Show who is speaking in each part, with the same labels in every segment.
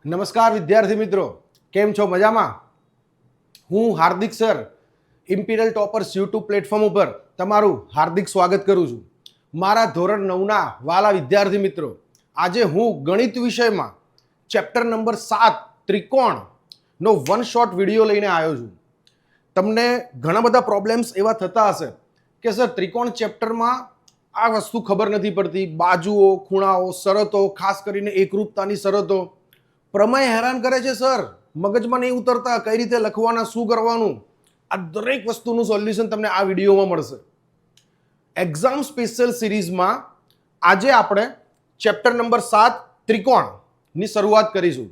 Speaker 1: નમસ્કાર વિદ્યાર્થી મિત્રો, કેમ છો? મજામાં? હું Hardik sir imperial toppers YouTube platform ઉપર તમારું હાર્દિક સ્વાગત કરું છું. મારા ધોરણ 9ના વાલા વિદ્યાર્થી મિત્રો, આજે હું ગણિત વિષયમાં ચેપ્ટર નંબર 7 ત્રિકોણનો વન શોર્ટ વિડીયો લઈને આવ્યો છું. તમને ઘણા બધા પ્રોબ્લેમ્સ એવા થતા હશે કે સર ત્રિકોણ ચેપ્ટરમાં આ વસ્તુ ખબર નથી પડતી, બાજુઓ, ખૂણાઓ, શરતો, ખાસ કરીને એકરૂપતાની શરતો. પ્રમેય હેરાન કરે છે સર, મગજમાં નહીં ઉતરતા, કઈ રીતે લખવાના, શું કરવાનું. આ દરેક વસ્તુનું સોલ્યુશન તમને આ વિડીયોમાં મળશે. એક્ઝામ સ્પેશિયલ સિરીઝમાં આજે આપણે ચેપ્ટર નંબર 7 ત્રિકોણની શરૂઆત કરીશું.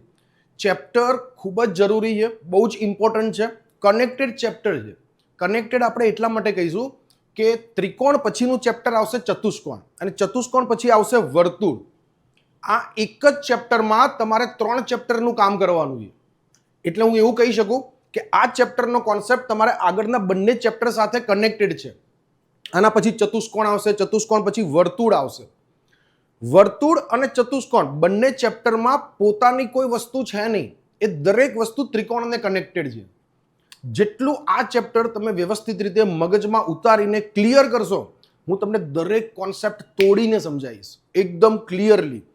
Speaker 1: ચેપ્ટર ખૂબ જ જરૂરી છે, બહુ જ ઇમ્પોર્ટન્ટ છે, કનેક્ટેડ ચેપ્ટર છે. કનેક્ટેડ આપણે એટલા માટે કહીશું કે ત્રિકોણ પછીનું ચેપ્ટર આવશે ચતુષ્કોણ, અને ચતુષ્કોણ પછી આવશે વર્તુળ. આ એક જ ચેપ્ટરમાં તમારે 3 ચેપ્ટરનું કામ કરવાનું છે. એટલે હું એવું કહી શકું કે આ ચેપ્ટરનો કોન્સેપ્ટ તમારે આગળના બંને ચેપ્ટર સાથે કનેક્ટેડ છે. આના પછી ચતુષ્કોણ આવશે, ચતુષ્કોણ પછી વર્તુળ આવશે. વર્તુળ અને ચતુષ્કોણ બંને ચેપ્ટરમાં પોતાની કોઈ વસ્તુ છે નહીં, એ દરેક વસ્તુ ત્રિકોણને કનેક્ટેડ છે. જેટલું આ ચેપ્ટર તમે વ્યવસ્થિત રીતે મગજમાં ઉતારીને ક્લિયર કરશો, હું તમને દરેક કોન્સેપ્ટ તોડીને સમજાવીશ એકદમ ક્લિયરલી.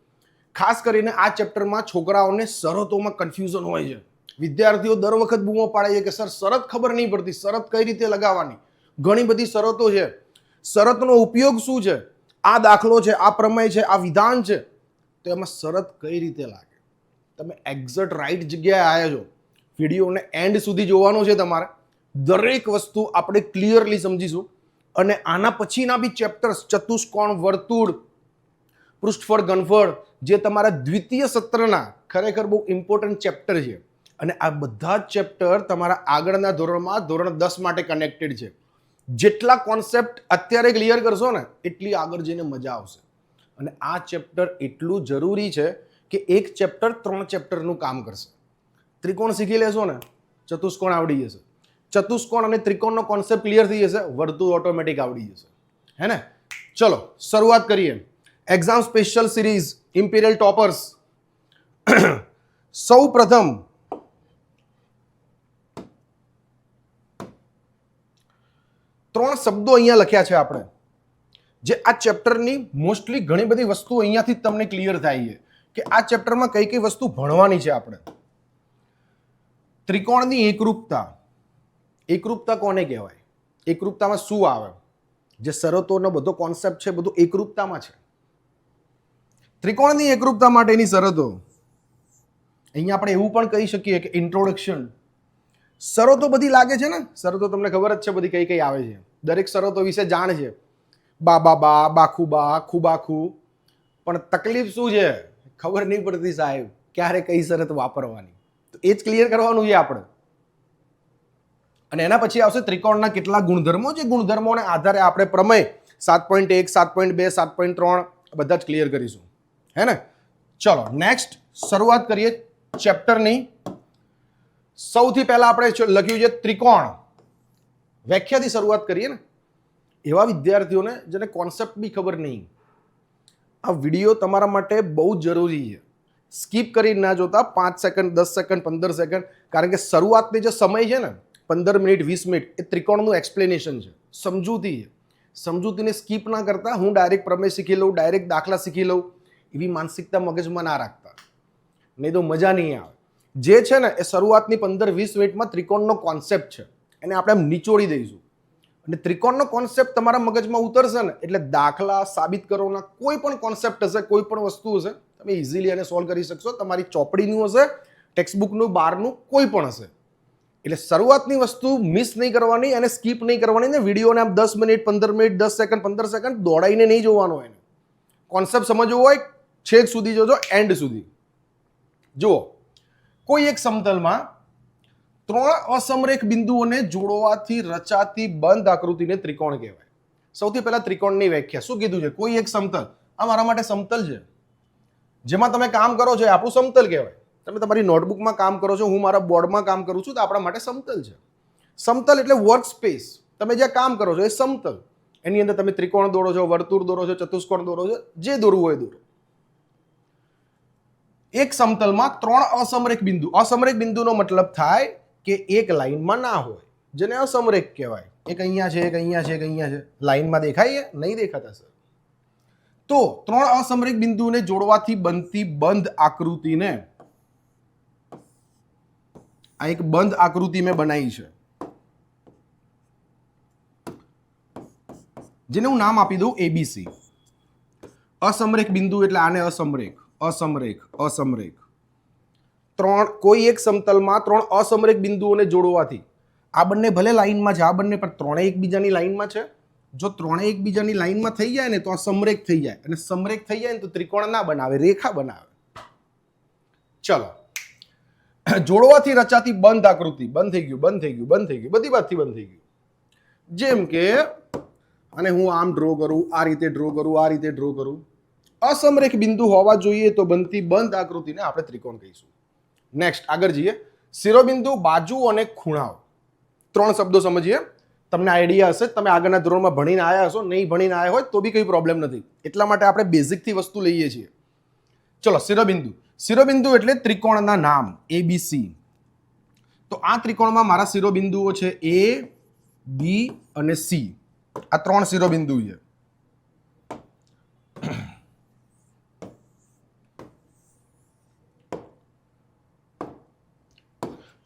Speaker 1: ખાસ કરીને આ ચેપ્ટરમાં છોકરાઓને શરતોમાં કન્ફ્યુઝન હોય છે. વિદ્યાર્થીઓ દર વખત બૂમો પાડે છે કે સર શરત ખબર નહીં પડતી, શરત કઈ રીતે લગાવવાની. ઘણી બધી શરતો છે, શરતનો ઉપયોગ શું છે, આ દાખલો છે, આ પ્રમેય છે, આ વિધાન છે, તો એમાં શરત કઈ રીતે લાગે. તમે એક્ઝેક્ટ રાઈટ જગ્યાએ આવ્યા છો. વિડીયોને એન્ડ સુધી જોવાનો છે તમારે. દરેક વસ્તુ આપણે ક્લિયરલી સમજીશું. અને આના પછીના બી ચેપ્ટર્સ ચતુષ્કોણ, વર્તુળ, પૃષ્ઠફળ, ઘનફળ, જે તમારા દ્વિતીય સત્રના ખરેખર બહુ ઇમ્પોર્ટન્ટ ચેપ્ટર છે. અને આ બધા જ ચેપ્ટર તમારા આગળના ધોરણમાં ધોરણ 10 માટે કનેક્ટેડ છે. જેટલા કોન્સેપ્ટ અત્યારે ક્લિયર કરશો ને, એટલી આગળ જઈને મજા આવશે. અને આ ચેપ્ટર એટલું જરૂરી છે કે એક ચેપ્ટર 3 ચેપ્ટરનું કામ કરશે. ત્રિકોણ શીખી લેશો ને, ચતુષ્કોણ આવડી જશે. ચતુષ્કોણ અને ત્રિકોણનો કોન્સેપ્ટ ક્લિયર થઈ જશે, વર્તુળ ઓટોમેટિક આવડી જશે. હે ને? ચલો શરૂઆત કરીએ. Exam special series imperial toppers. સૌ પ્રથમ ત્રણ શબ્દો અહીંયા લખ્યા છે આપણે, જે આ ચેપ્ટરની મોસ્ટલી ઘણી બધી વસ્તુ અહીંયાથી જ તમને ક્લિયર થાય છે કે આ ચેપ્ટરમાં કઈ કઈ વસ્તુ ભણવાની છે આપણે. ત્રિકોણની એકરૂપતા. એકરૂપતા કોને કહેવાય? એકરૂપતામાં શું આવે? જે શરતોનો બધો કોન્સેપ્ટ છે, બધું એકરૂપતામાં છે. ત્રિકોણની એકરૂપતા માટેની શરતો. અહીંયા આપણે એવું પણ કહી શકીએ કે ઇન્ટ્રોડક્શન. શરતો બધી લાગે છે ને, શરતો તમને ખબર જ છે બધી કઈ કઈ આવે છે. દરેક શરતો વિશે જાણ છે. બા બા બા, બાખુ બા, ખુબાખુ. પણ તકલીફ શું છે? ખબર નહીં પડતી સાહેબ, ક્યારે કઈ શરત વાપરવાની. તો એ જ ક્લિયર કરવાનું છે આપણે. અને એના પછી આવશે ત્રિકોણના કેટલા ગુણધર્મો, જે ગુણધર્મોને આધારે આપણે પ્રમેય 7.1, 7.2, 7.3 બધા જ ક્લિયર કરીશું. હે ને? ચલો નેક્સ્ટ શરૂઆત કરીએ ચેપ્ટરની. સૌથી પહેલા આપણે લખ્યું છે ત્રિકોણ. વ્યાખ્યાથી શરૂઆત કરીએ ને. એવા વિદ્યાર્થીઓને જેને કોન્સેપ્ટ બી ખબર નહીં, આ વિડીયો તમારા માટે બહુ જ જરૂરી છે. સ્કીપ કરી ના જોતા 5 સેકન્ડ, 10 સેકન્ડ, 15 સેકન્ડ, કારણ કે શરૂઆતની જે સમય છે ને 15 મિનિટ, 20 મિનિટ, એ ત્રિકોણનું એક્સપ્લેનેશન છે, સમજૂતી છે. સમજૂતીને સ્કીપ ના કરતા હું ડાયરેક્ટ પ્રમેય શીખી લઉં, ડાયરેક્ટ દાખલા શીખી લઉં, એવી માનસિકતા મગજમાં ના રાખતા, નહીં તો મજા નહીં આવે. જે છે ને એ શરૂઆતની 15-20 મિનિટમાં ત્રિકોણનો કોન્સેપ્ટ છે, એને આપણે આમ નિચોડી દઈશું. અને ત્રિકોણનો કોન્સેપ્ટ તમારા મગજમાં ઉતરશે ને, એટલે દાખલા, સાબિત કરવાના કોઈ પણ કોન્સેપ્ટ હશે, કોઈ પણ વસ્તુ હશે, તમે ઇઝીલી એને સોલ્વ કરી શકશો. તમારી ચોપડીનું હશે, ટેક્સ્ટબુકનું, બહારનું કોઈ પણ હશે. એટલે શરૂઆતની વસ્તુ મિસ નહીં કરવાની, અને સ્કીપ નહીં કરવાની. ને વિડીયોને આમ 10 મિનિટ, 15 મિનિટ, 10 સેકન્ડ, 15 સેકન્ડ દોડાઈને નહીં જોવાનો. એને કોન્સેપ્ટ સમજવો હોય, છેક સુધી જોજો, એન્ડ સુધી જુઓ. કોઈ એક સમતલમાં 3 અસમરેખ બિંદુઓને જોડવાથી રચાતી બંધ આકૃતિને ત્રિકોણ કહેવાય. સૌથી પહેલા ત્રિકોણની વ્યાખ્યા. શું કીધું છે? કોઈ એક સમતલ, આ મારા માટે સમતલ છે, જેમાં તમે કામ કરો છો, એ આપણું સમતલ કહેવાય. તમે તમારી નોટબુકમાં કામ કરો છો, હું મારા બોર્ડમાં કામ કરું છું, તો આપણા માટે સમતલ છે. સમતલ એટલે વર્ક સ્પેસ. તમે જ્યાં કામ કરો છો એ સમતલ. એની અંદર તમે ત્રિકોણ દોરો છો, વર્તુળ દોરો છો, ચતુષ્કોણ દોરો છો, જે દોરવું હોય દોરો. એક સમતલમાં 3 અસમરેખ બિંદુ. અસમરેખ બિંદુનો મતલબ થાય કે એક લાઈનમાં ના હોય, જેને અસમરેખ કહેવાય. એક અહીંયા છે, એક અહીંયા છે, એક અહીંયા છે. લાઈનમાં દેખાય? નહીં દેખાતા સર. તો 3 અસમરેખ બિંદુને જોડવાથી બનતી બંધ આકૃતિને, આ એક બંધ આકૃતિ મેં બનાવી છે, જેને હું નામ આપી દઉં એબીસી. અસમરેખ બિંદુ એટલે આને અસમરેખ, અસમરેખ, અસમરેખ. કોઈ એક સમતલમાં 3 અસમરેખ બિંદુઓને જોડવાથી, આ બંને ભલે લાઈનમાં છે, આ બંને પણ ત્રણેય એકબીજાની લાઈનમાં છે. જો ત્રણેય એકબીજાની લાઈનમાં થઈ જાય ને તો આ સમરેખ થઈ જાય, અને સમરેખ થઈ જાય ને તો ત્રિકોણ ના બનાવે, રેખા બનાવે. ચલો, જોડવાથી રચાતી બંધ આકૃતિ. બંધ થઈ ગયું, બંધ થઈ ગયું, બંધ થઈ ગયું, બધી બાજુથી બંધ થઈ ગયું. જેમ કે અને હું આમ ડ્રો કરું, આ રીતે ડ્રો કરું, આ રીતે ડ્રો કરું. અસમરેખ બિંદુ હોવા જોઈએ તો બનતી બંધ આકૃતિને આપણે ત્રિકોણ કહીશું. નેક્સ્ટ આગળ જઈએ. શિરોબિંદુ, બાજુ અને ખૂણાઓ. 3 શબ્દો સમજીએ. તમને આઈડિયા હશે, તમે આગળના ધોરણમાં ભણીને આવ્યા હશો. નહીં ભણીને આવ્યા હોય તો બી કંઈ પ્રોબ્લેમ નથી. એટલા માટે આપણે બેઝિકથી વસ્તુ લઈએ છીએ. ચલો, શિરોબિંદુ. શિરોબિંદુ એટલે ત્રિકોણના નામ એબીસી. તો આ ત્રિકોણમાં મારા શિરોબિંદુઓ છે એ, બી અને સી. આ 3 શિરોબિંદુ છે.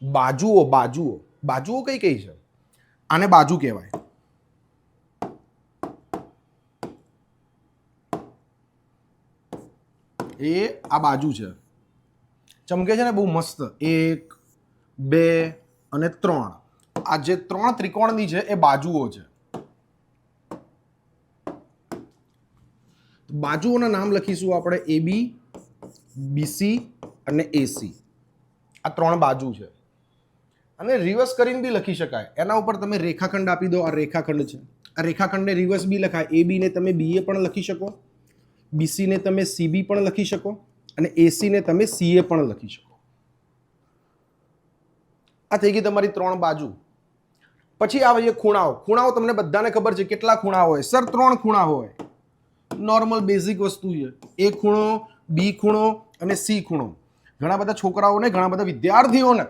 Speaker 1: બાજુઓ, બાજુઓ, બાજુઓ કઈ કઈ છે? આને બાજુ કહેવાય. એ આ બાજુ છે, ચમકે છે ને બહુ મસ્ત. 1, 2 અને 3. આ જે 3 ત્રિકોણની છે એ બાજુઓ છે. બાજુઓના નામ લખીશું આપણે એબી, બીસી અને એસી. આ 3 બાજુ છે. અને રિવર્સ કરીને બી લખી શકાય. એના ઉપર તમે રેખાખંડ આપી દો. આ રેખાખંડ છે. આ રેખાખંડને રિવર્સ બી લખાય. એબી ને તમે બીએ પણ લખી શકો, બીસી ને તમે સીબી પણ લખી શકો, અને એસી ને તમે સીએ પણ લખી શકો. આ થઈ ગઈ તમારી 3 બાજુ. પછી આવે છે ખૂણાઓ. ખૂણાઓ તમને બધાને ખબર છે કેટલા ખૂણા હોય સર? 3 ખૂણા હોય. નોર્મલ બેઝિક વસ્તુ છે. એ ખૂણો, બી ખૂણો અને સી ખૂણો. ઘણા બધા છોકરાઓને, ઘણા બધા વિદ્યાર્થીઓને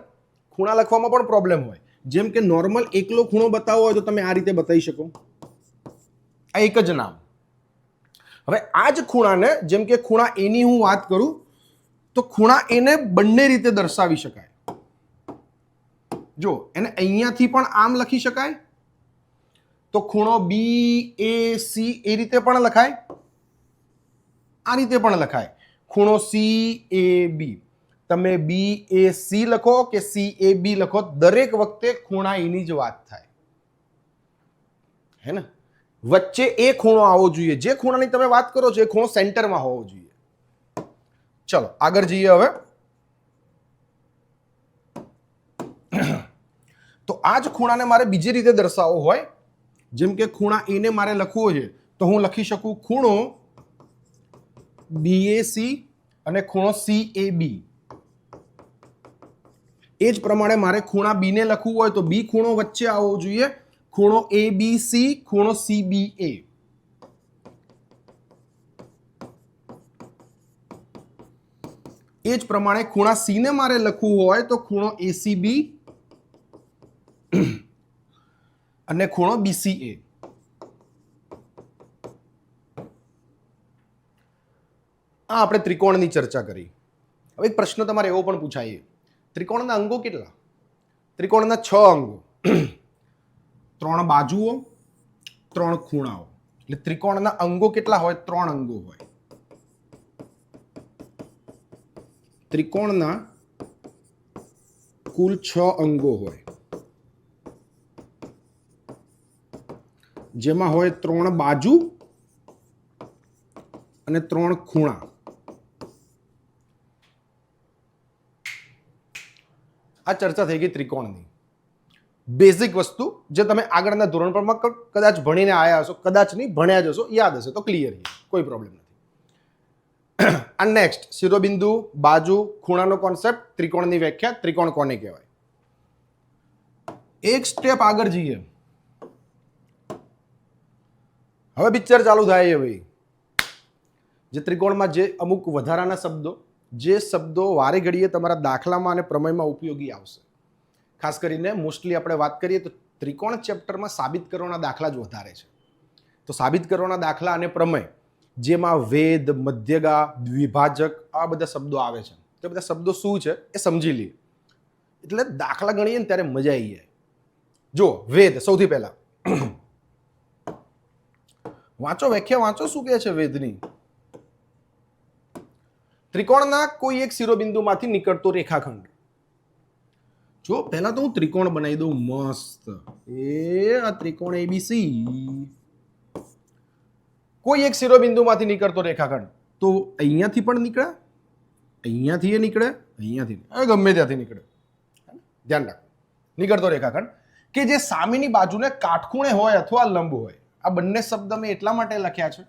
Speaker 1: ખૂણા લખવામાં પણ પ્રોબ્લેમ હોય. જેમ કે નોર્મલ એકલો ખૂણો બતાવવો હોય તો તમે આ રીતે બતાવી શકો. આ એક જ નામ. હવે આ જ ખૂણાને, જેમ કે ખૂણા એની હું વાત કરું તો ખૂણા એને બંને રીતે દર્શાવી શકાય. જો એને અહીંયાથી પણ આમ લખી શકાય, તો ખૂણો બી એ સી એ રીતે પણ લખાય, આ રીતે પણ લખાય. ખૂણો સી એ બી, તમે બી એ સી લખો કે સી એ બી લખો, દરેક વખતે ખૂણા એની જ વાત થાય, હે ને? વચ્ચે એ ખૂણો આવવો જોઈએ. જે ખૂણાની તમે વાત કરો છો એ ખૂણો સેન્ટરમાં હોવો જોઈએ. ચલો આગળ જઈએ હવે. તો આ જ ખૂણાને મારે બીજી રીતે દર્શાવવો હોય, જેમ કે ખૂણા એને મારે લખવો છે તો હું લખી શકું ખૂણો બીએસી અને ખૂણો સીએબી. એ જ પ્રમાણે મારે ખૂણા બી ને લખવું હોય તો બી ખૂણો વચ્ચે આવવો જોઈએ, ખૂણો એબીસી, ખૂણો સીબીએ. એ જ પ્રમાણે ખૂણા સી ને મારે લખવું હોય તો ખૂણો એસીબી અને ખૂણો બીસીએ. આ આપણે ત્રિકોણની ચર્ચા કરી. હવે એક પ્રશ્ન તમારે એવો પણ પૂછાય, ત્રિકોણના અંગો કેટલા? ત્રિકોણના 6 અંગો. 3 બાજુઓ, 3 ખૂણાઓ. એટલે ત્રિકોણના અંગો કેટલા હોય? 3 અંગો હોય. ત્રિકોણના કુલ 6 અંગો હોય, જેમાં હોય 3 બાજુ અને 3 ખૂણા. આ ચર્ચા થઈ ગઈ ત્રિકોણની બેઝિક વસ્તુ, જે તમે આગળના ધોરણ પર કદાચ ભણીને આવ્યા હશો, કદાચ નહીં ભણ્યા જ હશો, યાદ હશે તો ક્લિયર છે, કોઈ પ્રોબ્લેમ નથી. આ નેક્સ્ટ શિરોબિંદુ, બાજુ, ખૂણાનો કોન્સેપ્ટ, ત્રિકોણની વ્યાખ્યા, ત્રિકોણ કોને કહેવાય. એક સ્ટેપ આગળ જઈએ. હવે પિક્ચર ચાલુ થાય છે ભાઈ. જે ત્રિકોણમાં જે અમુક વધારાના શબ્દો, જે શબ્દો વારે ઘડીએ તમારા દાખલામાં અને પ્રમેયમાં ઉપયોગી આવશે. ખાસ કરીને મોસ્ટલી આપણે વાત કરીએ તો ત્રિકોણ ચેપ્ટરમાં સાબિત કરવાના દાખલા જ વધારે છે. તો સાબિત કરવાના દાખલા અને પ્રમેય જેમાં વેદ, મધ્યગા, દ્વિભાજક આ બધા શબ્દો આવે છે. તો બધા શબ્દો શું છે એ સમજી લઈએ, એટલે દાખલા ગણીએ ને ત્યારે મજા આવી જાય. જો વેદ સૌથી પહેલા વાંચો, વ્યાખ્યા વાંચો, શું કહે છે વેદની. ત્રિકોણના કોઈ એક શિરોબિંદુમાંથી નીકળતો રેખાખંડ. જો પહેલા તો હું ત્રિકોણ બનાવી દઉં મસ્ત. આ ત્રિકોણ એબીસી, કોઈ એક શિરોબિંદુમાંથી નીકળતો રેખાખંડ. તો અહીંયાથી પણ નીકળે, અહીંયાથી એ નીકળે, અહીંયાથી ગમે ત્યાંથી નીકળે. ધ્યાન રાખો, નીકળતો રેખાખંડ કે જે સામેની બાજુને કાટખૂણે હોય અથવા લંબ હોય. આ બંને શબ્દ મેં એટલા માટે લખ્યા છે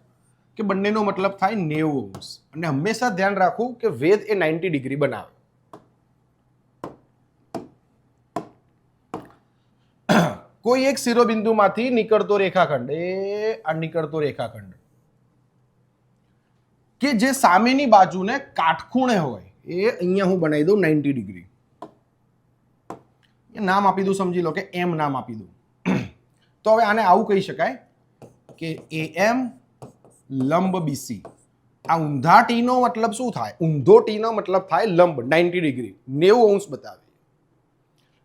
Speaker 1: કે બંનેનો મતલબ થાય 90°. અને હંમેશા ધ્યાન રાખવું કે વેદ એ 90° બનાવે. કોઈ એક શિરોબિંદુમાંથી નીકળતો રેખાખંડ, આ નીકળતો રેખાખંડ કે જે સામેની બાજુને કાટખૂણે હોય, એ અહીંયા હું બનાવી દઉં 90°. નામ આપી દઉં, સમજી લો કે એમ નામ આપી દઉં. તો હવે આને આવું કહી શકાય કે AM લંબ BC. આ ઊંધા ટીનો મતલબ શું થાય? ઊંધો ટીનો મતલબ થાય લંબ, 90°, 90° બતાવે.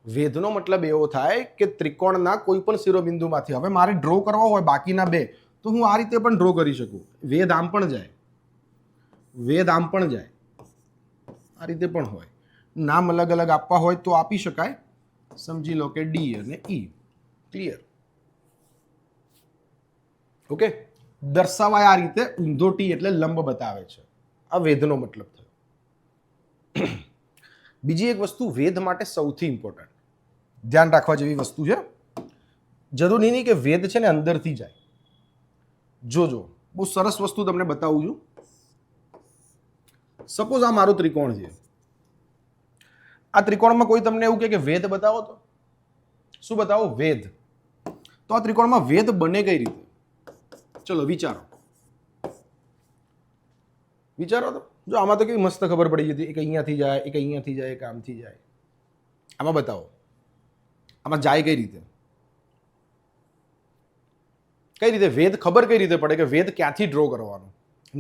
Speaker 1: વેધનો મતલબ એવો થાય કે ત્રિકોણના કોઈ પણ શિરોબિંદુમાંથી, હવે મારે ડ્રો કરવા હોય બાકીના બે, તો હું આ રીતે પણ ડ્રો કરી શકું. વેધ આમ પણ જાય, વેધ આમ પણ જાય, આ રીતે પણ હોય. નામ અલગ અલગ આપવા હોય તો આપી શકાય. સમજી લો કે D અને E. ક્લિયર? ઓકે, દર્શાવાય આ રીતે. ઊંધો ટી એટલે લંબ બતાવે છે. આ વેધનો મતલબ થયો. બીજી એક વસ્તુ વેધ માટે સૌથી ઇમ્પોર્ટન્ટ ધ્યાન રાખવા જેવી વસ્તુ છે. જરૂરી નહીં કે વેદ છે ને અંદરથી જાય. જોજો, બહુ સરસ વસ્તુ તમને બતાવું છું. સપોઝ આ મારો ત્રિકોણ છે. આ ત્રિકોણમાં કોઈ તમને એવું કહે કે વેદ બતાવો, તો શું બતાવો? વેદ. તો આ ત્રિકોણમાં વેદ બને કઈ રીતે? ચલો વિચારો, વિચારો તો. જો આમાં તો કેવી મસ્ત ખબર પડી જતી, એક અહીંયાથી જાય, એક અહીંયાથી જાય, એક આમથી જાય. આમાં બતાવો, આમાં જાય કઈ રીતે? કઈ રીતે વેદ ખબર કઈ રીતે પડે કે વેદ ક્યાંથી ડ્રો કરવાનો,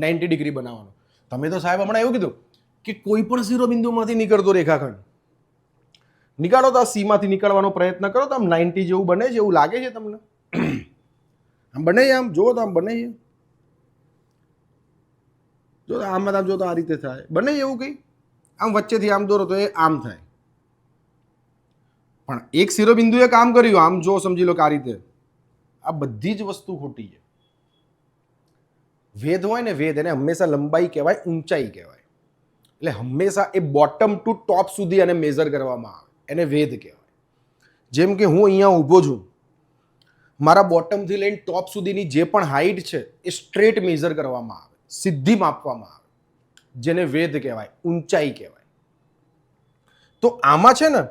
Speaker 1: 90° બનાવવાનો? તમે તો સાહેબ હમણાં એવું કીધું કે કોઈ પણ શિરોબિંદુમાંથી નીકળતો રેખાખંડ નીકાળો, તો આ C માંથી નીકળવાનો પ્રયત્ન કરો તો આમ 90 જેવું બને છે, એવું લાગે છે તમને? આમ બને છે? આમ જુઓ તો આમ બને છે. જો આમ જો તો આ રીતે થાય, બને એવું કંઈ? આમ વચ્ચેથી આમ દોરો તો એ આમ થાય. પણ એક શિરોબિંદુએ કામ કર્યું, આમ જો સમજી લો કે આ રીતે. આ બધી જ વસ્તુ ખોટી છે. વેધ હોય ને, વેદ એને હંમેશા લંબાઈ કહેવાય, ઊંચાઈ કહેવાય. એટલે હંમેશા એ બોટમ ટુ ટોપ સુધી એને મેઝર કરવામાં આવે, એને વેધ કહેવાય. જેમ કે હું અહીંયા ઊભો છું, મારા બોટમથી લઈને ટોપ સુધીની જે પણ હાઈટ છે એ સ્ટ્રેટ મેઝર કરવામાં આવે, સીધી માપવામાં આવે, જેને વેધ કહેવાય, ઊંચાઈ કહેવાય. તો આમાં છે ને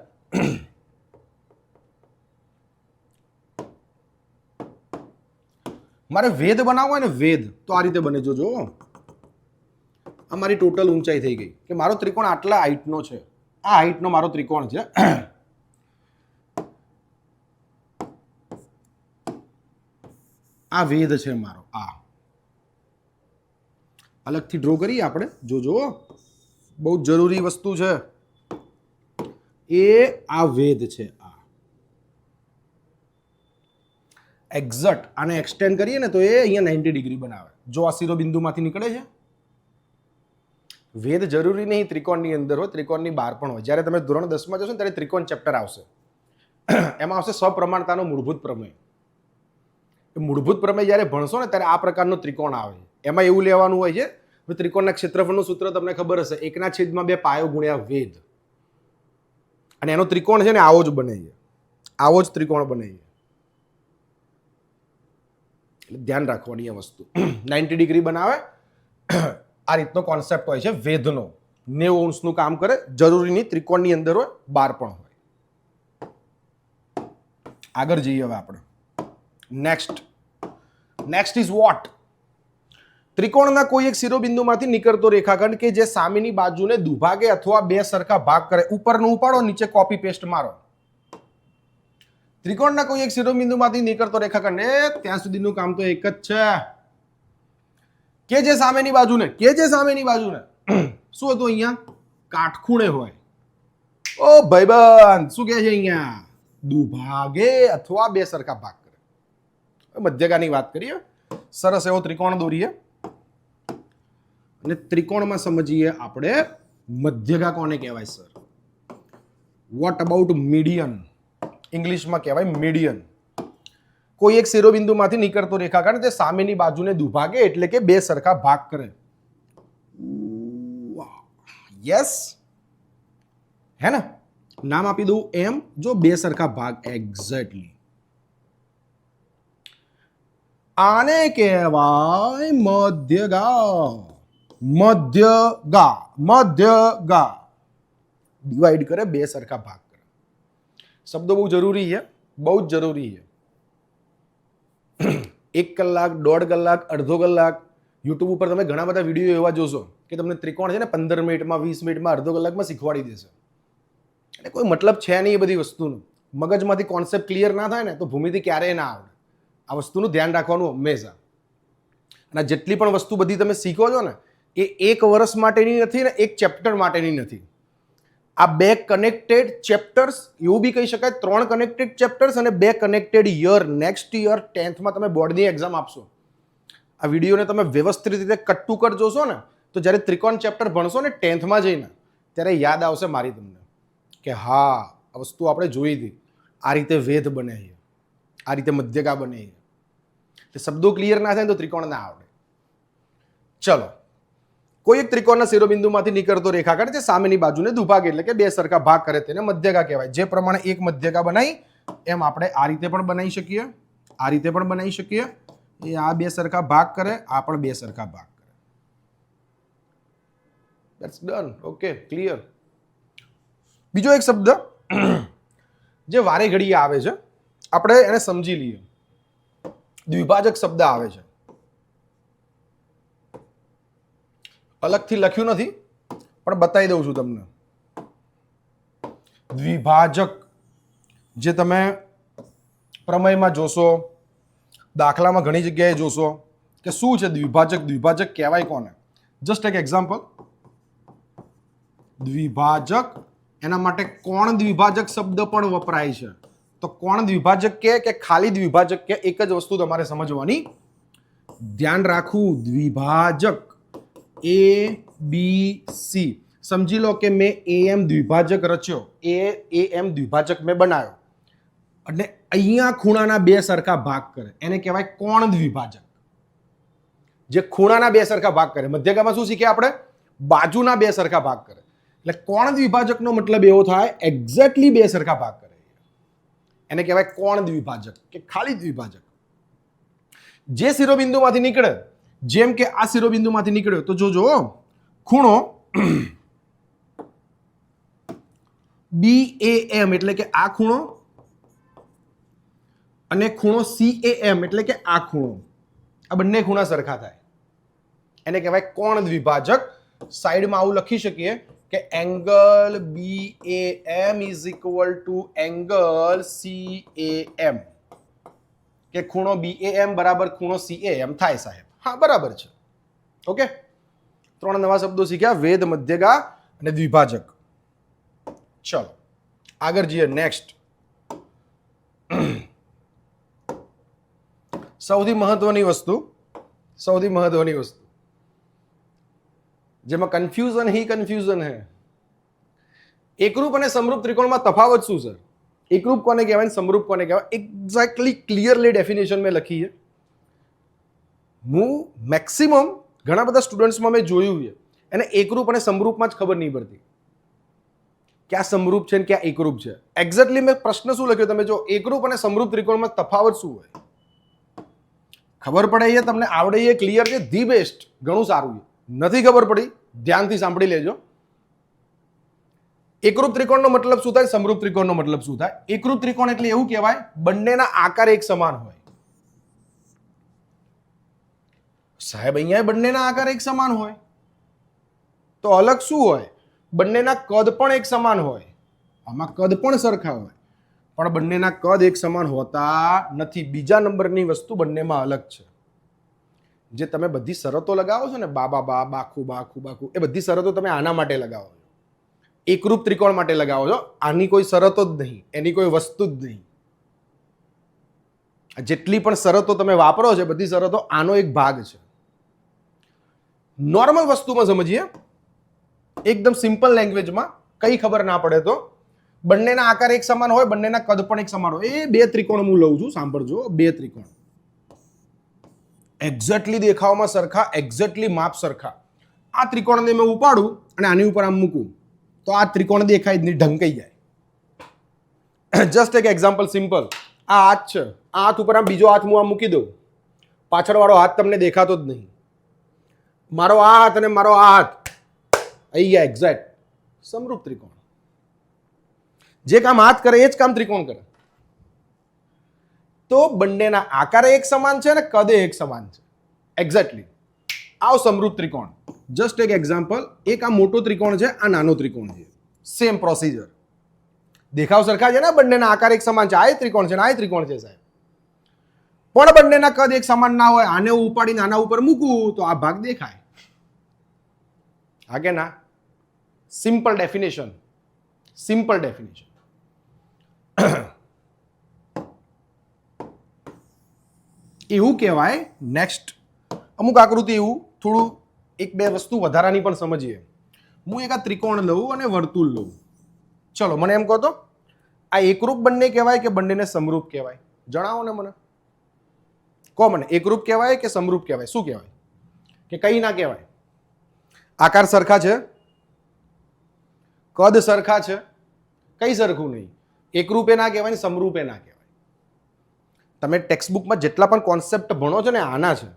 Speaker 1: મારે વેધ બનાવવો હોય ને, વેધ તો આ રીતે બને. જોજો, આ મારી ટોટલ ઊંચાઈ થઈ ગઈ કે મારો ત્રિકોણ આટલા હાઈટનો છે. આ હાઈટનો મારો ત્રિકોણ છે. આ વેધ છે મારો. આ અલગથી ડ્રો કરીએ આપણે. જોજો, બહુ જરૂરી વસ્તુ છે. એ આ વેધ છે. આ એક્ઝેક્ટ આને એક્સટેન્ડ કરીએ ને તો એ અહીંયા 90° બનાવે. જો આ શિરોબિંદુમાંથી નીકળે છે. વેધ જરૂરી નહીં ત્રિકોણની અંદર હોય, ત્રિકોણની બહાર પણ હોય. જ્યારે તમે ધોરણ 10માં જશો ને ત્યારે ત્રિકોણ ચેપ્ટર આવશે. એમાં આવશે સપ્રમાણતાનો મૂળભૂત પ્રમેય. મૂળભૂત પ્રમેય જ્યારે ભણશો ને ત્યારે આ પ્રકારનો ત્રિકોણ આવે. એમાં એવું લેવાનું હોય છે, ત્રિકોણના ક્ષેત્રફળનું સૂત્ર તમને ખબર હશે, 1/2 પાયો ગુણ્યા વેધ. અને એનો ત્રિકોણ છે ને આવો જ બને છે, આવો જ ત્રિકોણ બને છે. એટલે ધ્યાન રાખવાની આ વસ્તુ. 90° બનાવે, આ રીતનો કોન્સેપ્ટ હોય છે વેધનો. 90° કામ કરે, જરૂરી નહીં ત્રિકોણની અંદર હોય, બહાર પણ હોય. આગળ જઈએ હવે આપણે. Next is what? ત્રિકોણના કોઈ એક શિરોબિંદુમાંથી નીકળતો રેખાખંડ કે જે સામેની બાજુને દુભાગે અથવા બે સરખા ભાગ કરે. ઉપરનું ઉપાડો, નીચે કોપી પેસ્ટ મારો. ત્રિકોણના કોઈ એક શિરોબિંદુમાંથી નીકળતો રેખાખંડ, ત્યાં સુધીનું કામ તો એક જ છે. કે જે સામેની બાજુને શું હતું અહીંયા? કાટખૂણે હોય. ઓ ભાઈબંધ, શું કહે છે અહીંયા? દુભાગે અથવા બે સરખા ભાગ કરે. મધ્યગાની વાત કરીએ. સરસ એવો ત્રિકોણ દોરીએ અને ત્રિકોણમાં સમજીએ આપણે મધ્યગા કોને કહેવાય સર? What about median? ઇંગ્લિશમાં કહેવાય મીડિયન. કોઈ એક શિરોબિંદુમાંથી નીકળતો રેખાખંડ તે સામેની બાજુને દુભાગે એટલે કે બે સરખા ભાગ કરે. યસ, હે ને? નામ આપી દઉં એમ, જો બે સરખા ભાગ. એક્ઝેક્ટલી. આને કહેવાય મધ્યગા. મધ્યગા ડિવાઈડ કરે, બે સરખા ભાગ કરે. શબ્દો બહુ જરૂરી છે, બહુ જ જરૂરી છે. 1 કલાક, 1.5 કલાક, અડધો કલાક યુટ્યુબ ઉપર તમે ઘણા બધા વિડીયો એવા જોશો કે તમને ત્રિકોણ છે ને 15 મિનિટમાં, 20 મિનિટમાં, અડધો કલાકમાં શીખવાડી દેશે. એટલે કોઈ મતલબ છે નહીં એ બધી વસ્તુનો. મગજમાંથી કોન્સેપ્ટ ક્લિયર ના થાય ને તો ભૂમિતિ ક્યારેય ના આવડે. આ વસ્તુનું ધ્યાન રાખવાનું હંમેશા. અને જેટલી પણ વસ્તુ બધી તમે શીખો છો ને એ 1 વર્ષ માટેની નથી ને 1 ચેપ્ટર માટેની નથી. આ 2 કનેક્ટેડ ચેપ્ટર્સ, એવું બી કહી શકાય 3 કનેક્ટેડ ચેપ્ટર્સ અને 2 connected year. Next year 10th માં તમે બોર્ડની એક્ઝામ આપશો. આ વિડીયોને તમે વ્યવસ્થિત રીતે કટ ટુ કટ જોશો ને તો જ્યારે ત્રિકોણ ચેપ્ટર ભણશો ને 10th માં જઈને ત્યારે યાદ આવશે મારી તમને કે હા આ વસ્તુ આપણે જોઈ હતી. આ રીતે વેધ બને છે, આ રીતે મધ્યગા બને છે. એટલે શબ્દો ક્લિયર ના થાય તો ત્રિકોણ ના આવડે. ચલો, કોઈ એક ત્રિકોણના શિરોબિંદુમાંથી નીકળતો રેખાખંડ જે સામેની બાજુને દુભાગે એટલે કે બે સરખા ભાગ કરે તેને મધ્યગા કહેવાય. જે પ્રમાણે એક મધ્યગા બનાવી એમ આપણે આ રીતે પણ બનાવી શકીએ, આ રીતે પણ બનાવી શકીએ. એ આ બે સરખા ભાગ કરે, આ પણ બે સરખા ભાગ કરે. That's done. Okay, clear. બીજો એક શબ્દ જે વારે ઘડીએ આવે છે, આપણે એને સમજી લઈએ. દ્વિભાજક શબ્દ આવે છે. અલગથી લખ્યું નથી પણ બતાવી દઉં છું તમને. દ્વિભાજક જે તમે પ્રમેયમાં જોશો, દાખલામાં ઘણી જગ્યાએ જોશો કે શું છે દ્વિભાજક. દ્વિભાજક કહેવાય કોને? જસ્ટ એક એક્ઝામ્પલ. દ્વિભાજક, એના માટે કોણ દ્વિભાજક શબ્દ પણ વપરાય છે. તો કોણ દ્વિભાજક કે ખાલી દ્વિભાજક કે એક જ વસ્તુ તમારે સમજવાની. ધ્યાન રાખવું, દ્વિભાજક A B C. સમજી લો કે મેં AM દ્વિભાજક રચ્યો, AM દ્વિભાજક મેં બનાવ્યો અને અહીંયા ખૂણાના બે સરખા ભાગ કરે એને કહેવાય કોણ દ્વિભાજક. જે ખૂણાના બે સરખા ભાગ કરે. મધ્યગામાં શું શીખ્યા આપણે? બાજુના બે સરખા ભાગ કરે. એટલે કોણ દ્વિભાજકનો મતલબ એવો થાય એક્ઝેક્ટલી બે સરખા ભાગ કરે. એને કહેવાય કોણ દ્વિભાજક કે ખાલી દ્વિભાજક. જે શિરોબિંદુમાંથી નીકળે, જેમ કે આ શિરોબિંદુમાંથી નીકળ્યો તો જોજો ખૂણો BAM એટલે કે આ ખૂણો અને ખૂણો CAM એટલે કે આ ખૂણો. આ બંને ખૂણા સરખા થાય એને કહેવાય કોણ દ્વિભાજક. સાઈડમાં આવું લખી શકીએ કે angle BAM is equal to angle CAM, કે ખૂણો BAM બરાબર ખૂણો CAM થાય સાહેબ. હા, બરાબર છે. ઓકે, 3 નવા શબ્દો શીખ્યા: વેધ, મધ્યગા અને દ્વિભાજક. ચલો આગળ જઈએ. નેક્સ્ટ સૌથી મહત્વની વસ્તુ જેમાં કન્ફ્યુઝન હી કન્ફ્યુઝન હે. એકરૂપ અને સમરૂપ ત્રિકોણમાં તફાવત શું છે? એકરૂપ કોને કહેવાય, સમરૂપ કોને કહેવાય? એક્ઝેક્ટલી ક્લિયરલી ડેફિનેશન મેં લખી છે. હું મેક્સિમમ ઘણા બધા સ્ટુડન્ટ્સમાં મેં જોયું છે એને એકરૂપ અને સમરૂપમાં જ ખબર નહીં પડતી. ક્યાં સમરૂપ છે ને ક્યાં એકરૂપ છે. એક્ઝેક્ટલી મેં પ્રશ્ન શું લખ્યો તમે જો, એકરૂપ અને સમરૂપ ત્રિકોણમાં તફાવત શું હોય? ખબર પડે છે, તમને આવડે છે, ક્લિયર છે, ધી બેસ્ટ, ઘણું સારું છે. નથી ખબર પડી, ધ્યાનથી સાંભળી લેજો. એકરૂપ ત્રિકોણનો મતલબ શું થાય, સમરૂપ ત્રિકોણનો મતલબ શું થાય? એકરૂપ ત્રિકોણ એટલે એવું કહેવાય બંનેના આકાર એક સમાન હોય. સાહેબ અહીંયા બંનેના આકાર એક સમાન હોય તો અલગ શું હોય? બંનેના કદ પણ એક સમાન હોય, આમાં કદ પણ સરખા હોય, પણ બંનેના કદ એક સમાન હોતા નથી. બીજા નંબરની વસ્તુ બંનેમાં અલગ છે. જે તમે બધી શરતો લગાવો છો ને, બાબા બા, બાખુ બાખુ બાખુ, એ બધી શરતો તમે આના માટે લગાવો છો, એકરૂપ ત્રિકોણ માટે લગાવો છો. આની કોઈ શરતો જ નહીં, એની કોઈ વસ્તુ જ નહીં. જેટલી પણ શરતો તમે વાપરો છો બધી શરતો આનો એક ભાગ છે. નોર્મલ વસ્તુમાં સમજીએ, એકદમ સિમ્પલ લેંગ્વેજમાં, કઈ ખબર ના પડે તો, બંનેના આકાર એક સમાન હોય, બંનેના કદ પણ એક સમાન હોય. એ બે ત્રિકોણ હું લઉં છું, સાંભળજો. બે ત્રિકોણ એક્ઝેક્ટલી દેખાવમાં સરખા, એક્ઝેક્ટલી માપ સરખા. આ ત્રિકોણને મેં ઉપાડું અને આની ઉપર આમ મૂકું તો આ ત્રિકોણ દેખાય જ નહીં, ઢંકાઈ જાય. જસ્ટ એક એક્ઝામ્પલ, સિમ્પલ. આ હાથ છે, આ હાથ ઉપર આમ બીજો હાથ હું આમ મૂકી દઉં, પાછળવાળો હાથ તમને દેખાતો જ નહીં. મારો આ હાથ અને મારો આ હાથ અહીં ગયા એક્ઝેક્ટ, સમરૂપ ત્રિકોણ. જે કામ હાથ કરે એ જ કામ ત્રિકોણ કરે. તો બંનેના આકાર એક સમાન છે અને કદે એક સમાન છે, એક્ઝેક્ટલી. આવ સમરૂપ ત્રિકોણ. જસ્ટ એક એક્ઝામ્પલ, એક આ મોટો ત્રિકોણ છે, આ નાનો ત્રિકોણ છે, સેમ પ્રોસિજર. દેખાવ સરખા છે ને, બંનેના આકાર એક સમાન છે. આ ત્રિકોણ છે ને આ ત્રિકોણ છે સાહેબ, પણ બંનેના કદ એક સમાન ના હોય. આને ઉપાડીને આના ઉપર મૂકું તો આ ભાગ દેખાય. હા કે ના? Simple definition, simple definition. એવું કહેવાય. નેક્સ્ટ અમુક આકૃતિ એવું થોડું એક બે વસ્તુ વધારાની પણ સમજીએ. હું એક આ ત્રિકોણ લઉં અને વર્તુળ લઉં. ચલો મને એમ કહો તો આ એકરૂપ બંને કહેવાય કે બંનેને સમરૂપ કહેવાય? જણાવો ને મને. કહો મને, એકરૂપ કહેવાય કે સમરૂપ કહેવાય? શું કહેવાય કે કઈ ના કહેવાય? આકાર સરખા છે, કદ સરખા છે, કઈ સરખું નહીં? એકરૂપે ના કહેવાય ને સમરૂપે ના કહેવાય. તમે ટેક્સ્ટબુકમાં જેટલા પણ કોન્સેપ્ટ ભણો છો ને આના છે.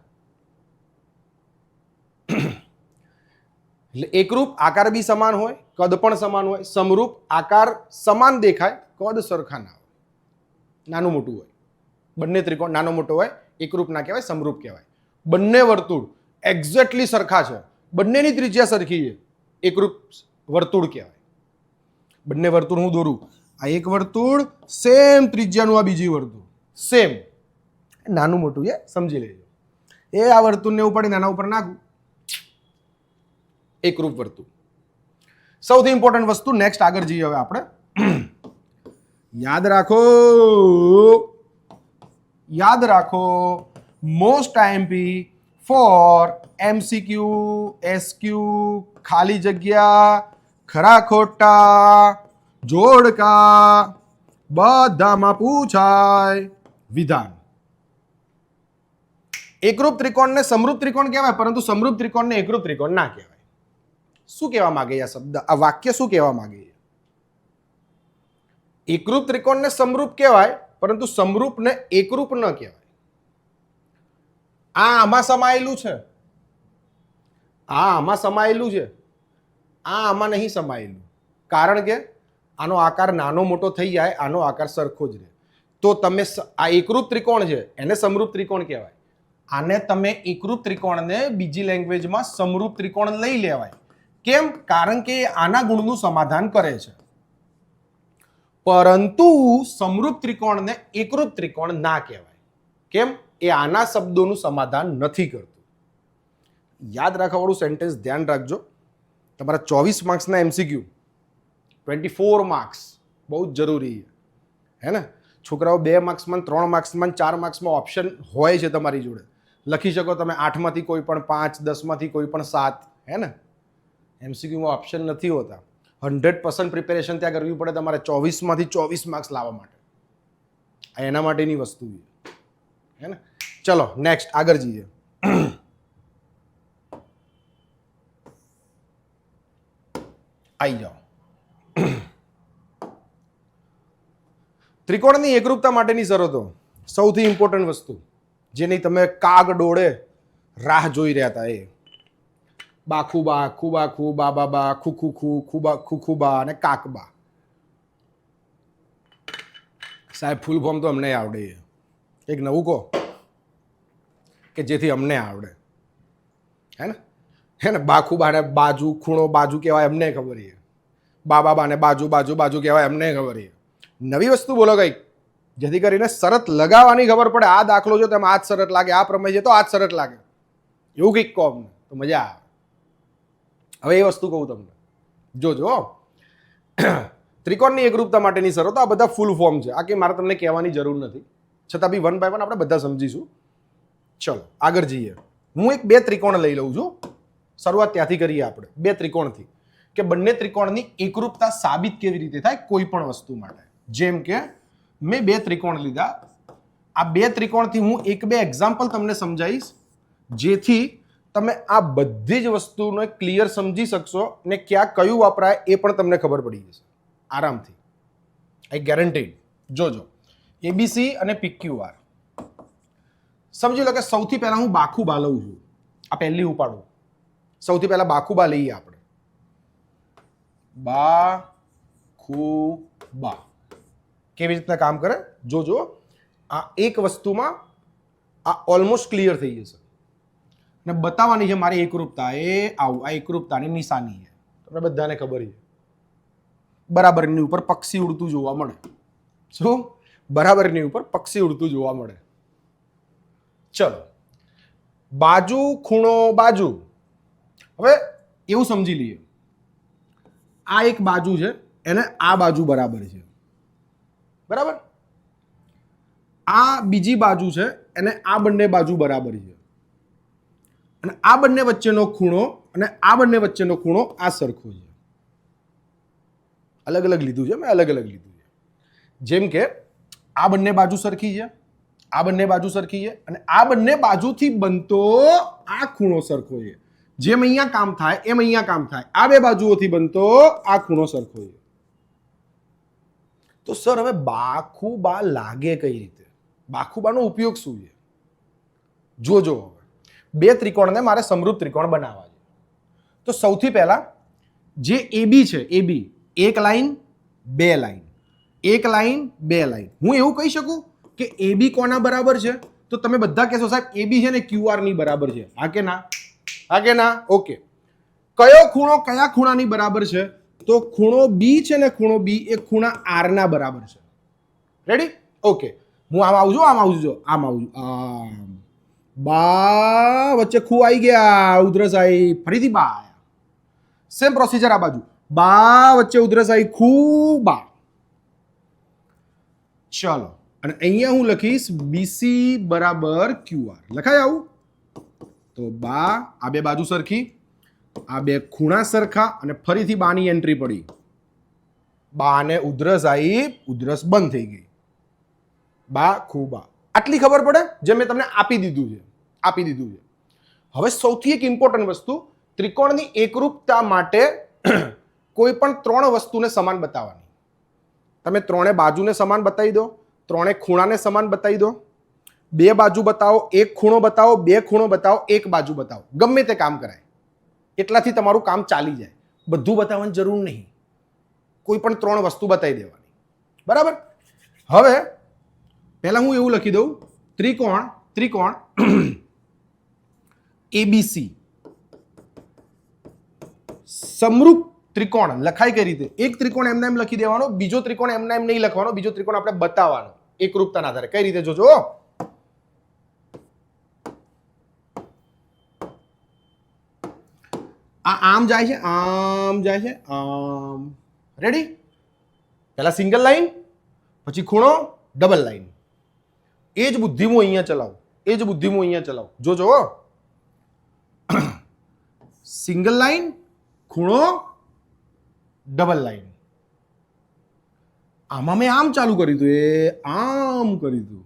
Speaker 1: એટલે એકરૂપ આકાર બી સમાન હોય, કદ પણ સમાન હોય. સમરૂપ આકાર સમાન દેખાય, કદ સરખા ના હોય, નાનું મોટું હોય. બંને ત્રિકોણ નાનો મોટો હોય, એકરૂપ ના કહેવાય, સમરૂપ કહેવાય. બંને વર્તુળ એક્ઝેક્ટલી સરખા છે, બંનેની ત્રિજ્યા સરખી છે, એકરૂપ વર્તુળ કહેવાય. બંને વર્તુળ હું દોરું, આ એક વર્તુળ સેમ ત્રિજ્યાનું, આ બીજી વર્તુળ સેમ, નાનું મોટું છે, સમજી લેજો. એ આ વર્તુળને ઉપાડીને આના ઉપર નાખું, એકરૂપ વર્તુળ. સૌથી ઇમ્પોર્ટન્ટ વસ્તુ, નેક્સ્ટ આગળ જઈએ હવે આપણે. યાદ રાખો, યાદ રાખો, most IMP for MCQ, SQ, ખાલી જગ્યા, ખરા ખોટા, જોડકા, બધામાં પૂછાય વિધાન. એકરૂપ ત્રિકોણને સમરૂપ ત્રિકોણ કહેવાય, પરંતુ સમરૂપ ત્રિકોણને એકરૂપ ત્રિકોણ ના કહેવાય. શું કહેવા માંગે આ શબ્દ, આ વાક્ય શું કહેવા માંગે? એકરૂપ ત્રિકોણને સમરૂપ કહેવાય, પરંતુ સમરૂપને એકરૂપ ન કહેવાય. આ આમાં સમાયેલું છે, આ આમાં સમાયેલું છે, આ આમાં નહીં સમાયેલું. કારણ કે આનો આકાર નાનો મોટો થઈ જાય, આનો આકાર સરખો જ રહે. તો તમે આ એકરૂપ ત્રિકોણ છે એને સમરૂપ ત્રિકોણ કહેવાય. આને તમે એકરૂપ ત્રિકોણને બીજી લેંગ્વેજમાં સમરૂપ ત્રિકોણ લઈ લેવાય. કેમ? કારણ કે આના ગુણનું સમાધાન કરે છે. પરંતુ સમરૂપ ત્રિકોણને એકરૂપ ત્રિકોણ ના કહેવાય. કેમ? એ આના શબ્દોનું સમાધાન નથી કરતું. યાદ રાખવાવાળું સેન્ટેન્સ ધ્યાન રાખજો. તમારા 24 માર્ક્સના એમસીક્યુ, 24 માર્ક્સ બહુ જ જરૂરી છે, હે ને? છોકરાઓ 2 માર્ક્સમાં, 3 માર્ક્સમાં, 4 માર્ક્સમાં ઓપ્શન હોય છે તમારી જોડે. લખી શકો તમે 8માંથી કોઈ પણ 5, 10માંથી કોઈ પણ 7, હે ને? એમસીક્યુમાં ઓપ્શન નથી હોતા. 100% પ્રિપેરેશન ત્યાં કરવી પડે તમારે 24માંથી 24 માર્ક્સ લાવવા માટે. આ એના માટેની વસ્તુ છે, હે ને? ચલો નેક્સ્ટ આગળ જઈએ. આવી જાઓ. ત્રિકોણની એકરૂપતા માટેની શરતો. સૌથી ઇમ્પોર્ટન્ટ વસ્તુ જેની તમે કાગ ડોળે રાહ જોઈ રહ્યા હતા, એ બાખુબા, ખુબાખુ, બાબાબા, ખુખુખુ, ખુબા ખુખુબા અને કાકબા. સાહેબ ફૂલ ફોર્મ તો અમને આવડે છે. એક નવું કહો કે જેથી અમને આવડે. હે ને બાખુબાને બાજુ ખૂણો બાજુ કહેવાય એમને ખબર છે, બાબાને બાજુ બાજુ બાજુ કહેવાય એમને ખબર છે. નવી વસ્તુ બોલો કંઈક જેથી કરીને શરત લગાવવાની ખબર પડે. આ દાખલો જો તેમાં આ જ શરત લાગે, આ પ્રમેય છે તો આ જ શરત લાગે, એવું કંઈક કહો અમને તો મજા આવે. હવે એ વસ્તુ કહું તમને, જોજો ત્રિકોણની એકરૂપતા માટેની શરતો આ બધા ફૂલ ફોર્મ છે, આ કે મારે તમને કહેવાની જરૂર નથી, છતાં બી 1 by 1 આપણે બધા સમજીશું. ચલો આગળ જઈએ. હું એક 2 ત્રિકોણ લઈ લઉં છું. શરૂઆત ત્યાંથી કરીએ આપણે 2 ત્રિકોણથી, કે બંને ત્રિકોણની એકરૂપતા સાબિત કેવી રીતે થાય કોઈ પણ વસ્તુ માટે. જેમ કે મેં 2 ત્રિકોણ લીધા, આ 2 ત્રિકોણથી હું 1-2 એક્ઝામ્પલ તમને સમજાવીશ જેથી તમે આ બધી જ વસ્તુને ક્લિયર સમજી શકશો ને ક્યાં કયું વપરાય એ પણ તમને ખબર પડી જશે આરામથી. આઈ ગેરંટીડ. જોજો એબીસી અને પીક્યુઆર સમજી લો કે સૌથી પહેલા હું બાખુબા લઉં છું. આ પહેલી ઉપાડું. સૌથી પહેલા બાખુબા લઈએ આપણે. બાખુબા કેવી રીતના કામ કરે જોજો. આ એક વસ્તુમાં આ ઓલમોસ્ટ ક્લિયર થઈ જશે ને બતાવવાની છે મારી એકરૂપતા. એ આવું આ એકરૂપતાની નિશાની છે, તમને બધાને ખબર છે. બરાબરની ઉપર પક્ષી ઉડતું જોવા મળે. શું? બરાબરની ઉપર પક્ષી ઉડતું જોવા મળે. ચલો બાજુ ખૂણો બાજુ. હવે એવું સમજી લઈએ, આ એક બાજુ છે એને આ બાજુ બરાબર છે, બરાબર. આ બીજી બાજુ છે એને આ બંને બાજુ બરાબર છે, અને આ બંને વચ્ચેનો ખૂણો અને આ બંને વચ્ચેનો ખૂણો આ સરખો છે. અલગ અલગ લીધું છે મેં, અલગ અલગ લીધું છે. જેમ કે આ બંને બાજુ સરખી છે, આ બંને બાજુ સરખી છે, અને આ બંને બાજુથી બનતો આ ખૂણો સરખો છે. જેમ અહીંયા કામ થાય એમ અહીંયા કામ થાય. આ 2 બાજુઓથી બનતો આ ખૂણો સરખો છે. તો સર હવે બાખુબા લાગે કઈ રીતે? બાખુબાનો ઉપયોગ શું છે? જોજો. હવે 2 ત્રિકોણને મારે સમરૂપ ત્રિકોણ બનાવવા છે. તો સૌથી પહેલા જે એબી છે, એબી એક લાઈન 2 લાઈન, એક લાઈન 2 લાઈન. હું એવું કહી શકું કે એબી કોના બરાબર છે? તો તમે બધા કહેશો સાહેબ એબી છે ને ક્યુઆર ની બરાબર છે. હા કે ના? હા કે ના? ઓકે. કયો ખૂણો કયા ખૂણાની બરાબર છે? તો ખૂણો બી છે ને, ખૂણો બી એ ખૂણા આર ના બરાબર છે. રેડી? ઓકે. હું આમ આવું છું, આમ આવું છું, આમ આવું છું, આમ. બા વચ્ચે ખૂ આવી ગયા, ઉધરસ આવી, ફરીથી બા આયા. સેમ પ્રોસીજર આ બાજુ. બા વચ્ચે ઉધરસ આવી, ખૂ બા. ચલો અને અહીંયા હું લખીશ બીસી બરાબર ક્યુઆર. લખાય આવું? તો બા આ 2 બાજુ સરખી, આ 2 ખૂણા સરખા, અને ફરીથી બાની એન્ટ્રી પડી. બાને ઉધરસ આવી, ઉધરસ બંધ થઈ ગઈ. બા ખૂબા. આટલી ખબર પડે જે મેં તમને આપી દીધું છે. હવે સૌથી એક ઇમ્પોર્ટન્ટ વસ્તુ, ત્રિકોણની એકરૂપતા માટે કોઈ પણ 3 વસ્તુને સમાન બતાવવાની. તમે 3 બાજુને સમાન બતાવી દો, 3 ખૂણાને સમાન બતાવી દો, 2 બાજુ બતાવો, 1 ખૂણો બતાવો, 2 ખૂણો બતાવો, 1 બાજુ બતાવો. ગમે તે કામ કરાય, એટલાથી તમારું કામ ચાલી જાય. બધું બતાવવાની જરૂર નહીં, કોઈ પણ 3 વસ્તુ બતાવી દેવાની. બરાબર? હવે પહેલા હું એવું લખી દઉં, ત્રિકોણ એબીસી સમરૂપ ત્રિકોણ લખાય કઈ રીતે? એક ત્રિકોણ એમને એમ લખી દેવાનો, બીજો ત્રિકોણ એમને એમ નહીં લખવાનો, બીજો ત્રિકોણ આપણે બતાવવાનો એકરૂપતાના આધારે. કઈ રીતે જોજો? આ આમ જાય છે, આમ જાય છે, આમ. રેડી? પહેલા સિંગલ લાઈન, પછી ખૂણો, ડબલ લાઈન. એ જ બુદ્ધિ હું અહીંયા ચલાવું, જોજો. સિંગલ લાઈન, ખૂણો, ડબલ લાઈન. આમાં મેં આમ ચાલુ કર્યું હતું, એ આમ કર્યું હતું,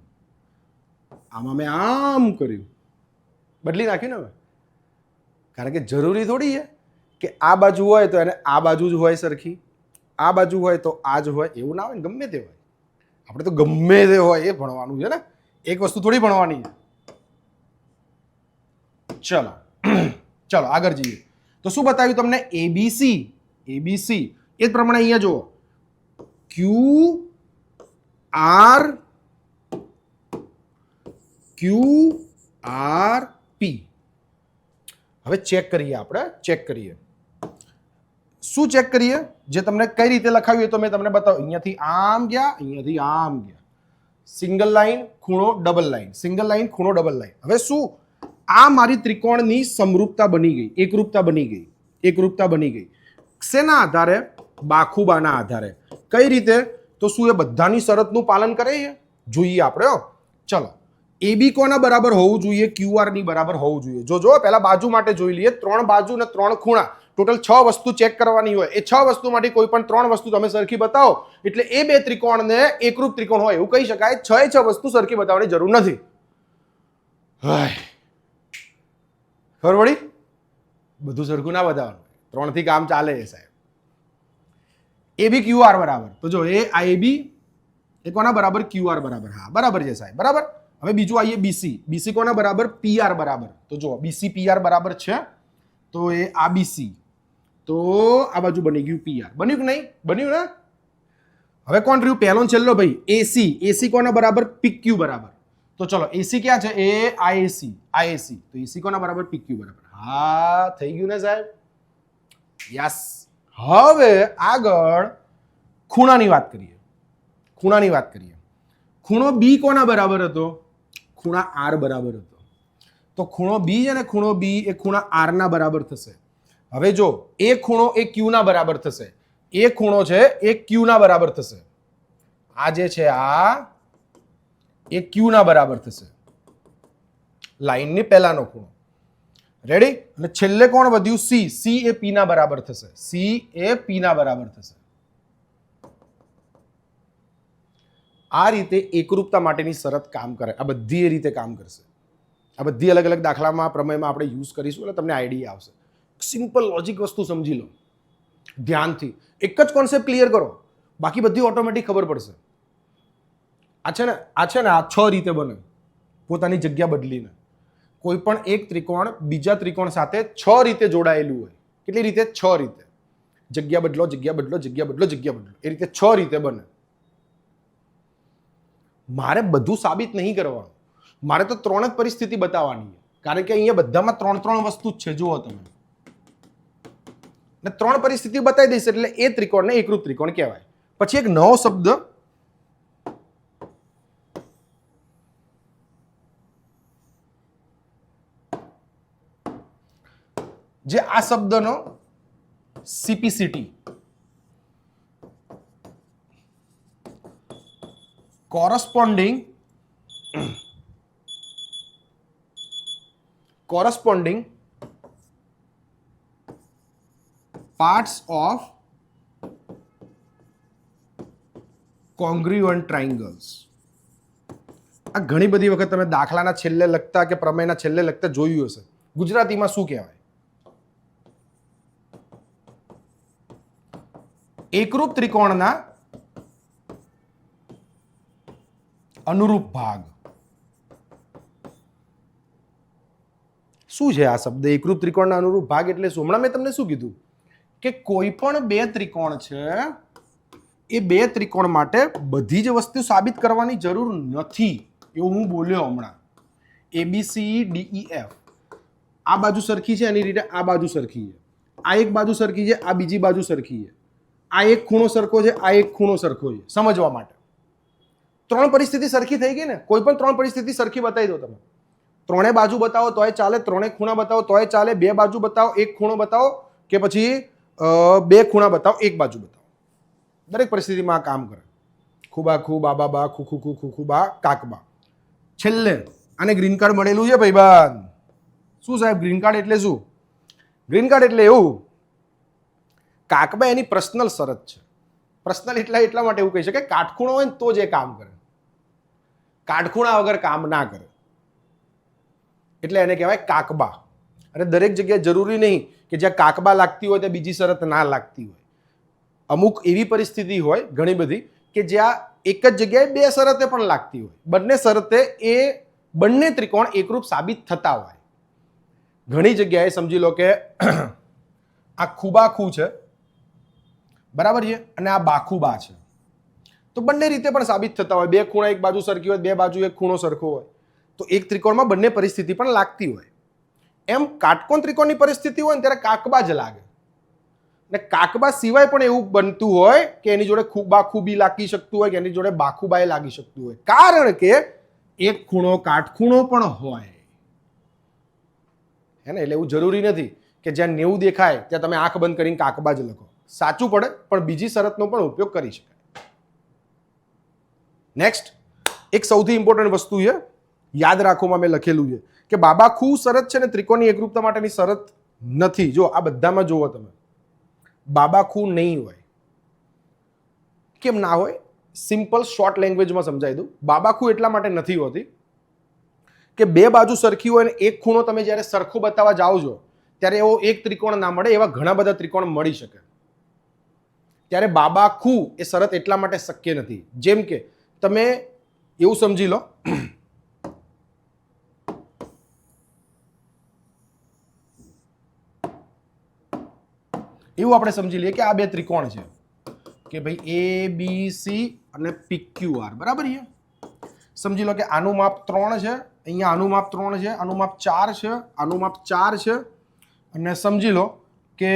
Speaker 1: આમાં મેં આમ કર્યું. બદલી નાખ્યું ને હવે, કારણ કે જરૂરી થોડી છે કે આ બાજુ હોય તો એને આ બાજુ જ હોય સરખી, આ બાજુ હોય તો આ જ હોય, એવું ના હોય ને. ગમે તે હોય, આપણે તો ગમે તે હોય એ ભણવાનું છે ને, એક વસ્તુ થોડી ભણવાની છે. ચલો આગળ જઈએ. તો શું બતાવ્યું તમને? એબીસી એ જ પ્રમાણે અહીંયા જુઓ, ક્યુ આર પી. હવે ચેક કરીએ, આપણે ચેક કરીએ. શું ચેક કરીએ? જે તમને કઈ રીતે લખાવ્યું તો મેં તમને બતાવ્યું. અહીંયાથી આમ ગયા, અહીંયાથી આમ ગયા. સિંગલ લાઈન, ખૂણો, ડબલ લાઈન, સિંગલ લાઈન, ખૂણો, ડબલ લાઈન. હવે શું? આ મારી ત્રિકોણની સમરૂપતા બની ગઈ, એકરૂપતા બની ગઈ, એકરૂપતા બની ગઈ. શેના આધારે? બાખુબાના આધારે. કઈ રીતે? તો શું એ બધાની શરતનું પાલન કરે છે? જોઈએ આપણે. ચલો, AB કોના બરાબર હોવું જોઈએ? QR ની બરાબર હોવું જોઈએ. જો પહેલા બાજુ માટે જોઈ લઈએ. 3 બાજુ અને 3 ખૂણા, ટોટલ 6 વસ્તુ ચેક કરવાની હોય. એ 6 વસ્તુમાંથી કોઈ પણ 3 વસ્તુ તમે સરખી બતાવો એટલે એ બે ત્રિકોણને એકરૂપ ત્રિકોણ હોય એવું કહી શકાય. 6 વસ્તુ સરખી બતાવવાની જરૂર નથી. ખબર પડી? બધું સરખું ના બતાવવાનું, 3 થી કામ ચાલે છે સાહેબ. AB QR બરાબર. તો જો એ AB એ કોના બરાબર? QR બરાબર. હા બરાબર છે સાહેબ, બરાબર. હવે બીજું આવીએ BC. BC કોના બરાબર? PR બરાબર. તો જો BC PR બરાબર છે, તો એ આ BC, તો આ બાજુ બની ગયું PR. બન્યું કે નહીં? બન્યું ને? હવે કોણ રહ્યું? પહેલો છેલ્લો ભાઈ AC. AC કોના બરાબર? PQ બરાબર. તો ચલો AC ક્યાં છે? એ IAC, IAC. તો AC કોના બરાબર? PQ બરાબર. હા થઈ ગયું ને સાહેબ? યસ. હવે આગળ ખૂણાની વાત કરીએ. ખૂણાની વાત કરીએ. ખૂણો B કોના બરાબર હતો? ખૂણા R બરાબર હતો. તો ખૂણો B અને ખૂણો B એ ખૂણા R ના બરાબર થશે. હવે જો એ ખૂણો એ Q ના બરાબર થશે. એ ખૂણો છે એ Q ના બરાબર થશે. આ જે છે આ એ Q ના બરાબર થશે. લાઈનની પહેલાનો ખૂણો. રેડી? અને છેલ્લે કોણ વધ્યું? C. C એ P ના બરાબર થશે. C એ P ના બરાબર થશે. આ રીતે એકરૂપતા માટેની શરત કામ કરે. આ બધી એ રીતે કામ કરશે. આ બધી અલગ અલગ દાખલામાં, પ્રમેયમાં આપણે યુઝ કરીશું એટલે તમને આઈડિયા આવશે. સિમ્પલ લોજિક વસ્તુ સમજી લો ધ્યાનથી. એક જ કોન્સેપ્ટ ક્લિયર કરો, બાકી બધી ઓટોમેટિક ખબર પડશે. આ છે ને આ 6 રીતે બને પોતાની જગ્યા બદલીને. કોઈ પણ એક ત્રિકોણ બીજા ત્રિકોણ સાથે 6 રીતે જોડાયેલું હોય. કેટલી રીતે? 6 રીતે. જગ્યા બદલો, જગ્યા બદલો, જગ્યા બદલો, જગ્યા બદલો, એ રીતે 6 રીતે બને. મારે બધું સાબિત નહીં કરવાનું, મારે તો 3 જ પરિસ્થિતિ બતાવવાની છે. કારણ કે અહીંયા બધામાં 3 વસ્તુ જ છે. જુઓ તમે, ને 3 પરિસ્થિતિ બતાવી દઈશ એટલે એ ત્રિકોણને એકરૂપ ત્રિકોણ કહેવાય. પછી એક નવો શબ્દ, જે આ શબ્દનો CPCT, corresponding parts of congruent triangles. આ ઘણી બધી વખત તમે દાખલાના છેલ્લે લખતા કે પ્રમેયના છેલ્લે લખતા જોયું હશે. ગુજરાતીમાં શું કહેવાય? એકરૂપ ત્રિકોણના અનુરૂપ ભાગ. શું છે આ શબ્દ? એકરૂપ ત્રિકોણના અનુરૂપ ભાગ એટલે શું? હમણાં મેં તમને શું કીધું કે કોઈ પણ બે ત્રિકોણ છે, એ બે ત્રિકોણ માટે બધી જ વસ્તુ સાબિત કરવાની જરૂર નથી એવું હું બોલ્યો હમણાં. ABCDEF આ બાજુ સરખી છે, એની રીતે આ બાજુ સરખી છે, આ એક બાજુ સરખી છે, આ બીજી બાજુ સરખી છે, આ એક ખૂણો સરખો છે, આ એક ખૂણો સરખો છે. સમજવા માટે 3 પરિસ્થિતિ સરખી થઈ ગઈ ને. કોઈ પણ 3 પરિસ્થિતિ સરખી બતાવી દો તમે. 3 બાજુ બતાવો તોય ચાલે, 3 ખૂણા બતાવો તોય ચાલે, 2 બાજુ બતાવો, એક ખૂણો બતાવો, કે પછી 2 ખૂણા બતાવો, એક બાજુ બતાવો. દરેક પરિસ્થિતિમાં આ કામ કરે. ખૂબા ખૂ, બાબા બા, ખુખુ ખુ, ખુખુ બા, કાકબા. છેલ્લે આને ગ્રીન કાર્ડ મળેલું છે ભાઈબંધ. શું સાહેબ ગ્રીન કાર્ડ એટલે શું? ગ્રીન કાર્ડ એટલે એવું, કાકબા એની પર્સનલ શરત છે. પર્સનલ એટલા માટે એવું કહી શકે, કાટખૂણો હોય ને તો જ એ કામ કરે, કાટખૂણા વગર કામ ના કરે, એટલે એને કહેવાય કાકબા. અને દરેક જગ્યાએ જરૂરી નહીં કે જ્યાં કાકબા લાગતી હોય ત્યાં બીજી શરત ના લાગતી હોય. અમુક એવી પરિસ્થિતિ હોય ઘણી બધી કે જ્યાં એક જ જગ્યાએ 2 શરતે પણ લાગતી હોય. બંને શરતે એ બંને ત્રિકોણ એકરૂપ સાબિત થતા હોય. ઘણી જગ્યાએ સમજી લો કે આ ખૂબાખૂ છે, બરાબર છે, અને આ બાખુબા છે, તો બંને રીતે પણ સાબિત થતા હોય. 2 ખૂણા એક બાજુ સરખી હોય, 2 બાજુ એક ખૂણો સરખો હોય, તો એક ત્રિકોણમાં બંને પરિસ્થિતિ પણ લાગતી હોય. એમ કાટકોણ ત્રિકોણની પરિસ્થિતિ હોય ને ત્યારે કાકબા જ લાગે. ને કાકબા સિવાય પણ એવું બનતું હોય કે એની જોડે બાખુબી લાગી શકતું હોય કે એની જોડે બાખુબાએ લાગી શકતું હોય, કારણ કે એક ખૂણો કાટખૂણો પણ હોય. હે ને? એટલે એવું જરૂરી નથી કે જ્યાં 90 દેખાય ત્યાં તમે આંખ બંધ કરીને કાકબા જ લખો. સાચું પડે, પણ બીજી શરતનો પણ ઉપયોગ કરી શકાય. નેક્સ્ટ, એક સૌથી ઇમ્પોર્ટન્ટ વસ્તુ છે, યાદ રાખોમાં મેં લખેલું છે કે બાબાખુ શરત છે ને ત્રિકોણની એકરૂપતા માટેની શરત નથી. જો આ બધામાં જુઓ તમે, બાબાખુ નહીં હોય. કેમ ના હોય? સિમ્પલ શોર્ટ લેંગ્વેજમાં સમજાવી દઉં. બાબાખુ એટલા માટે નથી હોતી કે બે બાજુ સરખી હોય ને એક ખૂણો તમે જ્યારે સરખો બતાવવા જાઓ છો ત્યારે એવો એક ત્રિકોણ ના મળે, એવા ઘણા બધા ત્રિકોણ મળી શકે. ત્યારે બાબાખુ એ શરત એટલા માટે શક્ય નથી. જેમ કે તમે એવું સમજી લો, એવું આપણે સમજી લઈએ કે આ બે ત્રિકોણ છે કે ભાઈ એ બી સી અને PQR, બરાબર છે. સમજી લો કે આનું માપ 3 છે, અહીંયા આનું માપ 3 છે, આનું માપ 4 છે, આનું માપ 4 છે, અને સમજી લો કે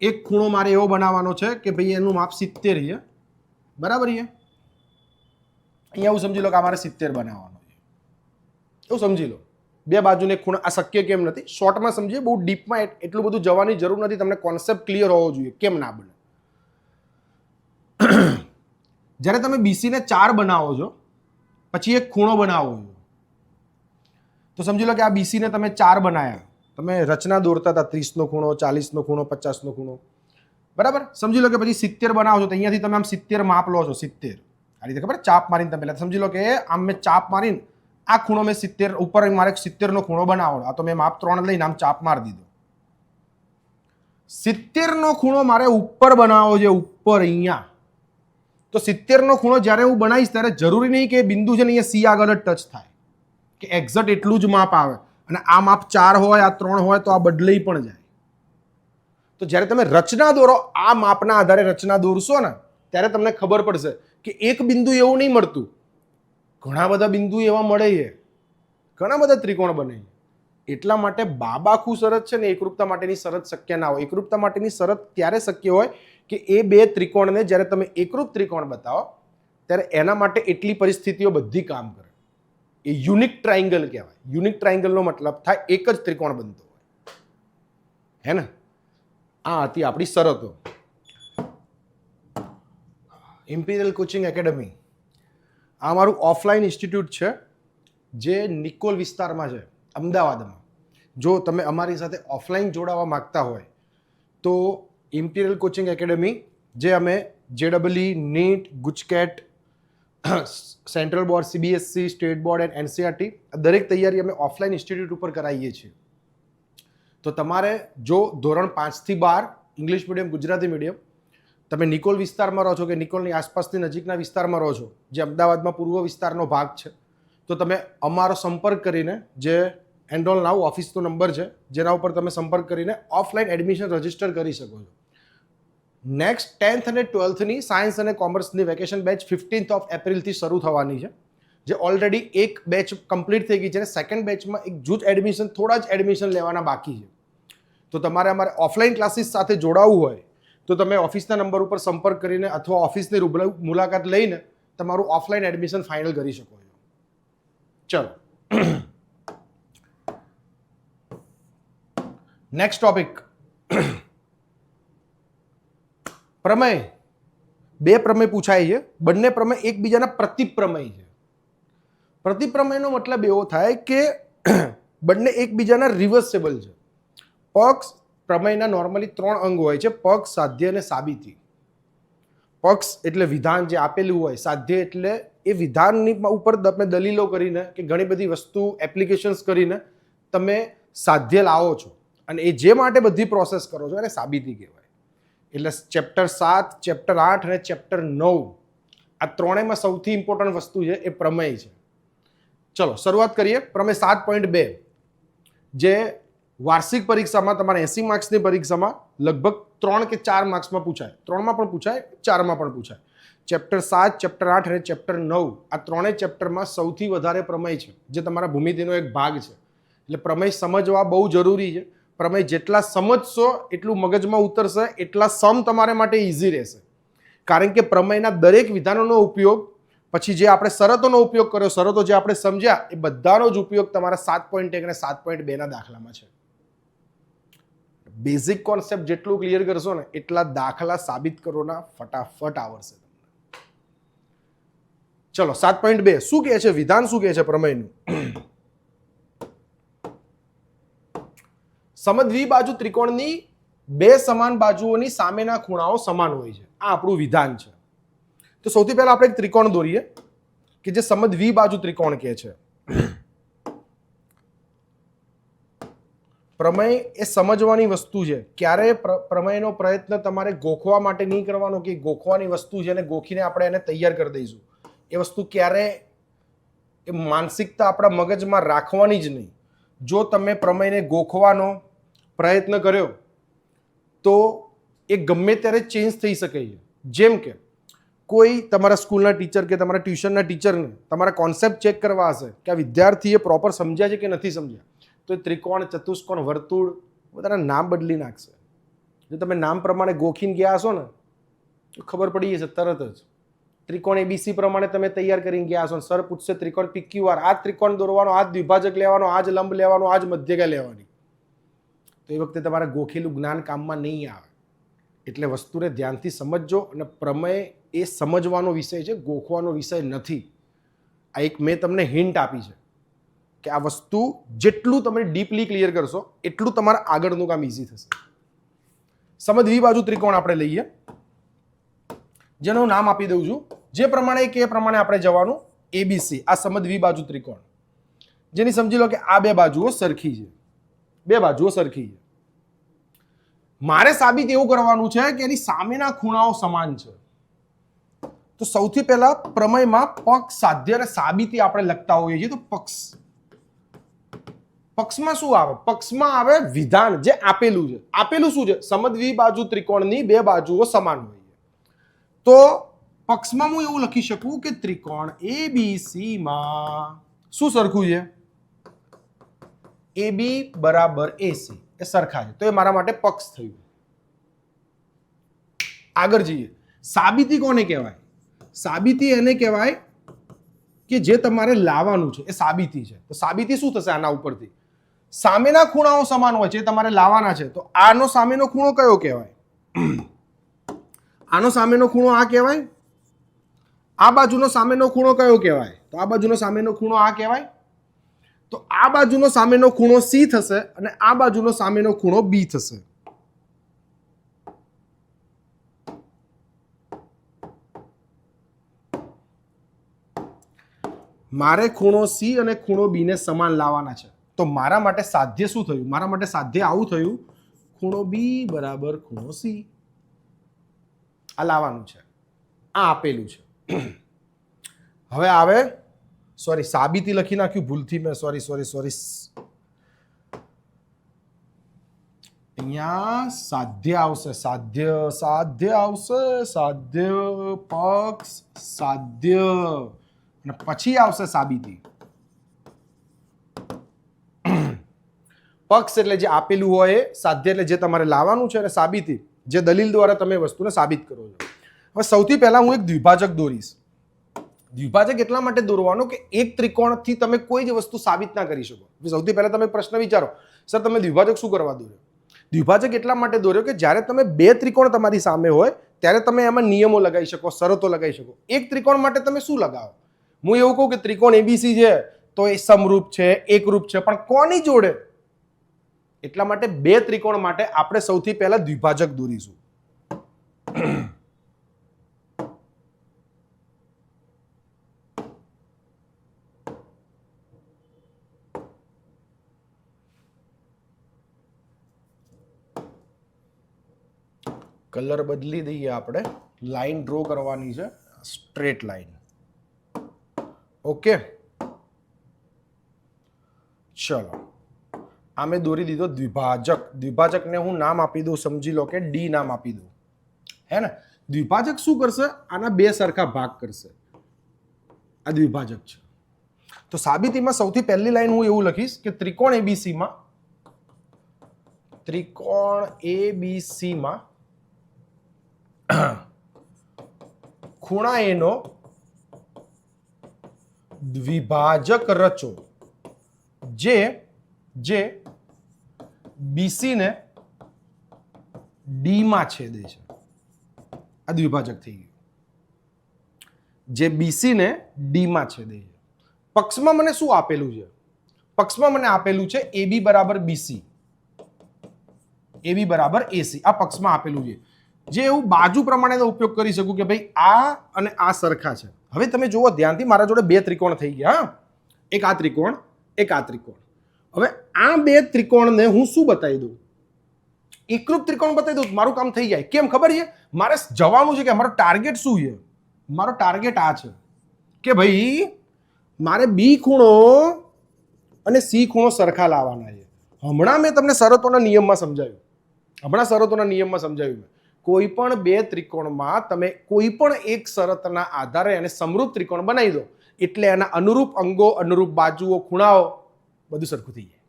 Speaker 1: એક ખૂણો મારે એવો બનાવવાનો છે કે ભાઈ એનું માપ 70 છે, બરાબર છે. અહીંયા એવું સમજી લો કે અમારે 70 બનાવવાનો છે, એવું સમજી લો. બે બાજુને ખૂણો આ શક્ય કેમ નથી? શોર્ટમાં સમજીએ, બહુ ડીપમાં એટલું બધું જવાની જરૂર નથી. તમને કોન્સેપ્ટ ક્લિયર હોવો જોઈએ કેમ ના બને. જ્યારે તમે BC ને 4 બનાવો છો પછી એક ખૂણો બનાવો છો, તો સમજી લો કે આ BC ને તમે 4 બનાવ્યા, તમે રચના દોરતા હતા 30 નો ખૂણો, 40 નો ખૂણો, 50 નો ખૂણો, બરાબર. સમજી લો કે પછી 70 બનાવો છો, તો અહીંયાથી તમે આમ 70 માપ લો છો, 70 આ રીતે, ખબર? ચાપ મારીને તમે પહેલા સમજી લો કે આમ મેં ચાપ મારીને આ ખૂણો મેં 70 ઉપર મારે 70 નો ખૂણો બનાવો, આ તો મેં માપ 3 લઈને આમ ચાપ મારી દીધો. 70 નો ખૂણો મારે ઉપર બનાવવો છે, ઉપર અહીંયા. તો 70 નો ખૂણો જ્યારે હું બનાવીશ ત્યારે જરૂરી નહીં કે બિંદુ છે ને અહીંયા C આગળ જ ટચ થાય, કે એક્ઝેક્ટ એટલું જ માપ આવે. અને આ માપ 4 હોય, આ 3 હોય, તો આ બદલાઈ પણ જાય. તો જ્યારે તમે રચના દોરો, આ માપના આધારે રચના દોરશો ને ત્યારે તમને ખબર પડશે કે એક બિંદુ એવું નહીં મળતું, ઘણા બધા બિંદુ એવા મળે છે, ઘણા બધા ત્રિકોણ બને છે. એટલા માટે બાબાખુ શરત છે ને એકરૂપતા માટેની શરત શક્ય ના હોય. એકરૂપતા માટેની શરત ત્યારે શક્ય હોય કે એ બે ત્રિકોણને જ્યારે તમે એકરૂપ ત્રિકોણ બતાવો ત્યારે એના માટે એટલી પરિસ્થિતિઓ બધી કામ કરે. એ યુનિક ટ્રાયંગલ કહેવાય. યુનિક ટ્રાયંગલનો મતલબ થાય એક જ ત્રિકોણ બનતો હોય, હે ને? આ હતી આપણી શરતો. ઇમ્પિરિયલ કોચિંગ એકેડમી આ મારું ઓફલાઈન ઇન્સ્ટિટ્યૂટ છે જે નિકોલ વિસ્તારમાં છે, અમદાવાદમાં. જો તમે અમારી સાથે ઓફલાઈન જોડાવા માંગતા હોય તો ઇમ્પિરિયલ કોચિંગ એકેડમી, જે અમે JEE, NEET, GUJCET, central board, CBSE, state board and NCERT દરેક તૈયારી અમે ઓફલાઈન ઇન્સ્ટિટ્યૂટ ઉપર કરાવીએ છીએ. તો તમારે જો ધોરણ 5 થી 12 ઇંગ્લિશ મીડિયમ, ગુજરાતી મીડિયમ, તમે નિકોલ વિસ્તારમાં રહો છો કે નિકોલની આસપાસની નજીકના વિસ્તારમાં રહો છો, જે અમદાવાદમાં પૂર્વ વિસ્તારનો ભાગ છે, તો તમે અમારો સંપર્ક કરીને, જે એનરોલ નાઉ ઓફિસનો નંબર છે, જેના ઉપર તમે સંપર્ક કરીને ઓફલાઈન એડમિશન રજીસ્ટર કરી શકો છો. નેક્સ્ટ 10th અને 12thની સાયન્સ અને કોમર્સની વેકેશન બેચ 15th એપ્રિલથી શરૂ થવાની છે, જે ઓલરેડી એક બેચ કમ્પ્લીટ થઈ ગઈ છે અને સેકન્ડ બેચમાં એક જૂથ એડમિશન, થોડા જ એડમિશન લેવાના બાકી છે. તો તમારે અમારે ઓફલાઈન ક્લાસીસ સાથે જોડાવવું હોય તો તમે ઓફિસના નંબર ઉપર સંપર્ક કરીને અથવા ઓફિસની રૂબરૂ મુલાકાત લઈને તમારું ઓફલાઈન એડમિશન ફાઇનલ કરી શકો છો. ચલો, નેક્સ્ટ ટોપિક, પ્રમેય. બે પ્રમેય પૂછાય છે, બંને પ્રમેય એકબીજાના પ્રતિપ્રમેય છે. પ્રતિપ્રમેયનો મતલબ એવો થાય કે બંને એકબીજાના રિવર્સેબલ છે. પક્ષ પ્રમેયના નોર્મલી 3 અંગ હોય છે: પક્ષ, સાધ્ય અને સાબિતી. પક્ષ એટલે વિધાન જે આપેલું હોય, સાધ્ય એટલે એ વિધાનની ઉપર તમે દલીલો કરીને કે ઘણી બધી વસ્તુ એપ્લિકેશન્સ કરીને તમે સાધ્ય લાવો છો, અને એ જે માટે બધી પ્રોસેસ કરો છો એને સાબિતી કહેવાય. એટલે ચેપ્ટર 7, ચેપ્ટર 8 અને ચેપ્ટર 9 આ ત્રણેયમાં સૌથી ઇમ્પોર્ટન્ટ વસ્તુ છે એ પ્રમેય છે. ચલો શરૂઆત કરીએ. પ્રમેય 7.2 જે વાર્ષિક પરીક્ષામાં તમારે 80 માર્ક્સની પરીક્ષામાં લગભગ 3 કે 4 માર્ક્સમાં પૂછાય, 3માં પણ પૂછાય, 4માં પણ પૂછાય. ચેપ્ટર 7, ચેપ્ટર 8 અને ચેપ્ટર 9 આ ત્રણેય ચેપ્ટરમાં સૌથી વધારે પ્રમેય છે, જે તમારા ભૂમિતિનો એક ભાગ છે. એટલે પ્રમેય સમજવા બહુ જરૂરી છે. પ્રમેય જેટલા સમજશો એટલું મગજમાં ઉતરશે, એટલા સમ તમારા માટે ઇઝી રહેશે. કારણ કે પ્રમેયના દરેક વિધાનોનો ઉપયોગ, પછી જે આપણે શરતોનો ઉપયોગ કર્યો, શરતો જે આપણે સમજ્યા, એ બધાનો જ ઉપયોગ તમારા 7.1 અને 7.2 ના દાખલામાં છે. બેઝિક કોન્સેપ્ટ જેટલું ક્લિયર કરશો ને એટલા દાખલા સાબિત કરવાના ફટાફટ આવડશે. ચલો 7.2 શું કહે છે? વિધાન શું કહે છે પ્રમેયનું? સમદ્વિબાજુ ત્રિકોણની બે સમાન બાજુઓની સામેના ખૂણાઓ સમાન હોય છે. આ આપણું વિધાન છે. તો સૌથી પહેલા આપણે એક ત્રિકોણ દોરીએ કે જે સમદ્વિબાજુ ત્રિકોણ કહે છે. પ્રમેય એ સમજવાની વસ્તુ છે. ક્યારે પ્રમેયનો પ્રયત્ન તમારે ગોખવા માટે નહીં કરવાનો કે ગોખવાની વસ્તુ છે અને ગોખીને આપણે એને તૈયાર કરી દઈશું. એ વસ્તુ ક્યારે એ માનસિકતા આપણા મગજમાં રાખવાની જ નહીં. જો તમે પ્રમેયને ગોખવાનો પ્રયત્ન કર્યો તો એ ગમે ત્યારે ચેન્જ થઈ શકે છે. જેમ કે કોઈ તમારા સ્કૂલના ટીચર કે તમારા ટ્યુશનના ટીચરને તમારા કોન્સેપ્ટ ચેક કરવા હશે કે આ વિદ્યાર્થીએ પ્રોપર સમજ્યા છે કે નથી સમજ્યા, તો ત્રિકોણ, ચતુષ્કોણ, વર્તુળ બધાના નામ બદલી નાખશે. જો તમે નામ પ્રમાણે ગોખીને ગયા હશો ને તો ખબર પડી જશે તરત જ. ત્રિકોણ એબીસી પ્રમાણે તમે તૈયાર કરીને ગયા હશો, સર પૂછશે ત્રિકોણ PQR, આ ત્રિકોણ દોરવાનો, આ દ્વિભાજક લેવાનો, આ જ લંબ લેવાનો, આ જ મધ્યગા લેવાની, તો એ વખતે તમારા ગોખેલું જ્ઞાન કામમાં નહીં આવે. એટલે વસ્તુને ધ્યાનથી સમજજો. અને પ્રમેય એ સમજવાનો વિષય છે, ગોખવાનો વિષય નથી. આ એક મેં તમને હિન્ટ આપી છે કે આ વસ્તુ જેટલું તમે ડીપલી ક્લિયર કરશો એટલું તમારા આગળનું કામ ઇઝી થશે. સમદ્વિબાજુ ત્રિકોણ આપણે લઈએ, જેનું નામ આપી દઉં છું. જે પ્રમાણે કે એ પ્રમાણે આપણે જવાનું. ABC આ સમદ્વિબાજુ ત્રિકોણ, જેની સમજી લો કે આ બે બાજુઓ સરખી છે, બે બાજુઓ સરખી છે. મારે સાબિત એવું કરવાનું છે કે એની સામેના ખૂણાઓ સમાન છે. તો સૌથી પહેલા પ્રમેયમાં પક્ષ, સાધ્ય અને સાબિતી આપણે લખતા હોઈએ છીએ. તો પક્ષમાં શું આવે? પક્ષમાં આવે વિધાન જે આપેલું છે. આપેલું શું છે? સમદ્વિબાજુ ત્રિકોણની બે બાજુઓ સમાન હોય. તો પક્ષમાં હું એવું લખી શકું કે ત્રિકોણ ABC માં શું સરખું છે? AB બરાબર AC એ સરખા છે. તો એ મારા માટે પક્ષ થયું. આગળ જઈએ. સાબિતી કોને કહેવાય? સાબિતી એને કહેવાય કે જે તમારે લાવવાનું છે એ સાબિતી છે. તો સાબિતી શું થશે આના ઉપરથી? સામેના ખૂણાઓ સમાન હોય છે, એ તમારે લાવવાના છે. તો આનો સામેનો ખૂણો કયો કહેવાય? આનો સામેનો ખૂણો આ કહેવાય. આ બાજુનો સામેનો ખૂણો કયો કહેવાય? તો આ બાજુનો સામેનો ખૂણો આ કહેવાય. તો આ બાજુનો સામેનો ખૂણો C થશે અને આ બાજુનો સામેનો ખૂણો B થશે. મારે ખૂણો C અને ખૂણો B ને સમાન લાવવાના છે. તો મારા માટે સાધ્ય શું થયું? મારા માટે સાધ્ય આવું થયું, ખૂણો B બરાબર ખૂણો C. આ લાવવાનું છે, આ આપેલું છે. હવે આવે, સોરી સાબિતી લખી નાખ્યું ભૂલથી મેં, સોરી. અહીંયા સાધ્ય આવશે, સાધ્ય આવશે, સાધ્ય પક્ષ, સાધ્ય અને પછી આવશે સાબિતી. પક્ષ એટલે જે આપેલું હોય, સાધ્ય એટલે જે તમારે લાવવાનું છે, અને સાબિતી જે દલીલ દ્વારા તમે વસ્તુને સાબિત કરો છો. હવે સૌથી પહેલા હું એક દ્વિભાજક દોરીશ. દ્વિભાજક એટલા માટે દોરવાનો કે એક ત્રિકોણથી તમે કોઈ જ વસ્તુ સાબિત ના કરી શકો. સૌથી પહેલા તમે પ્રશ્ન વિચારો, સર તમે દ્વિભાજક શું કરવા દોર્યો? દ્વિભાજક એટલા માટે દોર્યો કે જ્યારે તમે બે ત્રિકોણ તમારી સામે હોય ત્યારે તમે એમાં નિયમો લગાવી શકો, શરતો લગાવી શકો. એક ત્રિકોણ માટે તમે શું લગાવો? હું એવું કહું કે ત્રિકોણ ABC છે તો એ સમરૂપ છે, એકરૂપ છે, પણ કોની જોડે? એટલા માટે બે ત્રિકોણ માટે આપણે સૌથી પહેલા દ્વિભાજક દોરીશું. કલર બદલી દઈએ, આપણે લાઈન ડ્રો કરવાની છે, સ્ટ્રેટ લાઈન. ઓકે, ચલો આ મેં દોરી દીધો દ્વિભાજક. દ્વિભાજકને હું નામ આપી દઉં, સમજી લો કે D નામ આપી દઉં, હે ને? દ્વિભાજક શું કરશે? આના બે સરખા ભાગ કરશે. આ દ્વિભાજક છે. તો સાબિતીમાં સૌથી પહેલી લાઈન હું એવું લખીશ કે ત્રિકોણ એબીસીમાં ખૂણા એનો દ્વિભાજક રચો જે બીસી ને ડી માં છેદે છે. આ દ્વિભાજક થઈ ગયું. જે બીસી ને ડી માં છેદે છે. પક્ષમાં મને શું આપેલું છે? પક્ષમાં મને આપેલું છે AB બરાબર BC, AB બરાબર AC. આ પક્ષમાં આપેલું છે. જે એવું બાજુ પ્રમાણેનો ઉપયોગ કરી શકું કે ભાઈ આ અને આ સરખા છે. હવે તમે જુઓ ધ્યાનથી, મારા જોડે બે ત્રિકોણ થઈ ગયા. એક આ ત્રિકોણ, એક આ ત્રિકોણ. હવે આ બે ત્રિકોણને હું શું બતાવી દઉં? એકરૂપ ત્રિકોણ બતાવી દઉં, મારું કામ થઈ જાય. કેમ ખબર છે? મારે જવાનું છે કે મારો ટાર્ગેટ શું છે? મારો ટાર્ગેટ આ છે કે ભાઈ મારે બી ખૂણો અને સી ખૂણો સરખા લાવવાના છે. હમણાં મેં તમને શરતોના નિયમમાં સમજાવ્યું. કોઈ પણ બે ત્રિકોણમાં તમે કોઈ પણ એક શરતના આધારે એને સમરૂપ ત્રિકોણ બનાવી દો એટલે એના અનુરૂપ અંગો, અનુરૂપ બાજુઓ, ખૂણાઓ બધું સરખું થઈ જાય.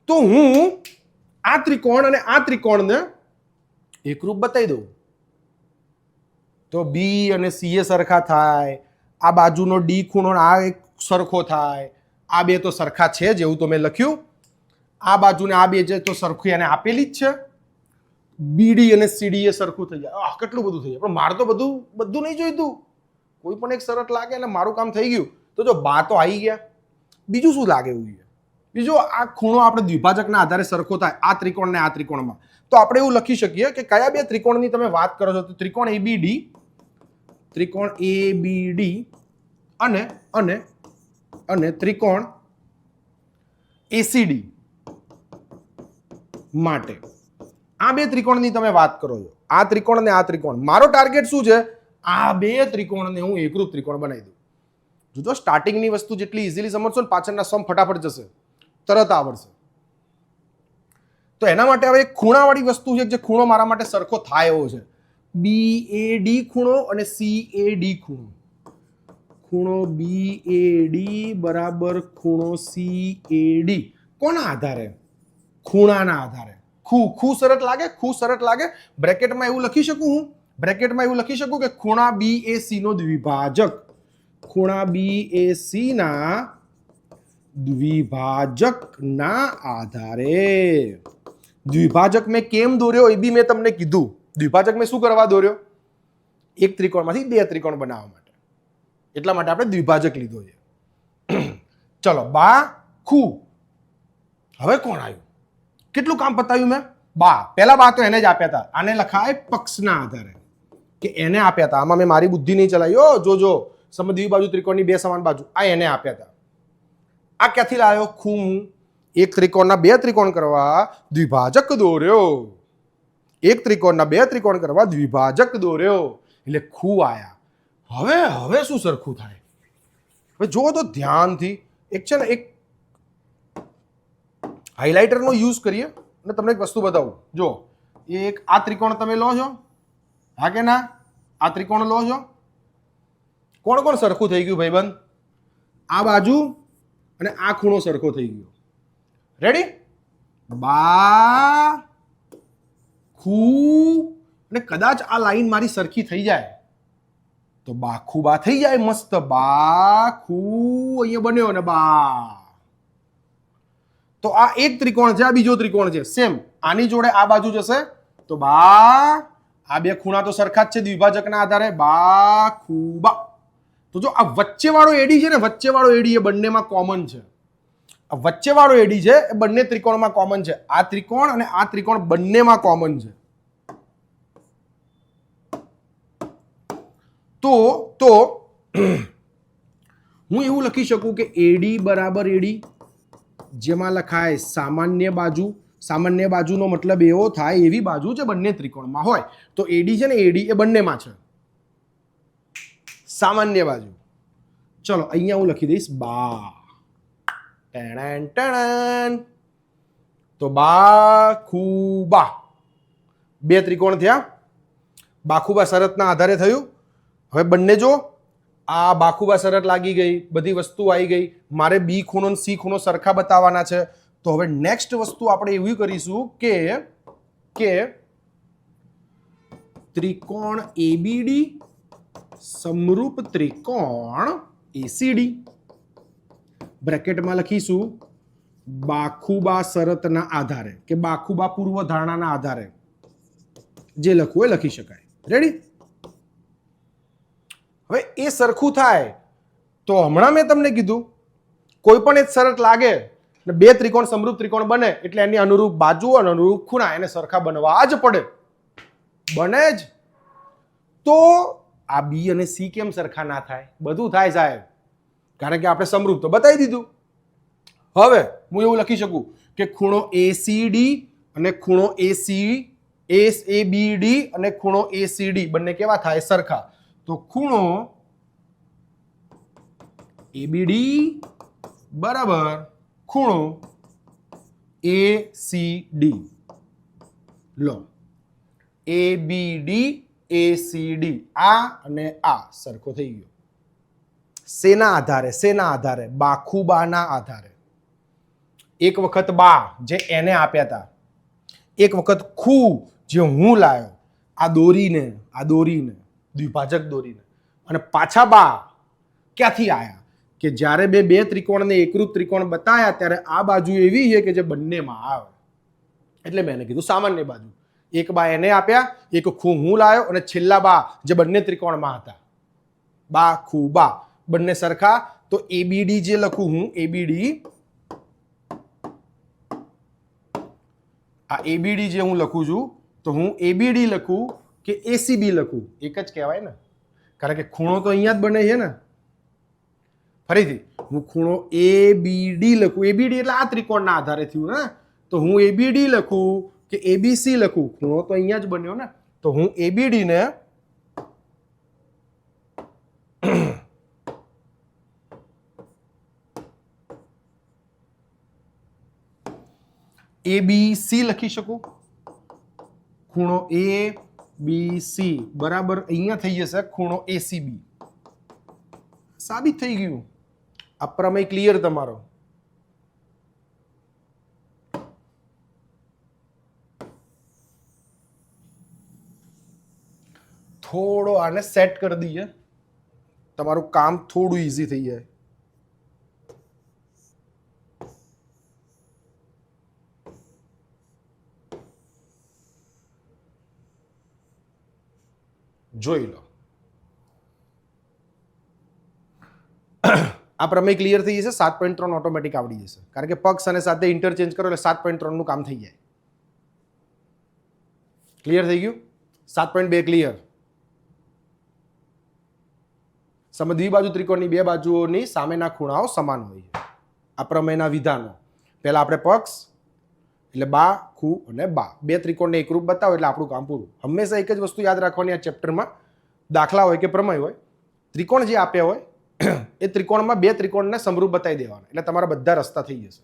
Speaker 1: તો હું આ ત્રિકોણ અને આ ત્રિકોણને એકરૂપ બતાવી દઉં તો બી અને સી એ સરખા થાય, આ બાજુનો ડી ખૂણો આ એક સરખો થાય. આ બે તો સરખા છે જેવું તો મેં લખ્યું. આ બાજુને આ બે જે તો સરખું એને આપેલી જ છે. બીડી અને સીડી એ સરખું થઈ જાય. કેટલું બધું થઈ જાય. પણ મારે તો બધું નહીં જોઈતું. કોઈ પણ એક શરત લાગે એટલે મારું કામ થઈ ગયું. તો જો બા તો આવી ગયા, બીજું શું લાગે એવું છે? બીજું આ ખૂણો આપણે દ્વિભાજકના આધારે સરખો થાય આ ત્રિકોણ ને આ ત્રિકોણમાં. તો આપણે એવું લખી શકીએ કે કયા બે ત્રિકોણની તમે વાત કરો છો? તો ત્રિકોણ ABD અને ત્રિકોણ ACD માટે આ બે ત્રિકોણની તમે વાત કરો છો. આ ત્રિકોણ ને આ ત્રિકોણ. મારો ટાર્ગેટ શું છે? આ બે ત્રિકોણને હું એકરૂપ ત્રિકોણ બનાવી દઉં. જો સ્ટાર્ટિંગની વસ્તુ જેટલી ઇઝીલી સમજશો ને પાછળના સમ ફટાફટ જશે, તરત આવડશે. તો એના માટે હવે એક ખૂણાવાળી વસ્તુ છે જે ખૂણો મારા માટે સરખો થાય એવો છે. BAD ખૂણો અને CAD ખૂણો. ખૂણો BAD બરાબર ખૂણો CAD. કોના આધારે? ખૂણાના આધારે. ખૂ શરત લાગે. બ્રેકેટમાં એવું લખી શકું હું? બ્રેકેટમાં એવું લખી શકું કે ખૂણા BAC નો દ્વિભાજક. ખૂણા BAC ના દ્વિભાજકના આધારે. દ્વિભાજક મેં કેમ દોર્યો એ બી મેં તમને કીધું. દ્વિભાજક મેં શું કરવા દોર્યો? એક ત્રિકોણમાંથી બે ત્રિકોણ બનાવવા માટે. એટલા માટે આપણે દ્વિભાજક લીધો છે. ચલો, બા ખૂ. હવે કોણ આવ્યું? કેટલું કામ પતાવ્યું મેં? બા. પહેલા બા તો એને જ આપ્યા હતા. આને લખાય પક્ષના આધારે કે એને આપ્યા હતા. આમાં મેં મારી બુદ્ધિ નહીં ચલાવી. જોજો, સમદ્વિબાજુ ત્રિકોણની બે સમાન બાજુ, આ એને આપ્યા હતા. આ ક્યાંથી લાવ્યો? ખૂ. એક ત્રિકોણના બે ત્રિકોણ કરવા દ્વિભાજક દોર્યો. એક ત્રિકોણના બે ત્રિકોણ કરવા દ્વિભાજક દોર્યો એટલે ખૂ આયા. હવે શું સરખું થાય? હવે જુઓ તો ધ્યાનથી. એક છે ને, એક હાઇલાઇટરનો યુઝ કરીએ અને તમને એક વસ્તુ બતાવું. જો, એક આ ત્રિકોણ તમે લો છો, હા કે ના? આ ત્રિકોણ લો છો. કોણ કોણ સરખું થઈ ગયું ભાઈબંધ? આ બાજુ અને આ ખૂણો સરખો થઈ ગયો. રેડી? બા ખૂ. અને કદાચ આ લાઈન મારી સરખી થઈ જાય તો બાખું બા થઈ જાય. મસ્ત બાખું અહીંયા બન્યો ને બા. તો આ એક ત્રિકોણ છે, આ બીજો ત્રિકોણ છે. સેમ આની જોડે આ બાજુ જશે તો બા. આ બે ખૂણા તો સરખા જ છે દ્વિભાજકના આધારે. બાખુબા. તો જો આ વચ્ચેવાળો એડી છે ને, વચ્ચેવાળો એડી એ બંનેમાં કોમન છે. આ વચ્ચેવાળો એડી છે એ બંને ત્રિકોણમાં કોમન છે. આ ત્રિકોણ અને આ ત્રિકોણ બંનેમાં કોમન છે. તો હું એવું લખી શકું કે AD બરાબર AD, જેમાં લખાય સામાન્ય બાજુ. સામાન્ય બાજુનો મતલબ એવો થાય એવી બાજુ જે બંને ત્રિકોણમાં હોય. તો AD છે ને, AD એ બંનેમાં છે. સામાન્ય બાજુ. ચલો, અહીંયા હું લખી દઈશ બા. તો બાખુબા. બે ત્રિકોણ થયા. બાખુબા શરતના આધારે થયું. હવે બંને જો, આ બાખુબા શરત લાગી ગઈ, બધી વસ્તુ આવી ગઈ. મારે બી ખૂણો અને સી ખૂણો સરખા બતાવવાના છે. તો હવે નેક્સ્ટ વસ્તુ આપણે એવી કરીશું કે ત્રિકોણ એબીડી સમરૂપ ત્રિકોણ એસીડી, બ્રેકેટમાં લખીશું બાખુબા શરતના આધારે કે બાખુબા પૂર્વ ધારણાના આધારે જે લખવું એ લખી શકાય. રેડી? હવે એ સરખું થાય તો હમણાં મેં તમને કીધું કોઈ પણ એક શરત લાગે ને બે ત્રિકોણ સમરૂપ ત્રિકોણ બને એટલે એની અનુરૂપ બાજુઓ અને અનુરૂપ ખૂણા એને સરખા બનવા જ પડે. બને જ. તો આ બી અને સી કેમ સરખા ના થાય? બધું થાય સાહેબ, કારણ કે આપણે સમરૂપ તો બતાવી દીધું. હવે હું એવું લખી શકું કે ખૂણો એસીડી અને ખૂણો એબીડી અને ખૂણો એસીડી બંને કેવા થાય? સરખા. તો ખૂણો એબીડી બરાબર ખૂણો એસીડી. લો, એબીડી એસીડી, આ અને આ સરખો થઈ ગયો. શેના આધારે? શેના આધારે? બાખુબાના આધારે. એક વખત બા જે એને આપ્યા હતા, એક વખત ખૂ જે હું લાયો આ દોરીને દ્વિભાજક દોરીને, અને પાછા બા ક્યાંથી આયા? કે જ્યારે બે ત્રિકોણને એકરૂપ ત્રિકોણ બતાયા ત્યારે આ બાજુ એવી છે કે જે બંનેમાં આવે. એટલે મેં એને કીધું સામાન્ય બાજુ. એક બા એને આપ્યા, એક ખૂ હું લાયો, અને છેલ્લા બા જે બંને ત્રિકોણમાં હતા, બા ખૂ બા બંને સરખા. તો એબીડી જે લખું હું, એબીડી, આ એબીડી જે હું લખું છું તો હું એબીડી લખું કે એસીબી લખું એક જ કહેવાય ને, કારણ કે ખૂણો તો અહીંયા જ બને છે ને. ફરીથી હું ખૂણો એબીડી લખું, એબીડી એટલે આ ત્રિકોણના આધારે થયું ને, તો હું એબીડી લખું કે એબીસી લખું, ખૂણો તો અહીંયા જ બન્યો ને. તો હું એબીડી ને એબીસી લખી શકું. ખૂણો એબીસી બરાબર અહીંયા થઈ જશે ખૂણો એસીબી. સાબિત થઈ ગયું. આ પ્રમેય ક્લિયર તમારો. થોડો આને સેટ કરી દઈએ, તમારું કામ થોડું ઈઝી થઈ જાય. જોઈ લો, આ પ્રમેય ક્લિયર થઈ જશે. 7.3 ઓટોમેટિક આવડી જશે, કારણ કે પક્ષ અને સાથે ઇન્ટરચેન્જ કરો એટલે 7.3 નું કામ થઈ જાય. ક્લિયર થઈ ગયું? 7.2 ક્લિયર. સમદ્વિબાજુ ત્રિકોણની બે બાજુઓની સામેના ખૂણાઓ સમાન હોય છે. આ પ્રમેયના વિધાનો. પહેલા આપણે પક્ષ એટલે બા ખૂ અને બા બે ત્રિકોણને એકરૂપ બતાવો એટલે આપણું કામ પૂરું. હંમેશા એક જ વસ્તુ યાદ રાખવાની આ ચેપ્ટરમાં, દાખલા હોય કે પ્રમેય હોય, ત્રિકોણ જે આપ્યા હોય એ ત્રિકોણમાં બે ત્રિકોણને સમરૂપ બતાવી દેવાના એટલે તમારા બધા રસ્તા થઈ જશે.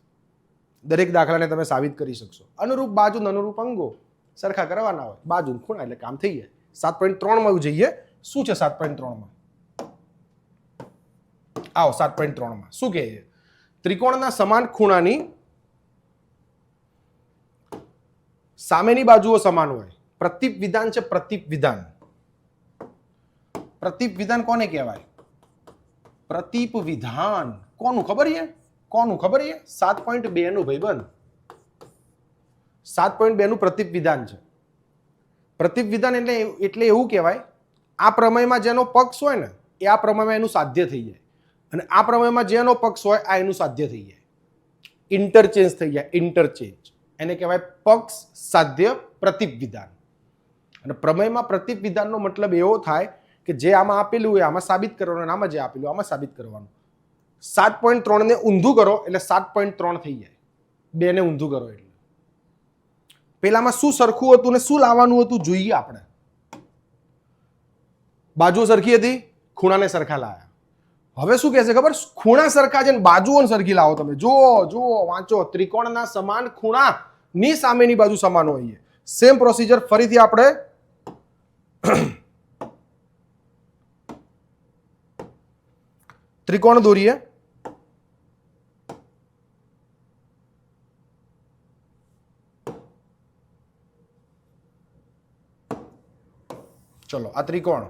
Speaker 1: દરેક દાખલાને તમે સાબિત કરી શકશો. અનુરૂપ બાજુ અનુરૂપ અંગો સરખા કરવાના હોય, બાજુ ખૂણા એટલે કામ થઈ જાય. 7.3 માં જઈએ. શું છે 7.3 માં? આવો 7.3 માં શું કહે છે? ત્રિકોણના સમાન ખૂણાની સામેની બાજુઓ સમાન હોય. પ્રતીપ વિધાન છે. પ્રતીપ વિધાન. પ્રતીપ વિધાન કોને કહેવાય? પ્રતીપ વિધાન કોનું ખબર છે? કોનું ખબર છે? 7.2 નું ભાઈબંધ. 7.2 નું પ્રતીપ વિધાન છે. પ્રતીપ વિધાન એટલે એવું કહેવાય, આ પ્રમેયમાં જેનો પક્ષ હોય ને એ આ પ્રમેયમાં એનું સાધ્ય થઈ જાય, અને આ પ્રમેયમાં જેનો પક્ષ હોય આ એનું સાધ્ય થઈ જાય. ઇન્ટરચેન્જ થઈ જાય. ઇન્ટરચેન્જ એને કહેવાય પક્ષ સાધ્ય પ્રતીપ વિધાન. અને પ્રમેયમાં પ્રતીપ વિધાનનો મતલબ એવો થાય કે જે આમાં આપેલું હોય આમાં સાબિત કરવાનું, આમાં જે આપેલું આમાં સાબિત કરવાનું. 7.3 ને ઊંધું કરો એટલે 7.3 થઈ જાય. 2 ને ઊંધું કરો એટલે. પેલામાં શું સરખું હતું ને શું લાવવાનું હતું જોઈએ આપણે. બાજુઓ સરખી હતી, ખૂણાને સરખા લાયા. હવે શું કહે છે ખબર? ખૂણા સરખા છે ને બાજુઓ સરખી લાવો. તમે જુઓ વાંચો. ત્રિકોણના સમાન ખૂણાની સામેની બાજુ સમાન હોય. સેમ પ્રોસીજર ફરીથી આપણે ત્રિકોણ દોરીએ. ચલો આ ત્રિકોણ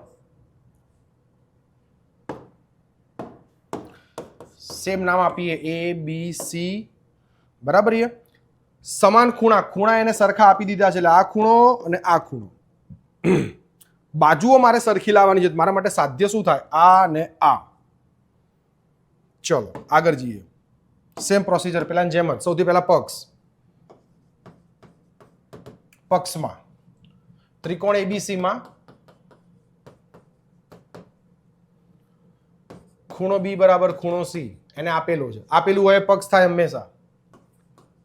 Speaker 1: સેમ નામ આપીએ A B C બરાબર છે. સમાન ખૂણા, ખૂણા એને સરખા આપી દીધા છે એટલે આ ખૂણો અને આ ખૂણો. બાજુઓ મારે સરખી લાવવાની છે. મારા માટે સાધ્ય શું થાય? આ ને આ. ચલો આગળ જઈએ. સેમ પ્રોસીજર પેલા જેમ જ. સૌથી પહેલા પક્ષમાં ત્રિકોણ ABC માં ખૂણો B બરાબર ખૂણો C એને આપેલો છે. આપેલું હોય પક્ષ થાય હંમેશા.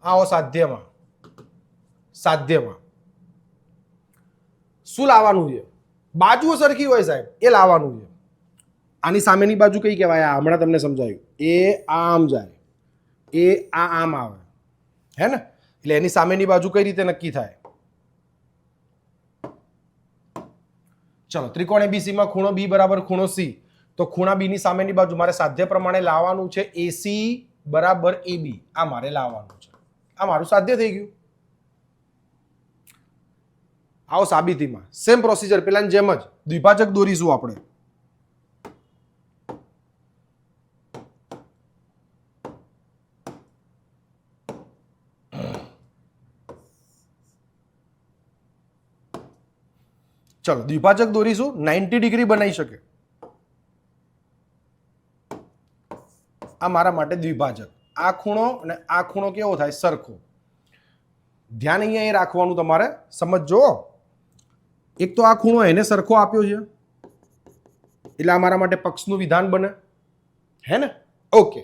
Speaker 1: આવો સાધ્યમાં શું લાવવાનું છે? બાજુઓ સરખી હોય સાહેબ એ લાવવાનું છે. આની સામેની બાજુ કઈ કહેવાય? હમણાં તમને સમજાયું. એ આમ જાય, એ આમ આવે, હે ને? એટલે એની સામેની બાજુ કઈ રીતે નક્કી થાય? ચલો ત્રિકોણ ABC માં ખૂણો B બરાબર ખૂણો C. તો ખૂણા B ની સામેની બાજુ મારે સાધ્ય પ્રમાણે લાવવાનું છે AC બરાબર AB. આ મારે લાવવાનું છે. આ મારું સાધ્ય થઈ ગયું. આવો સાબિતીમાં સેમ પ્રોસીજર પેલાની જેમ જ દ્વિભાજક દોરીશું આપણે. ચલો દ્વિભાજક દોરીશું. 90 ડિગ્રી બનાવી શકે. આ મારા માટે દ્વિભાજક. આ ખૂણો અને આ ખૂણો કેવો થાય? સરખો. ધ્યાન અહીંયા એ રાખવાનું તમારે. સમજો, એક તો આ ખૂણો એને સરખો આપ્યો છે એટલે આ મારા માટે પક્ષનું વિધાન બને, હે ને? ઓકે.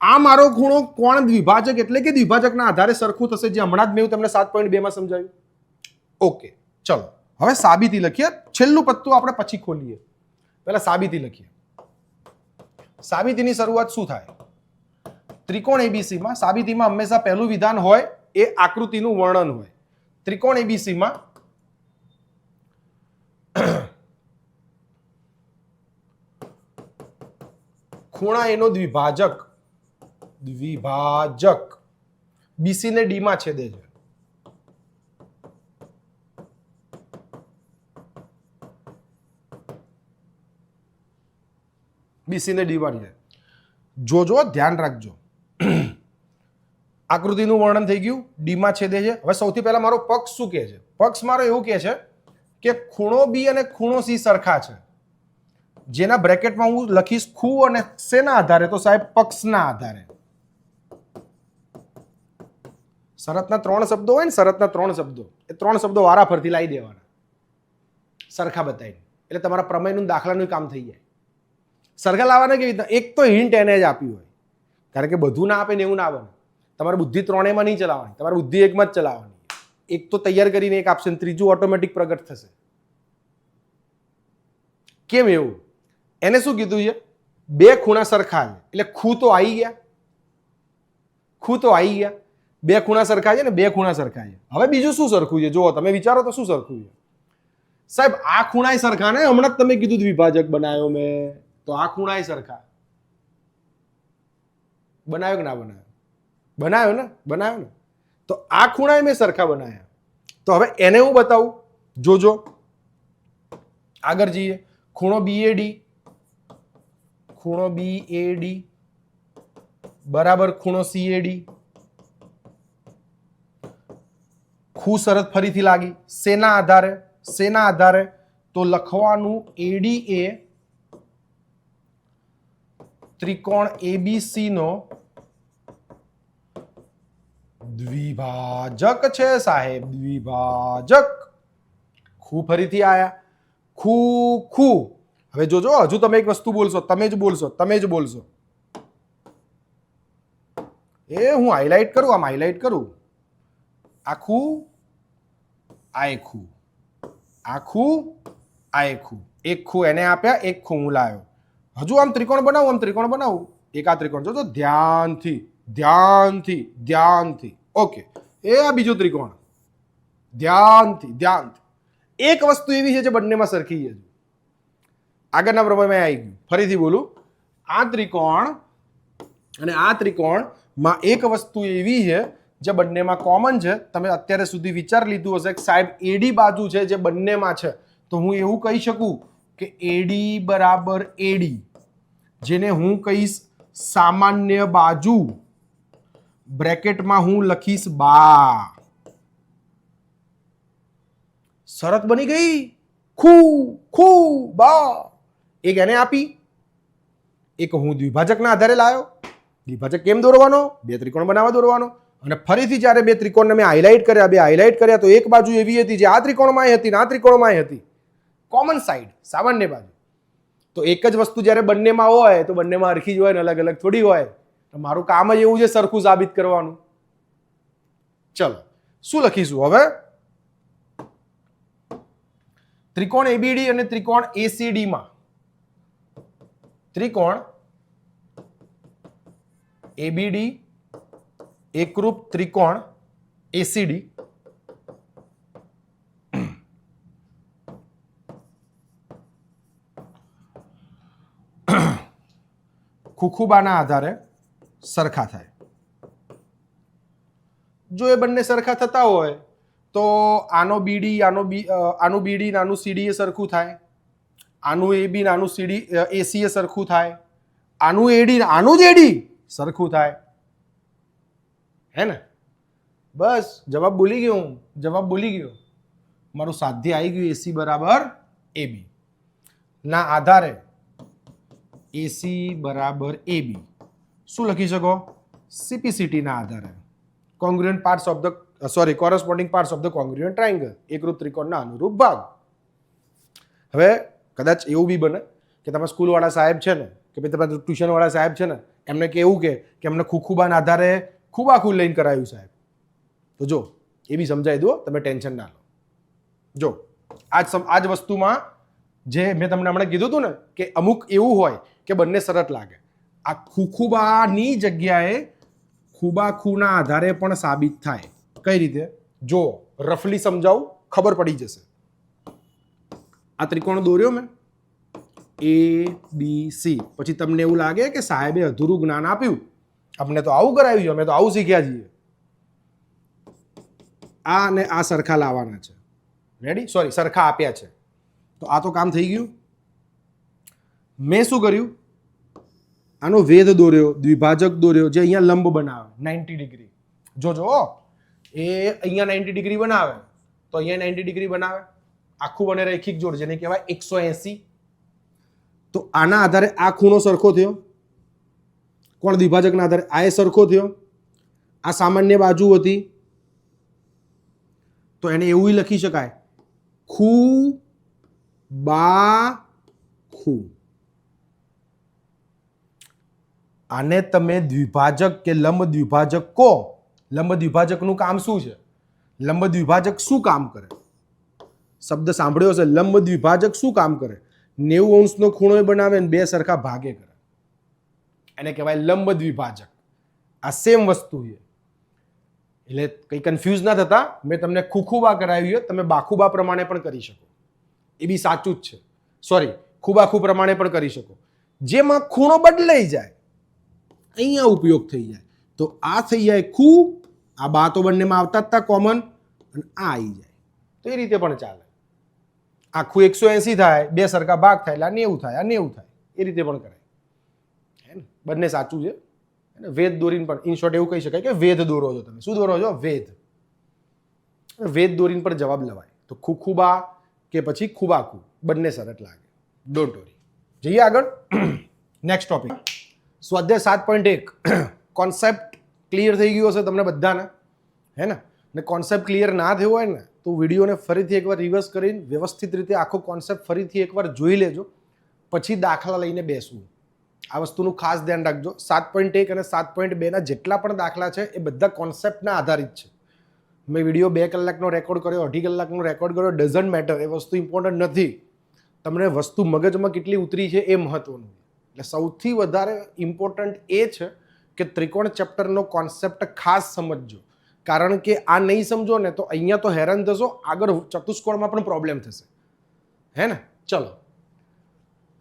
Speaker 1: આ મારો ખૂણો કોણ દ્વિભાજક એટલે કે દ્વિભાજકના આધારે સરખું થશે, જે હમણાં જ મેં તમને 7.2 માં સમજાવ્યું. ઓકે ચલો હવે સાબિતી લખીએ. છેલ્લું પત્તું આપણે પછી ખોલીએ. પહેલા સાબિતી લખીએ. સાબિતીની શરૂઆત શું થાય? ત્રિકોણ ABC માં સાબિતીમાં હંમેશા પહેલું વિધાન હોય એ આકૃતિનું વર્ણન હોય. ત્રિકોણ ABC માં ખૂણા એનો દ્વિભાજક BC ને D માં છેદે છે. BC ને D માં છે. જોજો, ધ્યાન રાખજો. આકૃતિનું વર્ણન થઈ ગયું. D માં છેદે છે. હવે સૌથી પહેલા મારો પક્ષ શું કહે છે? પક્ષ મારો એવું કહે છે કે ખૂણો B અને ખૂણો C સરખા છે. જેના બ્રેકેટમાં હું લખીશ ખૂ અને શેના આધારે? તો સાહેબ પક્ષના આધારે. શરતના 3 શબ્દો હોય ને, શરતના 3 શબ્દો, એ 3 શબ્દો વારા ફરતી લાવી દેવાના સરખા બતાવીને, એટલે તમારા પ્રમેયનું દાખલાનું કામ થઈ જાય. સરખા લાવવાના કેવી રીતના? એક તો હિન્ટ એને જ આપ્યું હોય, કારણ કે બધું ના આપે ને એવું ના બને. તમારે બુદ્ધિ 3માં નહીં ચલાવવાની, તમારે બુદ્ધિ 1માં જ ચલાવવાની. એક તો તૈયાર કરીને એક આપશે, ત્રીજું ઓટોમેટિક પ્રગટ થશે. કેમ એવું? એને શું કીધું છે? બે ખૂણા સરખા છે એટલે ખૂ તો આવી ગયા. બે ખૂણા સરખા છે ને, બે ખૂણા સરખા છે. હવે બીજું શું સરખું છે? જુઓ, તમે વિચારો તો શું સરખું છે? સાહેબ આ ખૂણાય સરખા ને. હમણાં જ તમે કીધું દ્વિભાજક બનાવ્યો મેં, તો આ ખૂણાય સરખા. બનાવ્યો કે ના બનાવ્યો? બનાવ્યો ને. તો આ ખૂણાય મેં સરખા બનાવ્યા. તો હવે એને હું બતાવું. જોજો આગળ જઈએ. ખૂણો BAD બરાબર ખૂણો CAD. ખૂ શરત ફરીથી લાગી. શેના આધારે? તો લખવાનું AD એ ત્રિકોણ ABC નો દ્વિભાજક છે સાહેબ. દ્વિભાજક. ખૂ ફરીથી આયા. ખૂ. હવે જોજો, હજુ તમે એક વસ્તુ બોલશો, તમે જ બોલશો. એ હું હાઇલાઇટ કરું. આખું એક ખૂ એને આપ્યા, એક ખૂ હું લાવ્યો. હજુ આમ ત્રિકોણ બનાવું. એક આ ત્રિકોણ જોજો ધ્યાનથી. ઓકે, એ આ બીજું ત્રિકોણ ધ્યાનથી. એક વસ્તુ એવી છે જે બંનેમાં સરખી છે. આગળના પ્રમાણે આવી ગયું. ફરીથી બોલું. આ ત્રિકોણ અને આ ત્રિકોણમાં એક વસ્તુ એવી છે જે બંનેમાં કોમન છે. તમે અત્યારે સુધી વિચાર લીધું હશે કે સાહેબ એડી બાજુ છે જે બંનેમાં છે, તો હું એવું કહી શકું કે એડી બરાબર એડી, જેને હું કહીશ સામાન્ય બાજુ, બ્રેકેટમાં હું લખીશ બા. શરત બની ગઈ. ખૂ ખૂ બા. એક એને આપી, એક હું દ્વિભાજકના આધારે લાવ્યો. દ્વિભાજક કેમ દોરવાનો? બે ત્રિકોણ બનાવવા દોરવાનો. અને ફરીથી જ્યારે બે ત્રિકોણને મેં હાઇલાઇટ કર્યા, તો એક બાજુ એવી હતી જે આ ત્રિકોણમાં હતી ને આ ત્રિકોણમાં હતી, કોમન સાઈડ, સામાન્ય બાજુ. તો એક જ વસ્તુ જ્યારે બંનેમાં હોય તો બંનેમાં હરખી જ હોય ને અલગ અલગ થોડી હોય. તો મારું કામ જ એવું છે સરખું સાબિત કરવાનું. ચલો શું લખીશું હવે? ત્રિકોણ એબીડી અને ત્રિકોણ એસીડી માં, ત્રિકોણ એબીડી એકરૂપ ત્રિકોણ એસીડી ખુખુબાના આધારે સરખા થાય. જો એ બંને સરખા થતા હોય તો આનું બીડી ને આનું સીડી એ સરખું થાય, આનું એબી ને આનું સીડી એસી એ સરખું થાય, આનું એડી ને આનું જ એડી સરખું થાય. હે ને? બસ જવાબ બોલી ગયો. મારું સાધ્ય આવી ગયું. એસી બરાબર એબી ના આધારે એસી બરાબર એબી શું લખી શકો? CPCT ના આધારે congruent parts of the corresponding parts of the congruent triangle, એકરૂપ ત્રિકોણના અનુરૂપ ભાગ. હવે કદાચ એવું બી બને કે તમે સ્કૂલવાળા સાહેબ છે ને, કે ભાઈ તમારા ટ્યુશનવાળા સાહેબ છે ને, એમને કેવું કે એમને ખુખુબાના આધારે ખૂબાખૂ લઈને કરાયું સાહેબ. તો જો એ બી સમજાવી દો, તમે ટેન્શન ના લો. જો આ જ વસ્તુમાં જે મેં તમને હમણાં કીધું હતું ને કે અમુક એવું હોય કે બંને સરળ લાગે, આ ખુખુબાની જગ્યાએ ખૂબાખૂના આધારે પણ સાબિત થાય. કઈ રીતે? જો રફલી સમજાવું, ખબર પડી જશે. આ ત્રિકોણ દોર્યો મેં ABC, પછી તમને એવું લાગે કે સાહેબે અધૂરું જ્ઞાન આપ્યું, અમને તો આવું કરાવ્યું છે, અમે તો આવું શીખ્યા છીએ. આ અને આ સરખા લાવવાના છે. રેડી? સરખા આપ્યા છે. તો આ તો કામ થઈ ગયું. મેં શું કર્યું? આનો વેધ દોર્યો, દ્વિભાજક દોર્યો, જે અહીંયા લંબ બનાવે 90 ડિગ્રી. જોજો એ અહીંયા 90 ડિગ્રી બનાવે તો અહીંયા 90 ડિગ્રી બનાવે. આખું બને રૈખિક જોડ, જેને કહેવાય 180. તો આના આધારે આ ખૂણો સરખો થયો. કોણ? દ્વિભાજકના આધારે આ એ સરખો થયો. આ સામાન્ય બાજુ હતી, તો એને એવું લખી શકાય ખૂ બા ખૂ. આને તમે દ્વિભાજક કે લંબ દ્વિભાજક કહો. લંબ દ્વિભાજકનું કામ શું છે? લંબ દ્વિભાજક શું કામ કરે? શબ્દ સાંભળ્યો છે. લંબ દ્વિભાજક શું કામ કરે? 90 અંશનો ખૂણો બનાવે ને બે સરખા ભાગે કરે. એને કહેવાય લંબ દ્વિભાજક. આ સેમ વસ્તુ છે. એટલે કંઈ કન્ફ્યુઝ ના થતા, મેં તમને ખુખુબા કરાવ્યું છે, તમે બાખુબા પ્રમાણે પણ કરી શકો. એ બી સાચું જ છે. ખૂબાખૂ પ્રમાણે પણ કરી શકો. જેમાં ખૂણો બદલાઈ જાય, અહીંયા ઉપયોગ થઈ જાય. તો આ થઈ જાય ખૂ, આ બા તો બંનેમાં આવતા જ હતા કોમન, અને આ આવી જાય. તો એ રીતે પણ ચાલે. આખું 180 થાય, બે સરખા ભાગ થાય એટલે આ 90 થાય, આ 90 થાય. એ રીતે પણ કરાય. હે ને? બંને સાચું છે. વેદ દોરીને પણ ઇન શોર્ટ એવું કહી શકાય કે વેદ દોરો છો તમે. શું દોરો છો? વેદ. વેદ દોરીને પણ જવાબ લવાય. તો ખુખુબા કે પછી ખૂબાખૂ બંને સરળ લાગે. Don't worry. જઈએ આગળ. નેક્સ્ટ ટોપિક, સ્વાધ્યાય 7.1. કોન્સેપ્ટ ક્લિયર થઈ ગયો હશે તમને બધાને, હે ને? ને કોન્સેપ્ટ ક્લિયર ના થયો હોય ને તો વિડીયોને ફરીથી એકવાર રિવર્સ કરીને વ્યવસ્થિત રીતે આખો કોન્સેપ્ટ ફરીથી એકવાર જોઈ લેજો, પછી દાખલા લઈને બેસવું. આ વસ્તુનું ખાસ ધ્યાન રાખજો. 7.1 અને 7.2 ના જેટલા પણ દાખલા છે એ બધા કોન્સેપ્ટના આધારિત છે. મેં વિડીયો 2 કલાકનો રેકોર્ડ કર્યો, 2.5 કલાકનો રેકોર્ડ કર્યો, ડઝન્ટ મેટર. એ વસ્તુ ઇમ્પોર્ટન્ટ નથી. તમને વસ્તુ મગજમાં કેટલી ઉતરી છે એ મહત્વનું. એટલે સૌથી વધારે ઇમ્પોર્ટન્ટ એ છે કે ત્રિકોણ ચેપ્ટરનો કોન્સેપ્ટ ખાસ સમજજો. કારણ કે આ નહીં સમજો ને તો અહીંયા તો હેરાન થશો, આગળ ચતુષ્કોણમાં પણ પ્રોબ્લેમ થશે. હે ને? ચલો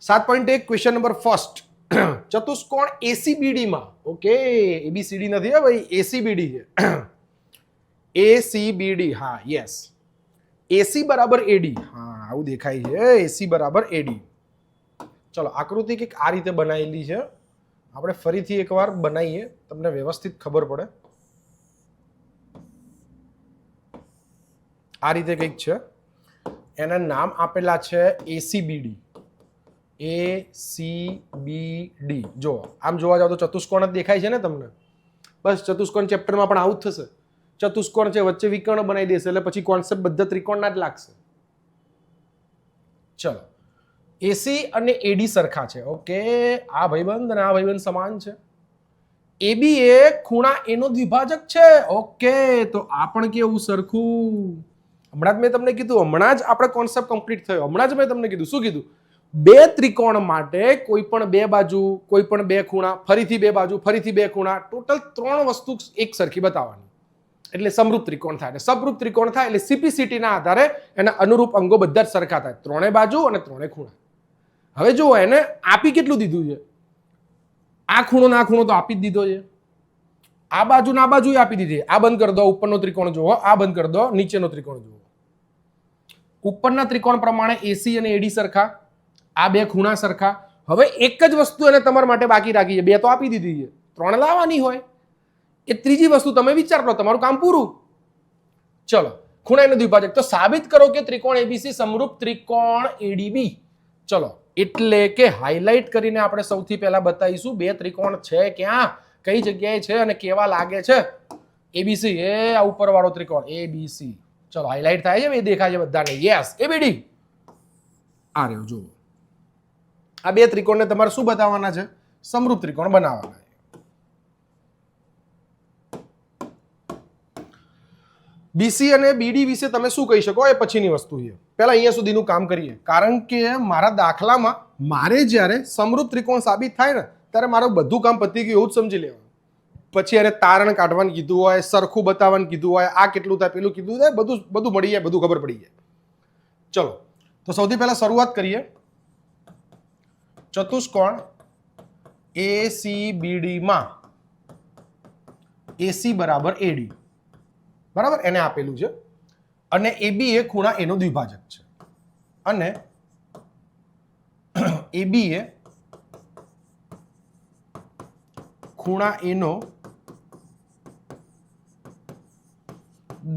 Speaker 1: 7.1 ક્વેશ્ચન નંબર ફર્સ્ટ. ચતુષ્કોણ એસીબીડી માં, ઓકે એબીસીડી નથી હે ભાઈ, એસીબીડી છે. એસીબીડી, હા યસ, એસી બરાબર એડી, હા આવું દેખાય છે, એસી બરાબર એડી. ચલો આકૃતિ કંઈક આ રીતે બનાવેલી છે, આપણે ફરીથી એકવાર બનાવીએ, તમને વ્યવસ્થિત ખબર પડે. આ રીતે કંઈક છે, એના નામ આપેલા છે એસીબીડી. એસીબીડી, જો આમ જોવા જાવ તો ચતુષ્કોણ જ દેખાય છે ને તમને. બસ ચતુષ્કોણ ચેપ્ટરમાં પણ આવું જ થશે. ચતુષ્કોણ છે, વચ્ચે વિકર્ણ બનાવી દેશે, એટલે પછી કોન્સેપ્ટ બધા ત્રિકોણના જ લાગશે. ચલો, એસી અને એડી સરખા છે, ઓકે. આ ભાઈબંધ અને આ ભાઈબંધ સમાન છે. એબી એ ખૂણા એનો દ્વિભાજક છે, ઓકે. તો આ પણ કેવું સરખું. હમણાં જ મેં તમને કીધું, હમણાં જ આપણે કોન્સેપ્ટ કમ્પ્લીટ થયો, હમણાં જ મેં તમને કીધું. શું કીધું? બે ત્રિકોણ માટે કોઈ પણ બે બાજુ, કોઈ પણ બે ખૂણા, ફરીથી બે બાજુ, ફરીથી બે ખૂણા, ટોટલ 3 વસ્તુ એક સરખી બતાવવાની, એટલે સમરૂપ ત્રિકોણ થાય. સમરૂપ ત્રિકોણ થાય એટલે સીપીસીટીના આધારે એના અનુરૂપ અંગો બધા જ સરખા થાય, 3 બાજુ અને 3 ખૂણા. હવે જુઓ, એને આપી કેટલું દીધું છે? આ ખૂણો ના ખૂણો તો આપી જ દીધો છે, આ બાજુ ના બાજુ આપી દીધી. આ બંધ કરી દો, ઉપરનો ત્રિકોણ જુઓ, આ બંધ કરી દો, નીચેનો ત્રિકોણ જુઓ. ઉપરના ત્રિકોણ પ્રમાણે એસી અને એડી સરખા, આ બે ખૂણા સરખા. હવે એક જ વસ્તુ એને તમારા માટે બાકી રાખી છે, બે તો આપી દીધી છે, 3 લાવવાની હોય. એ ત્રીજી વસ્તુ તમે વિચાર કરો, તમારું કામ પૂરું. ચલો, ખૂણા એનો દ્વિભાજક, તો સાબિત કરો કે ત્રિકોણ એબીસી સમરૂપ ત્રિકોણ એડીબી. ચલો, એટલે કે હાઇલાઇટ કરીને આપણે સૌથી પહેલા બતાવીશું બે ત્રિકોણ છે ક્યાં, કઈ જગ્યાએ છે અને કેવા લાગે છે. એબીસી, એ આ ઉપરવાળો ત્રિકોણ એબીસી. ચલો, હાઇલાઇટ થાય છે, એ દેખાય છે બધાને. Yes, ABD. આ રહ્યો જુઓ, આ બે ત્રિકોણને તમારે શું બતાવવાના છે? સમરૂપ ત્રિકોણ બનાવવાના. બીસી અને બીડી વિશે તમે શું કહી શકો એ પછીની વસ્તુ છે. પહેલા અહીંયા સુધીનું કામ કરીએ, કારણ કે મારા દાખલામાં મારે જ્યારે સમરૂપ ત્રિકોણ સાબિત થાય ને ત્યારે મારું બધું કામ પતી ગયું એવું જ સમજી લેવાનું. પછી એને તારણ કાઢવાનું કીધું હોય, સરખું બતાવવાનું કીધું હોય, આ કેટલું થાય પેલું કીધું થાય, બધું મળી જાય, બધું ખબર પડી જાય. ચલો, તો સૌથી પહેલા શરૂઆત કરીએ. ચતુષ્કોણ એસીબીડી માં એસી બરાબર એડી, બરાબર, એને આપેલું છે. અને એબી એ ખૂણા એનો દ્વિભાજક છે, અને એબી એ ખૂણા એનો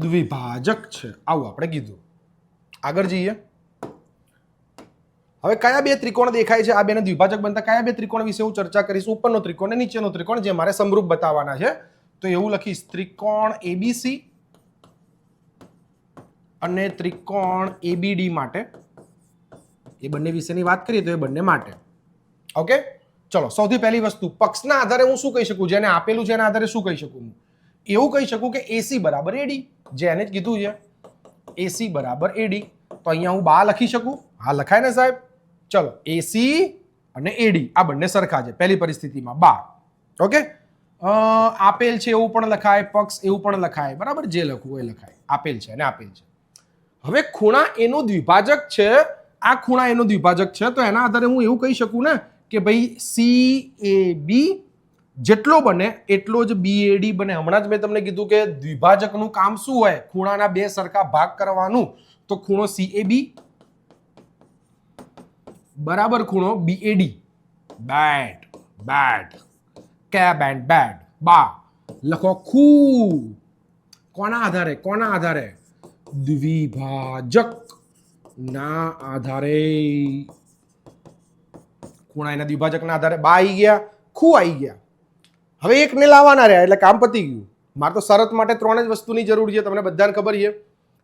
Speaker 1: દ્વિભાજક છે, આવું આપણે કીધું. આગળ જઈએ. હવે કયા બે ત્રિકોણ દેખાય છે આ બેને દ્વિભાજક બનતા? કયા બે ત્રિકોણ વિશે હું ચર્ચા કરીશ? ઉપરનો ત્રિકોણ અને નીચેનો ત્રિકોણ, જે મારે સમરૂપ બતાવવાના છે. તો એવું લખીશ, ત્રિકોણ એબીસી અને ત્રિકોણ એબીડી માટે. એ બંને વિશેની વાત કરીએ તો એ બંને માટે. ઓકે, ચલો, સૌથી પહેલી વસ્તુ, પક્ષના આધારે હું શું કહી શકું? જેને આપેલું છે એના આધારે શું કહી શકું? હું એવું કહી શકું કે એસી બરાબર એડી, જે એને જ કીધું છે, એસી બરાબર એડી. તો અહીંયા હું બા લખી શકું? હા, લખાય ને સાહેબ. ચલો, એસી અને એડી આ બંને સરખા છે પહેલી પરિસ્થિતિમાં, બા. ઓકે, આપેલ છે એવું પણ લખાય, પક્ષ એવું પણ લખાય, બરાબર, જે લખવું એ લખાય. આપેલ છે અને આપેલ છે. હવે ખૂણા એનો દ્વિભાજક છે, આ ખૂણા એનો દ્વિભાજક છે, તો એના આધારે હું એવું કહી શકું ને કે ભાઈ સી એ બી જેટલો બને એટલો જ બીએડી બને. હમણાં જ મેં તમને કીધું કે દ્વિભાજકનું કામ શું હોય? ખૂણાના બે સરખા ભાગ કરવાનું. તો ખૂણો સીએબી બરાબર ખૂણો BAD. Bet Bet cab and bed, બા લખો ખૂ. કોના આધારે? કોના આધારે? દ્વિભાજક ના આધારે. ખૂણા એના દ્વિભાજકના આધારે બા આવી ગયા, ખૂ આવી ગયા. હવે એકને લાવવાના રહ્યા એટલે કામ પતી ગયું. મારે તો શરત માટે 3 જ વસ્તુની જરૂર છે, તમને બધાને ખબર છે.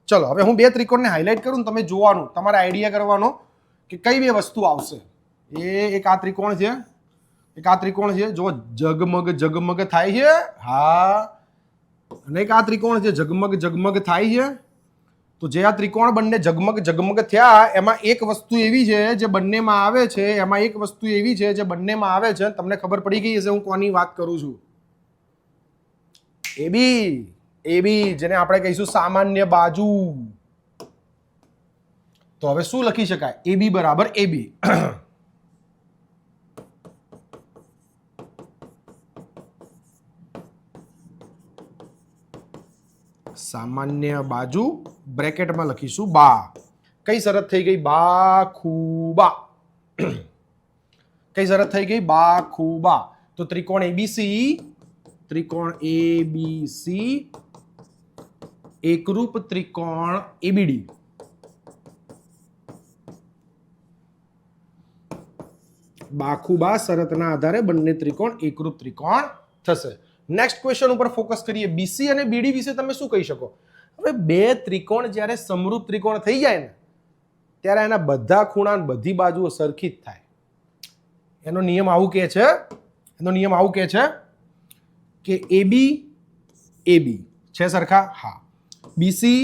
Speaker 1: ચલો, હવે હું બે ત્રિકોણને હાઇલાઇટ કરું ને તમે જોવાનું, તમારે આઈડિયા કરવાનો કે કઈ બે વસ્તુ આવશે. એક આ ત્રિકોણ છે, એક આ ત્રિકોણ છે, જો જગમગ જગમગ થાય છે. હા, અને એક આ ત્રિકોણ છે, જગમગ જગમગ થાય છે. તો જે આ ત્રિકોણ બંને જગમગ જગમગ થયા, એમાં એક વસ્તુ એવી છે જે બંનેમાં આવે છે, એમાં એક વસ્તુ એવી છે જે બંનેમાં આવે છે. તમને ખબર પડી ગઈ હશે હું કોની વાત કરું છું. એબી, એબી જેને આપણે કહીશું સામાન્ય બાજુ. તો હવે શું લખી શકાય? એબી બરાબર એબી. સામાન્ય બાજુ બ્રેકેટમાં લખીશું બા. કઈ શરત થઈ ગઈ? બા ખૂબા. કઈ શરત થઈ ગઈ? બા ખૂબા. તો ત્રિકોણ એબીસી એકરૂપ ત્રિકોણ એબીડી. બાખુબા શરતના આધારે બંને ત્રિકોણ એકરૂપ ત્રિકોણ થશે. નેક્સ્ટ ક્વેશ્ચન ઉપર ફોકસ કરીએ. બીસી અને બીડી વિશે તમે શું કહી શકો? હવે બે ત્રિકોણ જ્યારે સમરૂપ ત્રિકોણ થઈ જાય ને ત્યારે એના બધા ખૂણા બધી બાજુઓ સરખી જ થાય. એનો નિયમ આવું કહે છે કે એબી છે સરખા. હા. બીસી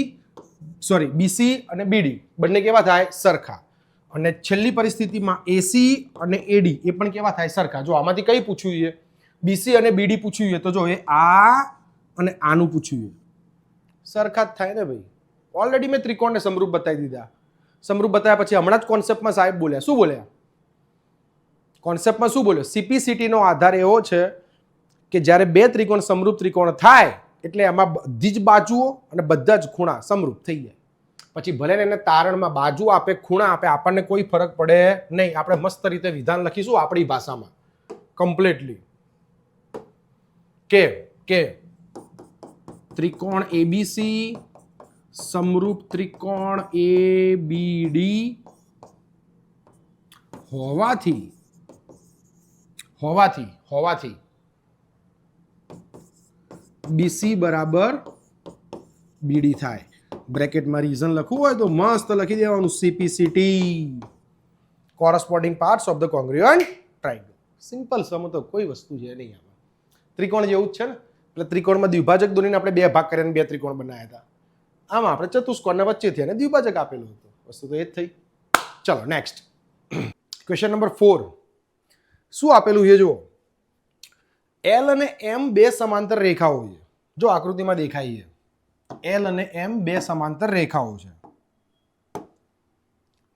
Speaker 1: અને બીડી બંને કેવા થાય? સરખા. અને છેલ્લી પરિસ્થિતિમાં એસી અને એડી એ પણ કેવા થાય? સરખા. જો આમાંથી કઈ પૂછ્યું છે? બીસી અને બીડી પૂછ્યું છે તો જો એ આ અને આનું પૂછ્યું છે. સરખા જ થાય ને ભાઈ. ઓલરેડી મેં ત્રિકોણને સમરૂપ બતાવી દીધા. સમરૂપ બતાવ્યા પછી હમણાં જ કોન્સેપ્ટમાં સાહેબ બોલ્યા. શું બોલ્યા? કોન્સેપ્ટમાં શું બોલ્યો? CPCT નો આધાર એવો છે કે જ્યારે બે ત્રિકોણ સમરૂપ ત્રિકોણ થાય એટલે એમાં બધી જ બાજુઓ અને બધા જ ખૂણા સમરૂપ થઈ જાય. પછી ભલે એને તારણમાં બાજુ આપે, ખૂણા આપે, આપણને કોઈ ફરક પડે નહીં. આપણે મસ્ત રીતે વિધાન લખીશું આપણી ભાષામાં કમ્પ્લીટલી કે ત્રિકોણ એબીસી સમરૂપ ત્રિકોણ એબીડી હોવાથી બીસી બરાબર બીડી થાય. બ્રેકેટમાં રીઝન લખવું હોય તો મસ્ત લખી દેવાનું CPCT, corresponding parts of the congruent triangle. Simple સમ તો કોઈ વસ્તુ છે નહીં આમાં. ત્રિકોણ જેવું જ છે ને. એટલે ત્રિકોણમાં દ્વિભાજક દોરીને આપણે બે ભાગ કરીને બે ત્રિકોણ બનાવ્યા હતા. આમાં આપણે ચતુષ્કોણના વચ્ચેથી અને દ્વિભાજક આપેલું હતું. વસ્તુ તો એ જ થઈ. ચલો નેક્સ્ટ ક્વેશ્ચન નંબર 4. શું આપેલું છે જુઓ. L અને M બે સમાંતર રેખાઓ છે. જો આકૃતિમાં દેખાય છે L અને M બે સમાંતર રેખાઓ છે.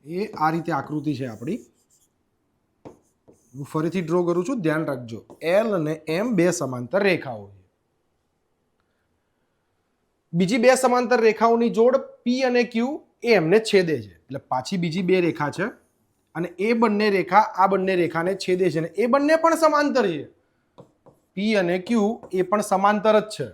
Speaker 1: એ આ રીતે આકૃતિ છે આપણી. હું ફરીથી ડ્રો કરું છું, ધ્યાન રાખજો. L અને M બે સમાંતર રેખાઓ છે. બીજી બે સમાંતર રેખાઓની જોડ P અને Q એ એમને છેદે છે. એટલે પાછી બીજી બે રેખા છે અને એ બંને રેખા આ બંને રેખાને છેદે છે અને એ બંને પણ સમાંતર છે. P અને Q એ પણ સમાંતર જ છે.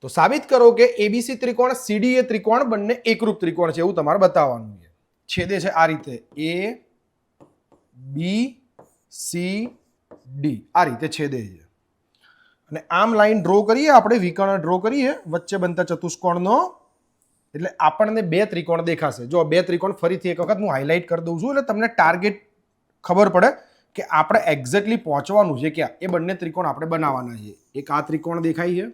Speaker 1: તો સાબિત કરો કે એબીસી ત્રિકોણ સીડીએ ત્રિકોણ બંને એકરૂપ ત્રિકોણ છે એવું તમારે બતાવવાનું છે. છેદે છે આ રીતે ABCD આ રીતે છેદે છે. અને આમ લાઈન ડ્રો કરીએ આપણે, વિકર્ણ ડ્રો કરીએ વચ્ચે બનતા ચતુષ્કોણનો, એટલે આપણને બે ત્રિકોણ દેખાશે. જો બે ત્રિકોણ ફરીથી એક વખત હું હાઇલાઇટ કરી દઉં છું એટલે તમને ટાર્ગેટ ખબર પડે કે આપણે એક્ઝેક્ટલી પહોંચવાનું છે ક્યાં. એ બંને ત્રિકોણ આપણે બનાવવાના છે. એક આ ત્રિકોણ દેખાય છે,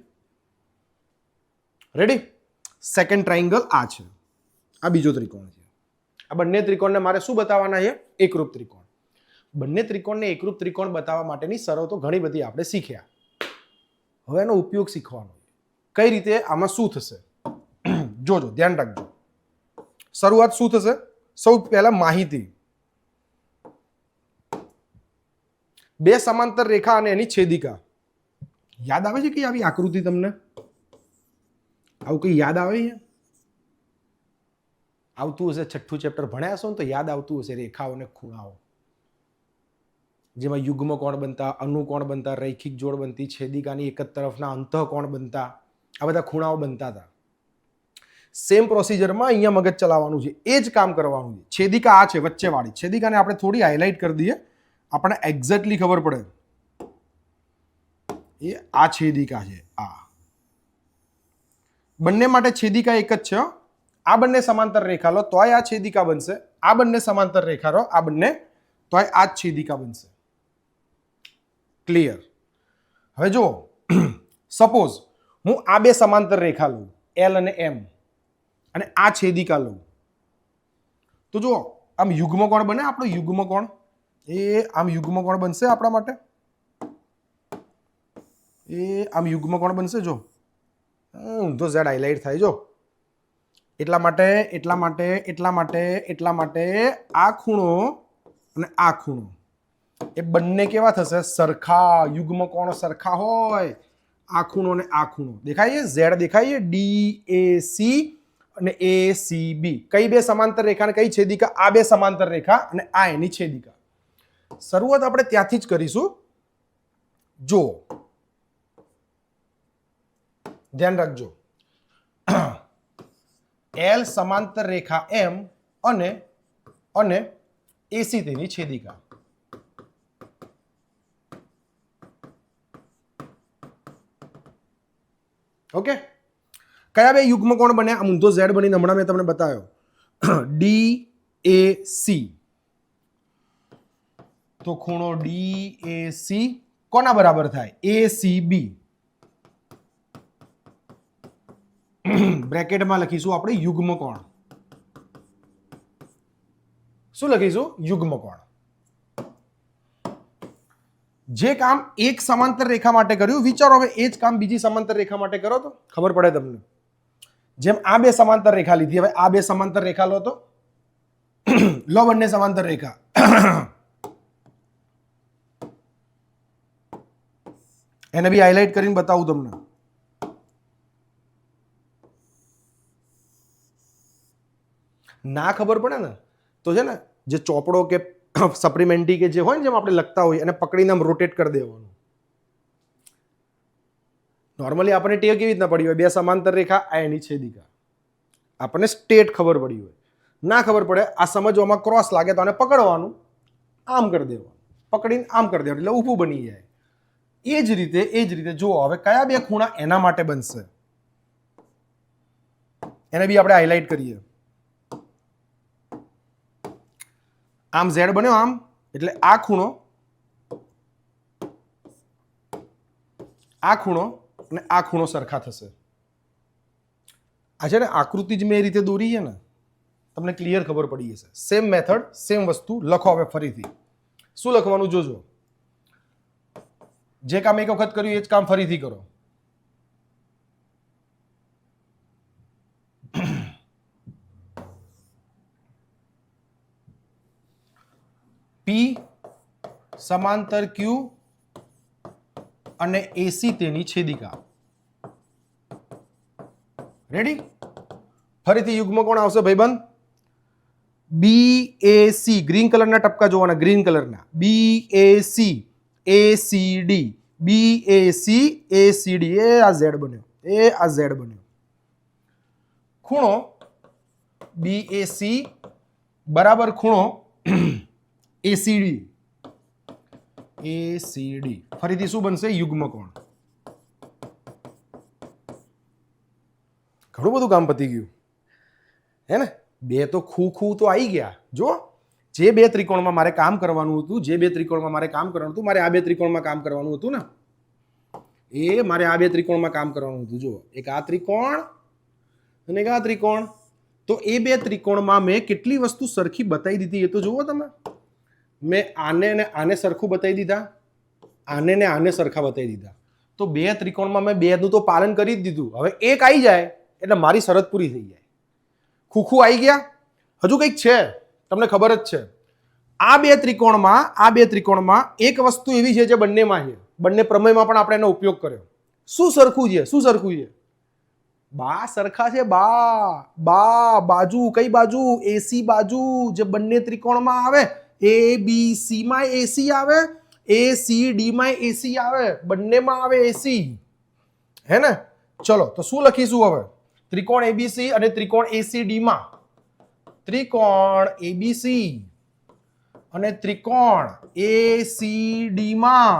Speaker 1: રેડી. સેકન્ડ ટ્રાયંગલ આ છે, આ બીજો ત્રિકોણ છે. આ બંને ત્રિકોણને મારે શું બતાવવાના છે? એકરૂપ ત્રિકોણ. બંને ત્રિકોણને એકરૂપ ત્રિકોણ બતાવવા માટેની શરતો ઘણી બધી આપણે શીખ્યા. હવે એનો ઉપયોગ શીખવાનો. કઈ રીતે આમાં શું થશે જોજો, ધ્યાન રાખજો. શરૂઆત શું થશે? સૌ પહેલા માહિતી. બે સમાંતર રેખા અને એની છેદિકા. યાદ આવે છે કે આવી આકૃતિ તમને? આવું કઈ યાદ આવે છે? આવતું હશે. છઠ્ઠું ચેપ્ટર ભણ્યા હશો ને તો યાદ આવતું હશે. રેખાઓ અને ખૂણાઓ જેમાં યુગ્મ કોણ બનતા, અનુકોણ બનતા, રૈખિક જોડ બનતી, છેદિકાની એક જ તરફના અંતઃકોણ બનતા, આ બધા ખૂણાઓ બનતા હતા. સેમ પ્રોસિજરમાં અહીંયા મગજ ચલાવવાનું છે. એ જ કામ કરવાનું છે. છેદિકા આ છે વચ્ચેવાળી છેદિકાને આપણે થોડી હાઇલાઇટ કરી દઈએ, આપણને એક્ઝેક્ટલી ખબર પડે. એ આ છેદિકા છે. આ બંને માટે છેદિકા એક જ છે. આ બંને સમાંતર રેખા લો તોય આ છેદિકા બનશે. આ બંને સમાંતર રેખા લો આ બંને તોય આ જ છેદિકા બનશે. ક્લિયર? હવે જો સપોઝ હું આ બે સમાંતર રેખા લઉં L અને M અને આ છેદિકા લઉં તો જો આમ યુગ્મ કોણ બને આપણો. યુગ્મ કોણ એ આમ યુગ્મ કોણ બનશે આપણા માટે. એ આમ યુગ્મ કોણ બનશે. જો ઊંધો ઝેડ હાઇલાઇટ થાય. જો એટલા માટે આ ખૂણો અને આ ખૂણો એ બંને કેવા થશે? સરખા. યુગ્મ કોણ સરખા હોય. આ ખૂણો ને આ ખૂણો દેખાય છે, ઝેડ દેખાય છે, DAC અને ACB. કઈ બે સમાંતર રેખા અને કઈ છેદિકા? આ બે સમાંતર રેખા અને આ એની છેદિકા. શરૂઆત આપણે ત્યાંથી જ કરીશું. જો ધ્યાન રાખજો, L સમાંતર રેખા M અને AC તેની છેદિકા. ઓકે, કયા બે યુગ્મ કોણ બન્યા? આ ઊંધો ઝેડ બનીને હમણાં મેં તમને બતાવ્યો. DAC. તો ખૂણો DAC કોના બરાબર થાય? ACB. બ્રેકેટમાં લખીશું આપણે યુગ્મ કોણ. શું લખીશું? યુગ્મ કોણ. જે કામ એક સમાંતર રેખા માટે કર્યું, વિચારો હવે એ જ કામ બીજી સમાંતર રેખા માટે કરો તો ખબર પડે તમને. જેમ આ બે સમાંતર રેખા લીધી, હવે આ બે સમાંતર રેખા લો તો લો બંને સમાંતર રેખા. એને બી હાઇલાઇટ કરીને બતાવું તમને. ના ખબર પડે ને તો છે ને જે ચોપડો કે સપ્લિમેન્ટરી કે જે હોય ને, જેમ આપણે લખતા હોય, એને પકડીને આમ રોટેટ કરી દેવાનું. નોર્મલી આપણને ટેવ કેવી રીતના પડી હોય? બે સમાંતર રેખા, આ એની છેદિકા. આપણને સ્ટેટ ખબર પડી હોય. ના ખબર પડે, આ સમજવામાં ક્રોસ લાગે તો આને પકડવાનું, આમ કરી દેવાનું, પકડીને આમ કરી દેવાનું, એટલે ઊભું બની જાય. એ જ રીતે જુઓ હવે કયા બે ખૂણા એના માટે બનશે, એને બી આપણે હાઇલાઇટ કરીએ. આમ ઝેડ બન્યો આમ, એટલે આ ખૂણો અને આ ખૂણો સરખા થશે. આ છે ને આકૃતિ જ મેં એ રીતે દોરી છે ને, તમને ક્લિયર ખબર પડી જશે. સેમ મેથડ, સેમ વસ્તુ લખો. હવે ફરીથી શું લખવાનું જોજો. જે કામ એક વખત કર્યું એ જ કામ ફરીથી કરો. P સમાંતર Q અને AC તેની છેદિકા. રેડી? ફરીથી યુગ્મ કોણ આવશે ભાઈબંધ? BAC. ગ્રીન કલરના ટપકા જોવાના, ગ્રીન કલરના. BAC ACD. BAC ACD. એ આ ઝેડ બન્યો, ખૂણો BAC બરાબર ખૂણો ACD. ફરીથી શું બનશે? યુગ્મ કોણ. ઘણું બધું કામ પતી ગયું હે ને. બે તો ખૂ તો આવી ગયા. જો જે બે ત્રિકોણમાં મારે કામ કરવાનું હતું, મારે આ બે ત્રિકોણમાં કામ કરવાનું હતું ને, એ મારે આ બે ત્રિકોણમાં કામ કરવાનું હતું. જો એક આ ત્રિકોણ અને એક આ ત્રિકોણ. તો એ બે ત્રિકોણમાં મેં કેટલી વસ્તુ સરખી બતાવી દીધી એ તો જુઓ તમે. મેં આને ને આને સરખું બતાવી દીધા, આને ને આને સરખા બતાવી દીધા. તો બે ત્રિકોણમાં મેં બેનું તો પાલન કરી જ દીધું. હવે એક આવી જાય એટલે મારી શરત પૂરી થઈ જાય. ખૂખું આવી ગયા. હજુ કંઈક છે, તમને ખબર જ છે. આ બે ત્રિકોણમાં એક વસ્તુ એવી છે જે બંનેમાં છે. બંને પ્રમેયમાં પણ આપણે એનો ઉપયોગ કર્યો. શું સરખું છે? બા સરખા છે. બા બાજુ. કઈ બાજુ? AC બાજુ. જે બંને ત્રિકોણમાં આવે, ABC માં AC આવે, ACD માં AC આવે, બંનેમાં આવે AC. હે ને? ચલો તો શું લખીશું હવે? ત્રિકોણ ABC અને ત્રિકોણ ACD માં, ત્રિકોણ ABC અને ત્રિકોણ ACD માં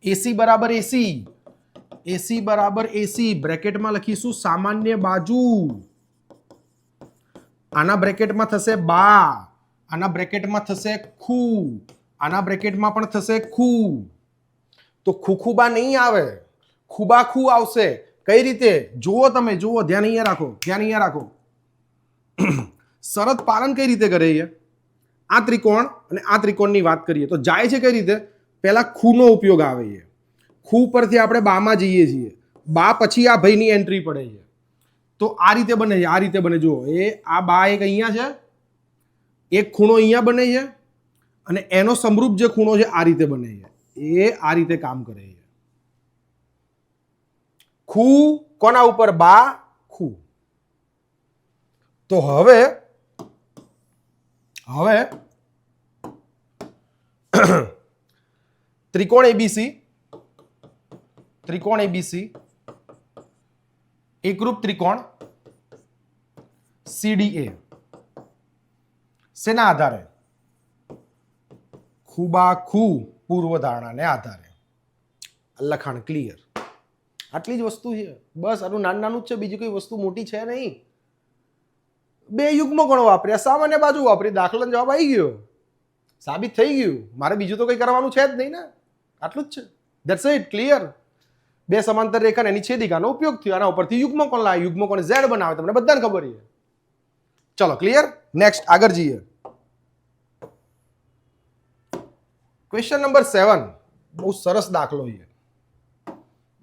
Speaker 1: AC બરાબર AC. બ્રેકેટમાં લખીશું સામાન્ય બાજુ. આના બ્રેકેટમાં થશે બા, આના બ્રેકેટમાં થશે ખૂ, આના બ્રેકેટમાં પણ થશે ખૂ. તો ખૂખુબા નહીં આવે, ખૂબા ખૂ આવશે. કઈ રીતે? જુઓ તમે, જુઓ, ધ્યાન અહીંયા રાખો. શરત પાલન કઈ રીતે કરે છે? આ ત્રિકોણ અને આ ત્રિકોણની વાત કરીએ તો જાય છે કઈ રીતે? પહેલા ખૂનો ઉપયોગ આવે છે. ખૂ પરથી આપણે બામાં જઈએ છીએ. બા પછી આ ભાઈની એન્ટ્રી પડે છે. તો આ રીતે બને છે, આ રીતે બને. જુઓ, એ આ બા એક અહીંયા છે, એક ખૂણો અહીંયા બને છે અને એનો સમરૂપ જે ખૂણો છે આ રીતે બને છે, એ આ રીતે કામ કરે છે. ખૂ કોના ઉપર? બા ખૂ. તો હવે ત્રિકોણ એબીસી એકરૂપ ત્રિકોણ CDA શેના આધારે? ખૂબાખૂ પૂર્વ ધારણાને આધારે. લખાણ ક્લિયર. આટલી જ વસ્તુ છે બસ. આનું નાનું જ છે, બીજી કોઈ વસ્તુ મોટી છે નહીં. બે યુગ્મકોણ વાપર્યા, સામાન્ય બાજુ વાપરી, દાખલા જવાબ આવી ગયો, સાબિત થઈ ગયું. મારે બીજું તો કંઈ કરવાનું છે જ નહીં ને. આટલું જ છે. That's it. ક્લિયર. બે સમાંતર રેખા એની છેદિકાનો ઉપયોગ થયો, આના ઉપરથી યુગ્મકોણ લાવે, યુગ્મકોણ Z બનાવે, તમને બધાને ખબર છે. ચલો ક્લિયર. નેક્સ્ટ આગળ જઈએ. Question number 7. બહુ સરસ દાખલો છે,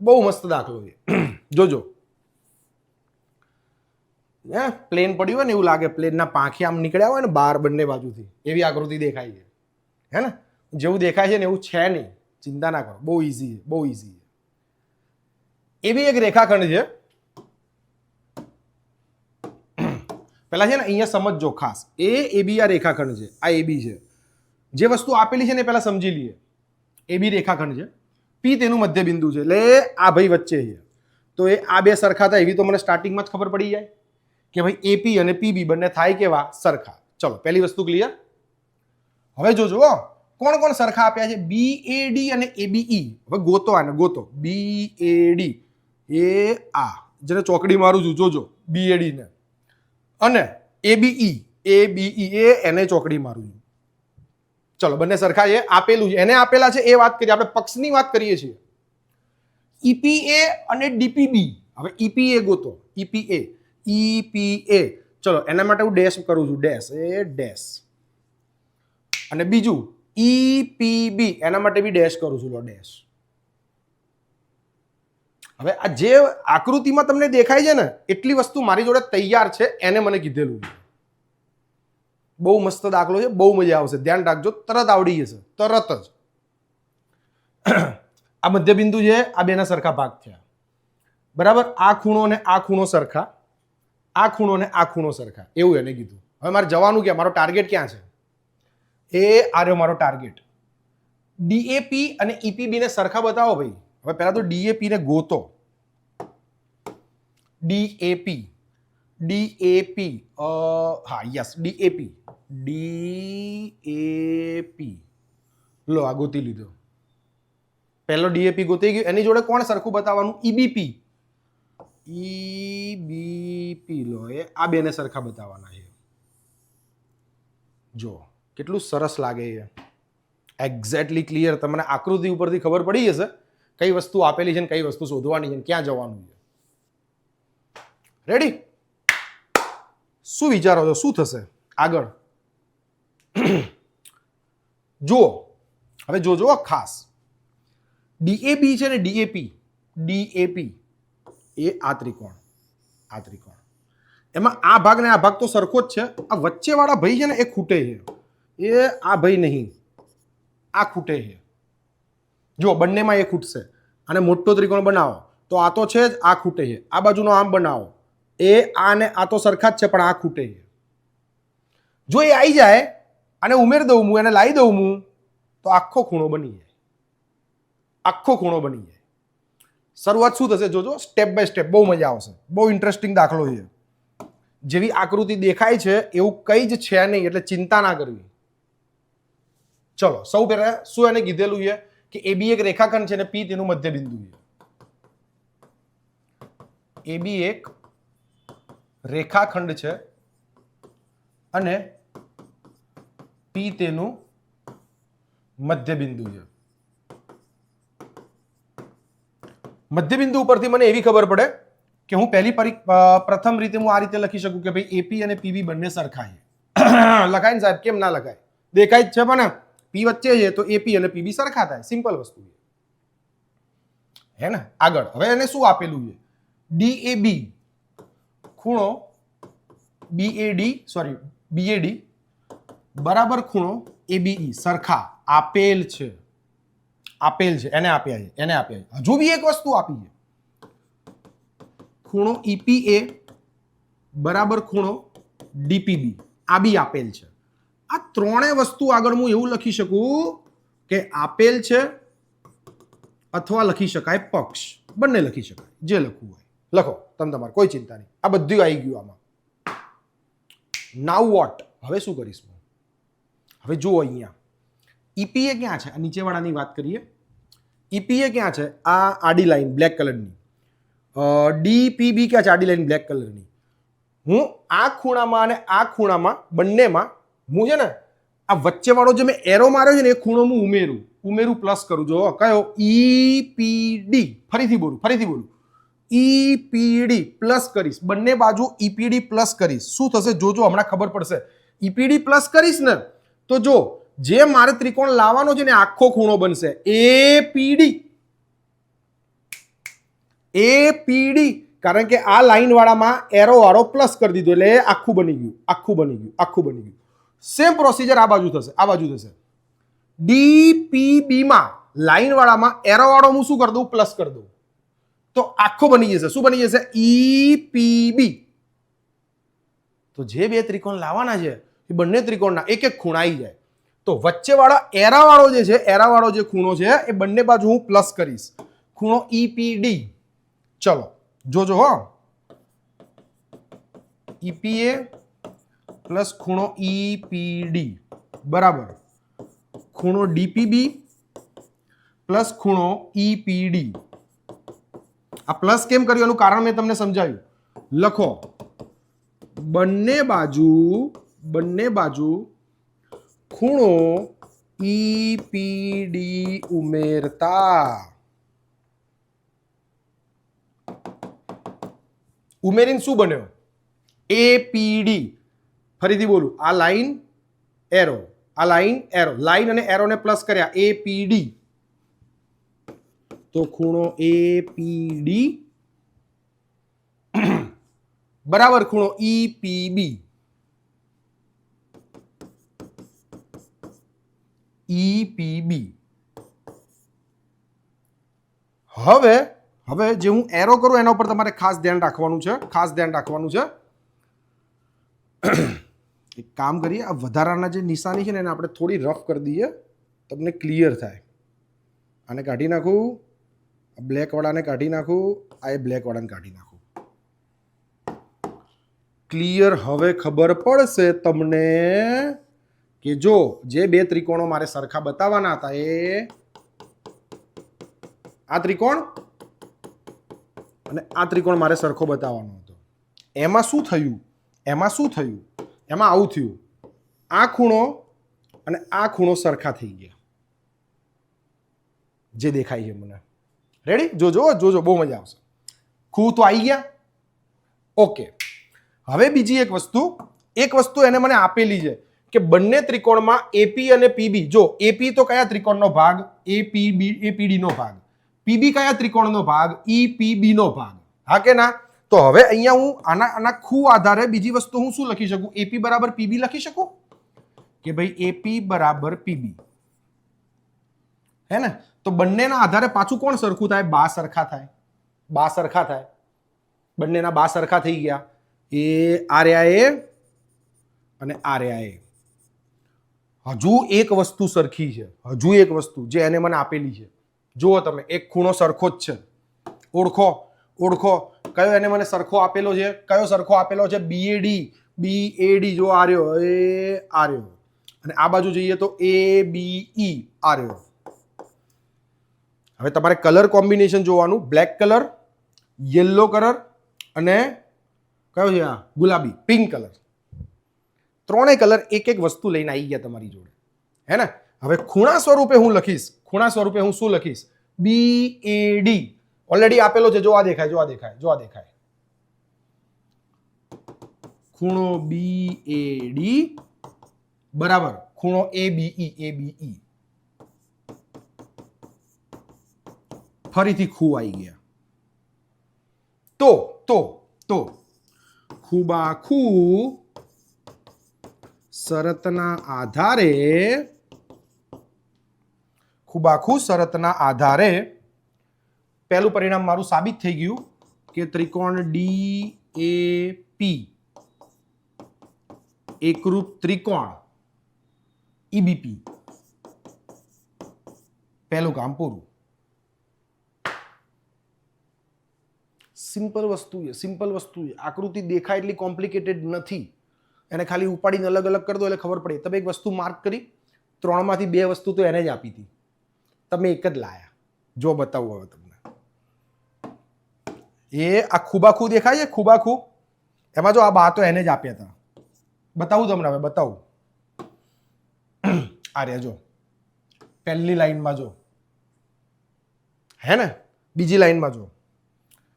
Speaker 1: બહુ મસ્ત દાખલો છે. જોજો. પ્લેન પડ્યું હોય ને એવું લાગે, પ્લેનના પાંખે આમ નીકળ્યા હોય ને બહાર બંને બાજુથી, એવી આકૃતિ દેખાય છે. હે ને? જેવું દેખાય છે ને એવું છે નહીં. ચિંતા ના કરો, બહુ ઇઝી છે, બહુ ઇઝી છે. એવી એક રેખાખંડ છે. પેલા છે ને અહીંયા સમજજો ખાસ. AB આ રેખાખંડ છે, આ AB છે. જે વસ્તુ આપેલી છે ને પેલા સમજી લઈએ. AB રેખાખંડ છે, P તેનું મધ્ય બિંદુ છે, એટલે આ ભાઈ વચ્ચે છે. તો એ આ બે સરખા થાય એવી તો મને સ્ટાર્ટિંગમાં જ ખબર પડી જાય કે ભાઈ AP અને PB બંને થાય કેવા? સરખા. ચલો પહેલી વસ્તુ ક્લિયર. હવે જોજો કોણ કોણ સરખા આપ્યા છે? BAD અને ABE. હવે ગોતો આને, ગોતો. BAD એ આ જેને ચોકડી મારું છું, જોજો BAD ને. અને ABE એ એને ચોકડી મારું છું. ચલો બંને સરખા છે, આપેલું છે, એને આપેલા છે એ વાત કરીએ આપણે, પક્ષની વાત કરીએ છીએ. EPA અને DPB. હવે EPA ગોતો. EPA. ચલો એના માટે હું ડેશ કરું છું, ડેશ એ ડેશ. અને બીજું EPB, એના માટે બી ડેશ કરું છું, લો ડેશ. હવે આ જે આકૃતિમાં તમને દેખાય છે ને એટલી વસ્તુ મારી જોડે તૈયાર છે, એને મને કીધેલું છે. બહુ મસ્ત દાખલો છે, બહુ મજા આવશે. ધ્યાન રાખજો, તરત આવડી જશે, તરત જ. આ મધ્યબિંદુ છે, આ બેના સરખા ભાગ થયા, બરાબર. આ ખૂણો ને આ ખૂણો સરખા, આ ખૂણો ને આ ખૂણો સરખા, એવું એને કીધું. હવે મારે જવાનું ક્યાં? મારો ટાર્ગેટ ક્યાં છે? એ આ રહ્યો મારો ટાર્ગેટ. DAP અને EPB ને સરખા બતાવો ભાઈ. હવે પહેલા તો DAP ને ગોતો. DAP હા યસ, DAP લો આ ગોતી લીધો. પહેલો DAP ગોતી ગયો. એની જોડે કોણ સરખું બતાવવાનું? EBP લો, એ આ બેને સરખા બતાવવાના છે. જો કેટલું સરસ લાગે છે. Exactly clear. તમને આકૃતિ ઉપરથી ખબર પડી જશે કઈ વસ્તુ આપેલી છે ને કઈ વસ્તુ શોધવાની છે, ક્યાં જવાનું છે. રેડી? શું વિચારો છો? શું થશે આગળ? જુઓ હવે, જોજો ખાસ. DAB છે ને, DAP એ આ ત્રિકોણ, એમાં આ ભાગ ને આ ભાગ તો સરખો જ છે. આ વચ્ચે વાળા ભાઈ છે ને એ ખૂટે છે. એ આ ભાઈ નહીં, આ ખૂટે છે. જો બંનેમાં એ ખૂટશે. અને મોટો ત્રિકોણ બનાવો તો આ તો છે જ, આ ખૂટે છે. આ બાજુનો આમ બનાવો, એ આ ને આ તો સરખા જ છે, પણ આ ખૂટે છે. જો એ આવી જાય અને ઉમેર દઉં હું, એને લાવી દઉં હું, તો આખો ખૂણો બની જાય. આખો ખૂણો બની જાય. શરૂઆત શું થશે જોજો, સ્ટેપ બાય સ્ટેપ. બહુ મજા આવશે, બહુ ઇન્ટરેસ્ટિંગ દાખલો છે. જેવી આકૃતિ દેખાય છે એવું કંઈ જ છે નહીં, એટલે ચિંતા ના કરવી. ચલો સૌ પહેલા શું એને કીધેલું છે કે AB એક રેખાખંડ છે ને P તેનું મધ્ય બિંદુ છે. AB એક રેખાખંડ છે અને P તેનું મધ્ય બિંદુ છે. મધ્ય બિંદુ ઉપરથી મને એવી ખબર પડે કે હું પ્રથમ રીતે હું આ રીતે લખી શકું કે ભાઈ AP અને PB બંને સરખા છે. લખાય ને સાહેબ? કેમ ના લખાય? દેખાય જ છે પણ P વચ્ચે છે તો AP અને PB સરખા થાય. સિમ્પલ વસ્તુ છે, હે ને? આગળ હવે એને શું આપેલું છે? DAB ખૂણો BAD બરાબર ખૂણો ABE સરખા આપેલ છે એને આપ્યા છે હજુ બી એક વસ્તુ આપી છે ખૂણો EPA બરાબર ખૂણો DPB આ બી આપેલ છે આ ત્રણેય વસ્તુ આગળ હું એવું લખી શકું કે આપેલ છે અથવા લખી શકાય પક્ષ બંને લખી શકાય જે લખવું હોય લખો તમે તમારે કોઈ ચિંતા નહીં આ બધું આવી ગયું આમાં નાઉ વોટ હવે શું કરીશ હવે જુઓ અહીંયા EPA ક્યાં છે આ નીચેવાળાની વાત કરીએ EPA ક્યાં છે આ આડી લાઈન બ્લેક કલરની DPB ક્યાં છે આડી લાઈન બ્લેક કલરની હું આ ખૂણામાં અને આ ખૂણામાં બંનેમાં હું છે ને આ વચ્ચેવાળો જે મેં એરો માર્યો છે ને એ ખૂણો હું ઉમેરું પ્લસ કરું જો કયો EPD ફરીથી બોલું EPD પ્લસ કરીશ બંને બાજુ EPD પ્લસ કરીશ શું થશે જોજો હમણાં ખબર પડશે EPD પ્લસ કરીશ ને તો જો જે મારે ત્રિકોણ લાવવાનો છે ને આખો ખૂણો બનશે APD કારણ કે આ લાઈન વાળામાં એરો વાળો પ્લસ કરી દીધો એટલે આખું બની ગયું સેમ પ્રોસીજર આ બાજુ થશે DPB માં લાઈન વાળામાં એરો વાળો હું શું કરી દઉં પ્લસ કરી દઉં તો આખો બની જશે શું બની જશે EPB તો જે બે ત્રિકોણ લાવવાના છે એ બંને ત્રિકોણના એક એક ખૂણા આવી જાય તો વચ્ચેવાળા એરાવાળો જે ખૂણો છે એ બંને બાજુ હું પ્લસ કરીશ ખૂણો EPD ચલો જોજો હો EPA પ્લસ ખૂણો EPD બરાબર ખૂણો DPB પ્લસ ખૂણો EPD આ પ્લસ કેમ કર્યું એનું કારણ મેં તમને સમજાવ્યું લખો બંને બાજુ ખૂણો EPD ઉમેરીને શું બન્યો APD ફરીથી બોલું આ લાઈન લાઈન અને એરોને પ્લસ કર્યા APD તો ખૂણો APD બરાબર ખૂણો EPB હવે જે હું એરો કરું એના ઉપર તમારે ખાસ ધ્યાન રાખવાનું છે એક કામ કરીએ આ વધારાના જે નિશાની છે ને એને આપણે થોડી રફ કરી દઈએ તમને ક્લિયર થાય આને કાઢી નાખું બ્લેક વાળાને કાઢી નાખું આ બ્લેક વાળાને કાઢી નાખું ક્લિયર હવે ખબર પડશે તમને કે જો જે બે ત્રિકોણો મારે સરખા બતાવવાના હતા એ આ ત્રિકોણ અને આ ત્રિકોણ મારે સરખો બતાવવાનો હતો એમાં શું થયું એમાં આવું થયું આ ખૂણો અને આ ખૂણો સરખા થઈ ગયા જે દેખાય છે મને રેડી જોજો બહુ મજા આવશે ખૂ તો આવી ગયા ઓકે હવે બીજી એક વસ્તુ એને મને આપેલી છે કે બંને ત્રિકોણમાં AP અને PB જો AP તો કયા ત્રિકોણનો ભાગ APD નો ભાગ PB કયા ત્રિકોણનો ભાગ EPB નો ભાગ હા કે ના તો હવે અહીંયા હું આના ખૂ આધારે બીજી વસ્તુ હું શું લખી શકું AP બરાબર PB લખી શકું કે ભાઈ AP બરાબર PB હે ને તો બંનેના આધારે પાછું કોણ સરખું થાય બા સરખા થાય બંનેના બા સરખા થઈ ગયા એ આ રહ્યા એ અને આ રહ્યા એ હજુ એક વસ્તુ સરખી છે જે એને મને આપેલી છે જુઓ તમે એક ખૂણો સરખો જ છે ઓળખો કયો એને મને સરખો આપેલો છે BAD જો આ રહ્યો અને આ બાજુ જઈએ તો ABE આ રહ્યો હવે તમારે કલર કોમ્બિનેશન જોવાનું બ્લેક કલર યલો કલર અને કયો છે આ ગુલાબી પિંક કલર ત્રણેય કલર એક વસ્તુ લઈને આવી ગયા તમારી જોડે હે ને હવે ખૂણા સ્વરૂપે હું શું લખીશ BAD ઓલરેડી આપેલો છે જો આ દેખાય ખૂણો BAD બરાબર ખૂણો ABE ફરીથી ખૂ આવી ગયા તો ખૂબા ખૂ શરતના આધારે ખૂબાખૂબ શરતના આધારે પહેલું પરિણામ મારું સાબિત થઈ ગયું કે ત્રિકોણ DAP એકરૂપ ત્રિકોણ EBP. પહેલું કામ પૂરું. સિમ્પલ વસ્તુ છે, સિમ્પલ વસ્તુ છે. આકૃતિ દેખાય એટલી કોમ્પ્લિકેટેડ નથી. એને ખાલી ઉપાડીને અલગ અલગ કરી દો એટલે ખબર પડે. તમે એક વસ્તુ માર્ક કરી, 3માંથી 2 વસ્તુ તો એને જ આપી હતી, તમે એક જ લાયા. જો બતાવું હવે તમને, એ આ ખૂબાખૂ દેખાય છે, ખૂબાખૂ એમાં જો આ બા તો એને જ આપ્યા હતા. બતાવું તમને, હવે બતાવું. આ રહ્યા જો, પહેલી લાઈનમાં જો, હે ને, બીજી લાઈનમાં જો,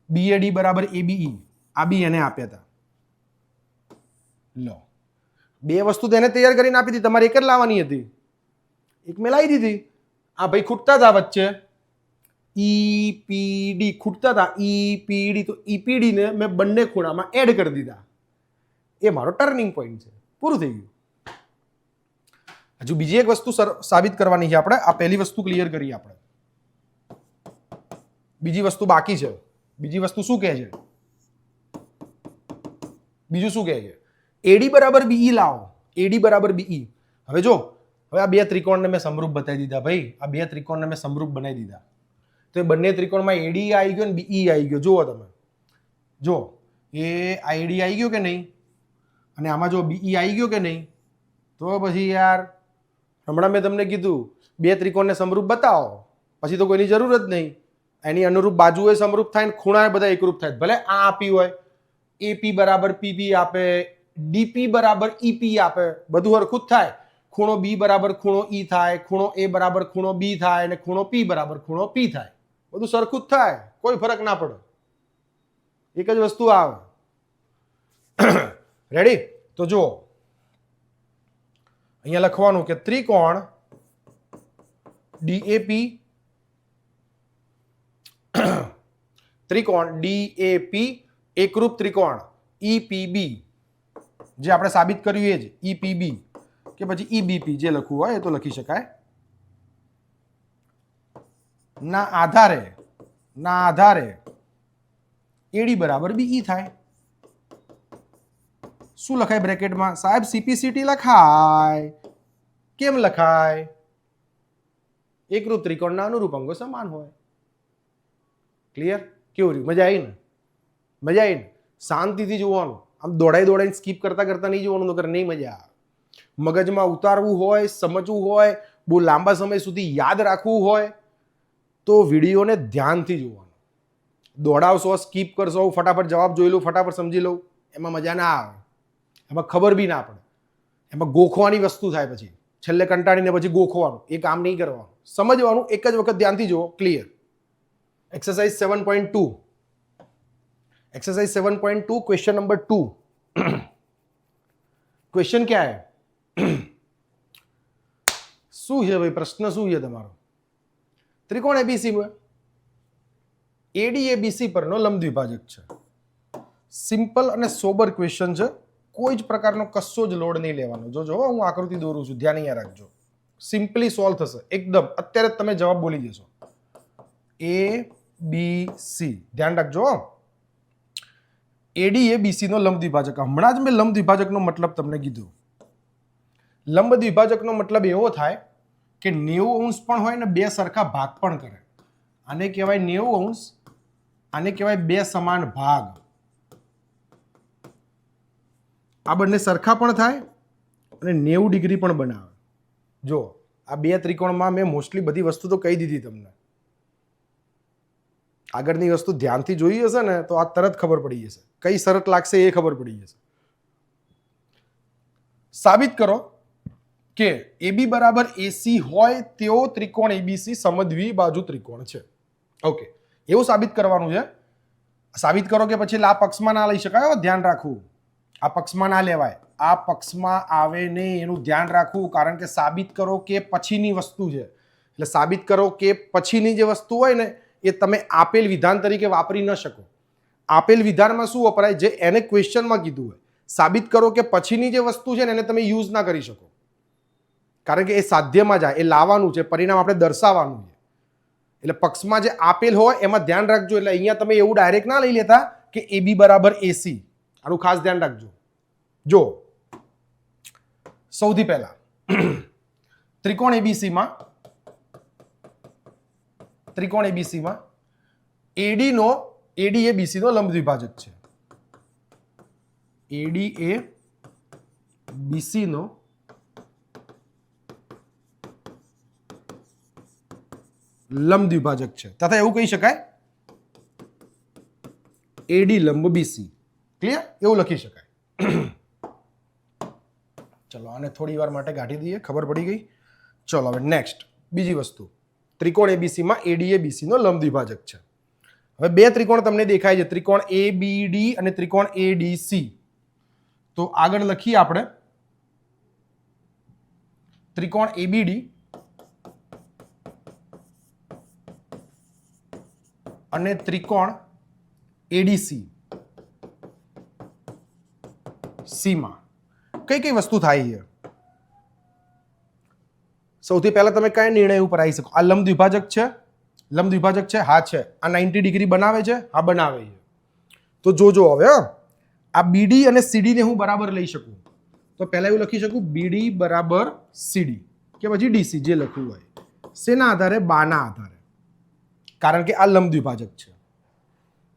Speaker 1: BAD બરાબર ABE, આ બી એને આપ્યા હતા. લો, 2 વસ્તુ તો એને તૈયાર કરીને આપી હતી, તમારે એક જ લાવવાની હતી, એક મેં લાવી દીધી. આ ભાઈ ખૂટતા હતા વચ્ચે, EPD ખૂટતા હતા, EPD, તો EPD ને મેં બંને ખૂણામાં એડ કરી દીધા. એ મારો ટર્નિંગ પોઈન્ટ છે. પૂરું થઈ ગયું. હજુ બીજી એક વસ્તુ સાબિત કરવાની છે આપણે. આ પહેલી વસ્તુ ક્લિયર કરી આપણે, બીજી વસ્તુ બાકી છે. બીજી વસ્તુ શું કહે છે? બીજું શું કહે છે? AD બરાબર BE લાવો. AD બરાબર BE. હવે જો, હવે આ 2 ત્રિકોણને મેં સમરૂપ બતાવી દીધા ભાઈ. આ 2 ત્રિકોણને મેં સમરૂપ બનાવી દીધા. તો એ બંને ત્રિકોણમાં AD આવી ગયો ને BE આવી ગયો. જુઓ તમે, જો એ AD આવી ગયો કે નહીં, અને આમાં જો BE આવી ગયો કે નહીં. તો પછી યાર, હમણાં મેં તમને કીધું 2 ત્રિકોણને સમરૂપ બતાવો, પછી તો કોઈની જરૂર જ નહીં. એની અનુરૂપ બાજુએ સમરૂપ થાય ને ખૂણા બધા એકરૂપ થાય. ભલે આ આપ્યું હોય, AP બરાબર PP આપે, DP બરાબર EP આપે, બધું હરખું જ થાય. ખૂણો B બરાબર ખૂણો E થાય, ખૂણો A બરાબર ખૂણો B થાય, અને ખૂણો P બરાબર ખૂણો P થાય. બધું સરખું જ થાય, કોઈ ફરક ના પડે. એક જ વસ્તુ આવે. રેડી? તો જો અહીંયા લખવાનું કે ત્રિકોણ DAP, ત્રિકોણ DAP એકરૂપ ત્રિકોણ EPB, જે આપણે સાબિત કર્યું એ જ EPB, કે પછી EBP જે લખવું હોય એ તો લખી શકાય. ના આધારે AD બરાબર BE થાય. શું લખાય બ્રેકેટમાં? સાહેબ CPCT લખાય. કેમ લખાય? એકરૂપ ત્રિકોણના અનુરૂપ અંગો સમાન હોય. ક્લિયર? કેવું રહ્યું? મજા આવી ને? મજા આવી ને? શાંતિથી જોવાનું. આમ દોડાઈને સ્કીપ કરતા નહીં જોવાનું, તો નહીં મજા આવે. મગજમાં ઉતારવું હોય, સમજવું હોય, બહુ લાંબા સમય સુધી યાદ રાખવું હોય તો વિડીયોને ધ્યાનથી જોવાનું. દોડાવશો, સ્કીપ કરશો, ફટાફટ જવાબ જોઈ લઉં, ફટાફટ સમજી લઉં, એમાં મજા ના આવે. એમાં ખબર બી ના પડે. એમાં ગોખવાની વસ્તુ થાય, પછી છેલ્લે કંટાળીને પછી ગોખવાનું. એ કામ નહીં કરવાનું. સમજવાનું, એક જ વખત ધ્યાનથી જુઓ. Clear? Exercise 7.2. Exercise 7.2 question number 2. Question क्या है? શું છે ભાઈ પ્રશ્ન? શું છે તમારો? ત્રિકોણ ABC માં ADABC પરનો લંબ દ્વિભાજક છે. સિમ્પલ અને સોબર ક્વેશ્ચન છે. કોઈ જ પ્રકારનો કશો જ લોડ નહીં લેવાનો. જો હું આકૃતિ દોરું છું, ધ્યાન અહીંયા રાખજો. સિમ્પલી સોલ્વ થશે એકદમ. અત્યારે જ તમે જવાબ બોલી જશો. ABC ધ્યાન રાખજો. ADABC નો લંબ દ્વિભાજક. હમણાં જ મેં લંબ દ્વિભાજકનો મતલબ તમને કીધું. લંબ દ્વિભાજકનો મતલબ એવો થાય કે 90° પણ હોય ને 2 સરખા ભાગ પણ કરે. આને કહેવાય 90°, આને કહેવાય 2 સમાન ભાગ. આ બંને સરખા પણ થાય અને 90 ડિગ્રી પણ બનાવે. જો આ 2 ત્રિકોણમાં મેં મોસ્ટલી બધી વસ્તુ તો કહી દીધી તમને. આગળની વસ્તુ ધ્યાનથી જોઈ હશે ને તો આ તરત ખબર પડી જશે. કઈ શરત લાગશે એ ખબર પડી જશે. સાબિત કરો કે AB બરાબર AC હોય તેવો ત્રિકોણ ABC સમદ્વિબાજુ ત્રિકોણ છે. ઓકે, એવું સાબિત કરવાનું છે. સાબિત કરો કે પછી આ પક્ષમાં ના લઈ શકાય. ધ્યાન રાખવું, આ પક્ષમાં ના લેવાય. આ પક્ષમાં આવે નહીં એનું ધ્યાન રાખવું. કારણ કે સાબિત કરો કે પછીની વસ્તુ છે. એટલે સાબિત કરો કે પછીની જે વસ્તુ હોય ને એ તમે આપેલ વિધાન તરીકે વાપરી ન શકો. આપેલ વિધાનમાં શું વપરાય? જે એને ક્વેશ્ચનમાં કીધું હોય. સાબિત કરો કે પછીની જે વસ્તુ છે ને એને તમે યુઝ ના કરી શકો, કારણ કે એ સાધ્યમાં જાય, એ લાવવાનું છે, પરિણામ આપણે દર્શાવવાનું છે. એટલે પક્ષમાં જે આપેલ હોય એમાં ધ્યાન રાખજો. એટલે અહીંયા તમે એવું ડાયરેક્ટ ના લઈ લેતા કે AB બરાબર AC. આનું ખાસ ધ્યાન રાખજો. જો સૌથી પહેલા ત્રિકોણ એબીસીમાં AD એ BC નો લંબ દ્વિભાજક છે. AD એ BC નો લંબ દ્વિભાજક છે, તથા એવું કહી શકાય AD લંબ BC. ક્લિયર? એવું લખી શકાય. ચલો આને થોડી વાર માટે કાઢી દઈએ, ખબર પડી ગઈ. ચલો હવે નેક્સ્ટ બીજી વસ્તુ, ત્રિકોણ એબીસી માં AD એ BC નો લંબ દ્વિભાજક છે. હવે બે ત્રિકોણ તમને દેખાય છે, ત્રિકોણ ABD અને ત્રિકોણ ADC. તો આગળ લખીએ આપણે ત્રિકોણ ABD અને ત્રિકોણ ADC. સી માં કઈ કઈ વસ્તુ થાય છે? સૌથી પહેલા તમે કયા નિર્ણય ઉપર આવી શકો? આ લંબ દ્વિભાજક છે, લંબ દ્વિભાજક છે, હા છે. આ 90 ડિગ્રી બનાવે છે, હા બનાવે છે. તો જોજો હવે આ BD અને CD ને હું બરાબર લઈ શકું, તો પહેલા એવું લખી શકું BD બરાબર CD કે પછી DC જે લખવું હોય. શેના આધારે? બાના આધારે, કારણ કે આ લંબ દ્વિભાજક છે.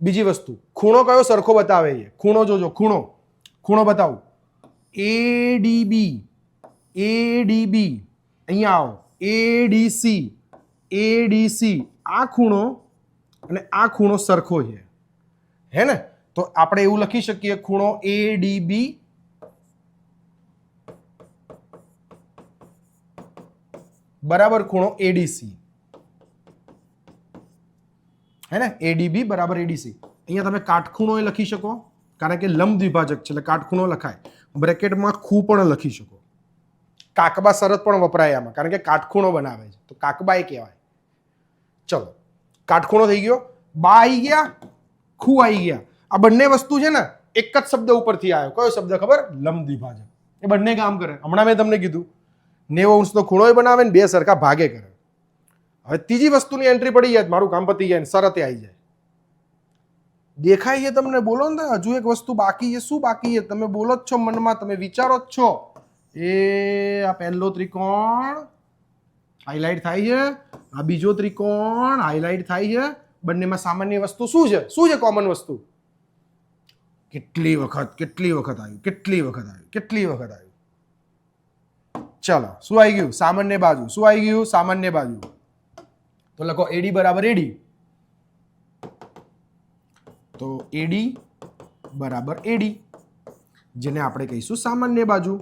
Speaker 1: બીજી વસ્તુ, ખૂણો કયો સરખો બતાવે છે? ખૂણો જોજો, ખૂણો બતાવું. ADB અહીંયા આવો, ADC આ ખૂણો અને આ ખૂણો સરખો છે, હે ને? તો આપણે એવું લખી શકીએ ખૂણો ADB બરાબર ખૂણો ADC, હે ને? ADB બરાબર ADC. અહીંયા તમે કાટખૂણો એ લખી શકો, કારણ કે લંબ દ્વિભાજક છે એટલે કાટખૂણો લખાય. બ્રેકેટમાં ખૂ પણ લખી શકો. કાકબા શરત પણ વપરાય આમાં, કારણ કે કાટખૂણો બનાવે છે, તો કાકબા એ કહેવાય. ચલો કાટખૂણો થઈ ગયો, બા આવી ગયા, ખૂ આવી ગયા. આ બંને વસ્તુ છે ને એક જ શબ્દ ઉપરથી આવ્યો. કયો શબ્દ ખબર? લંબ દ્વિભાજક. એ બંને કામ કરે. હમણાં મેં તમને કીધું 90 અંશનો ખૂણો બનાવે ને બે સરખા ભાગે કરે. હવે ત્રીજી વસ્તુની એન્ટ્રી પડી જાય, મારું કામ પતી જાય, શરતે આવી જાય. દેખાય છે તમને? બોલો ને, હજુ એક વસ્તુ બાકી છે. શું બાકી છે? તમે બોલો જ છો મનમાં, તમે વિચારો જ છો. આ પહેલો ત્રિકોણ હાઇલાઇટ થાય છે, આ બીજો ત્રિકોણ હાઇલાઇટ થાય છે. બંનેમાં સામાન્ય વસ્તુ શું છે? શું છે કોમન વસ્તુ? કેટલી વખત આવ્યું? ચલો શું આવી ગયું? સામાન્ય બાજુ. શું આવી ગયું? સામાન્ય બાજુ. તો લખો AD બરાબર AD. તો AD બરાબર AD, જેને આપણે કહીશું સામાન્ય બાજુ.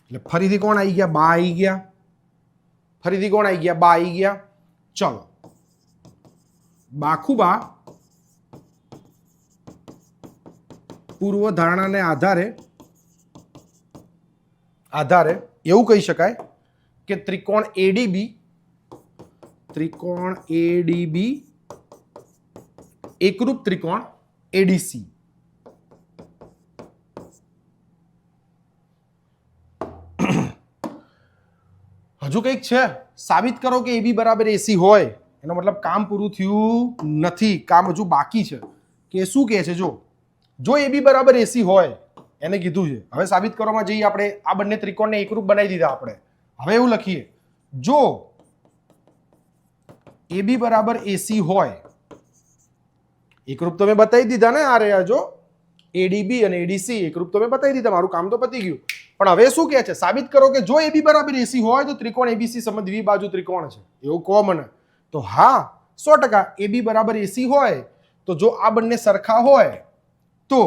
Speaker 1: એટલે ફરીથી કોણ આવી ગયા? બા આવી ગયા. ફરીથી કોણ આવી ગયા? બા આવી ગયા. ચલો બાખુબા પૂર્વ ધારણાને આધારે એવું કહી શકાય કે ત્રિકોણ ADB એકરૂપ ત્રિકોણ ADC. હજુ કંઈક છે? સાબિત કરો કે AB બરાબર AC હોય. એનો મતલબ કામ પૂરું થયું નથી, કામ હજુ બાકી છે. કે શું કહે છે? જો AB બરાબર AC હોય, એને કીધું છે. હવે સાબિત કરવામાં જઈએ આપણે. આ બંને ત્રિકોણને એકરૂપ બનાવી દીધા આપણે. હવે એવું લખીએ, જો AB બરાબર AC હોય, એકરૂપ તો મેં બતાવી દીધા ને. આ રહ્યા જો ADB અને ADC એકરૂપ તો મેં બતાવી દીધા, મારું કામ તો પતી ગયું. પણ હવે શું કહે છે? સાબિત કરો કે જો AB બરાબર AC હોય તો ત્રિકોણ ABC સમદ્વિબાજુ ત્રિકોણ છે. એવું કહો મને. તો હા 100% AB બરાબર AC હોય તો જો આ બંને સરખા હોય તો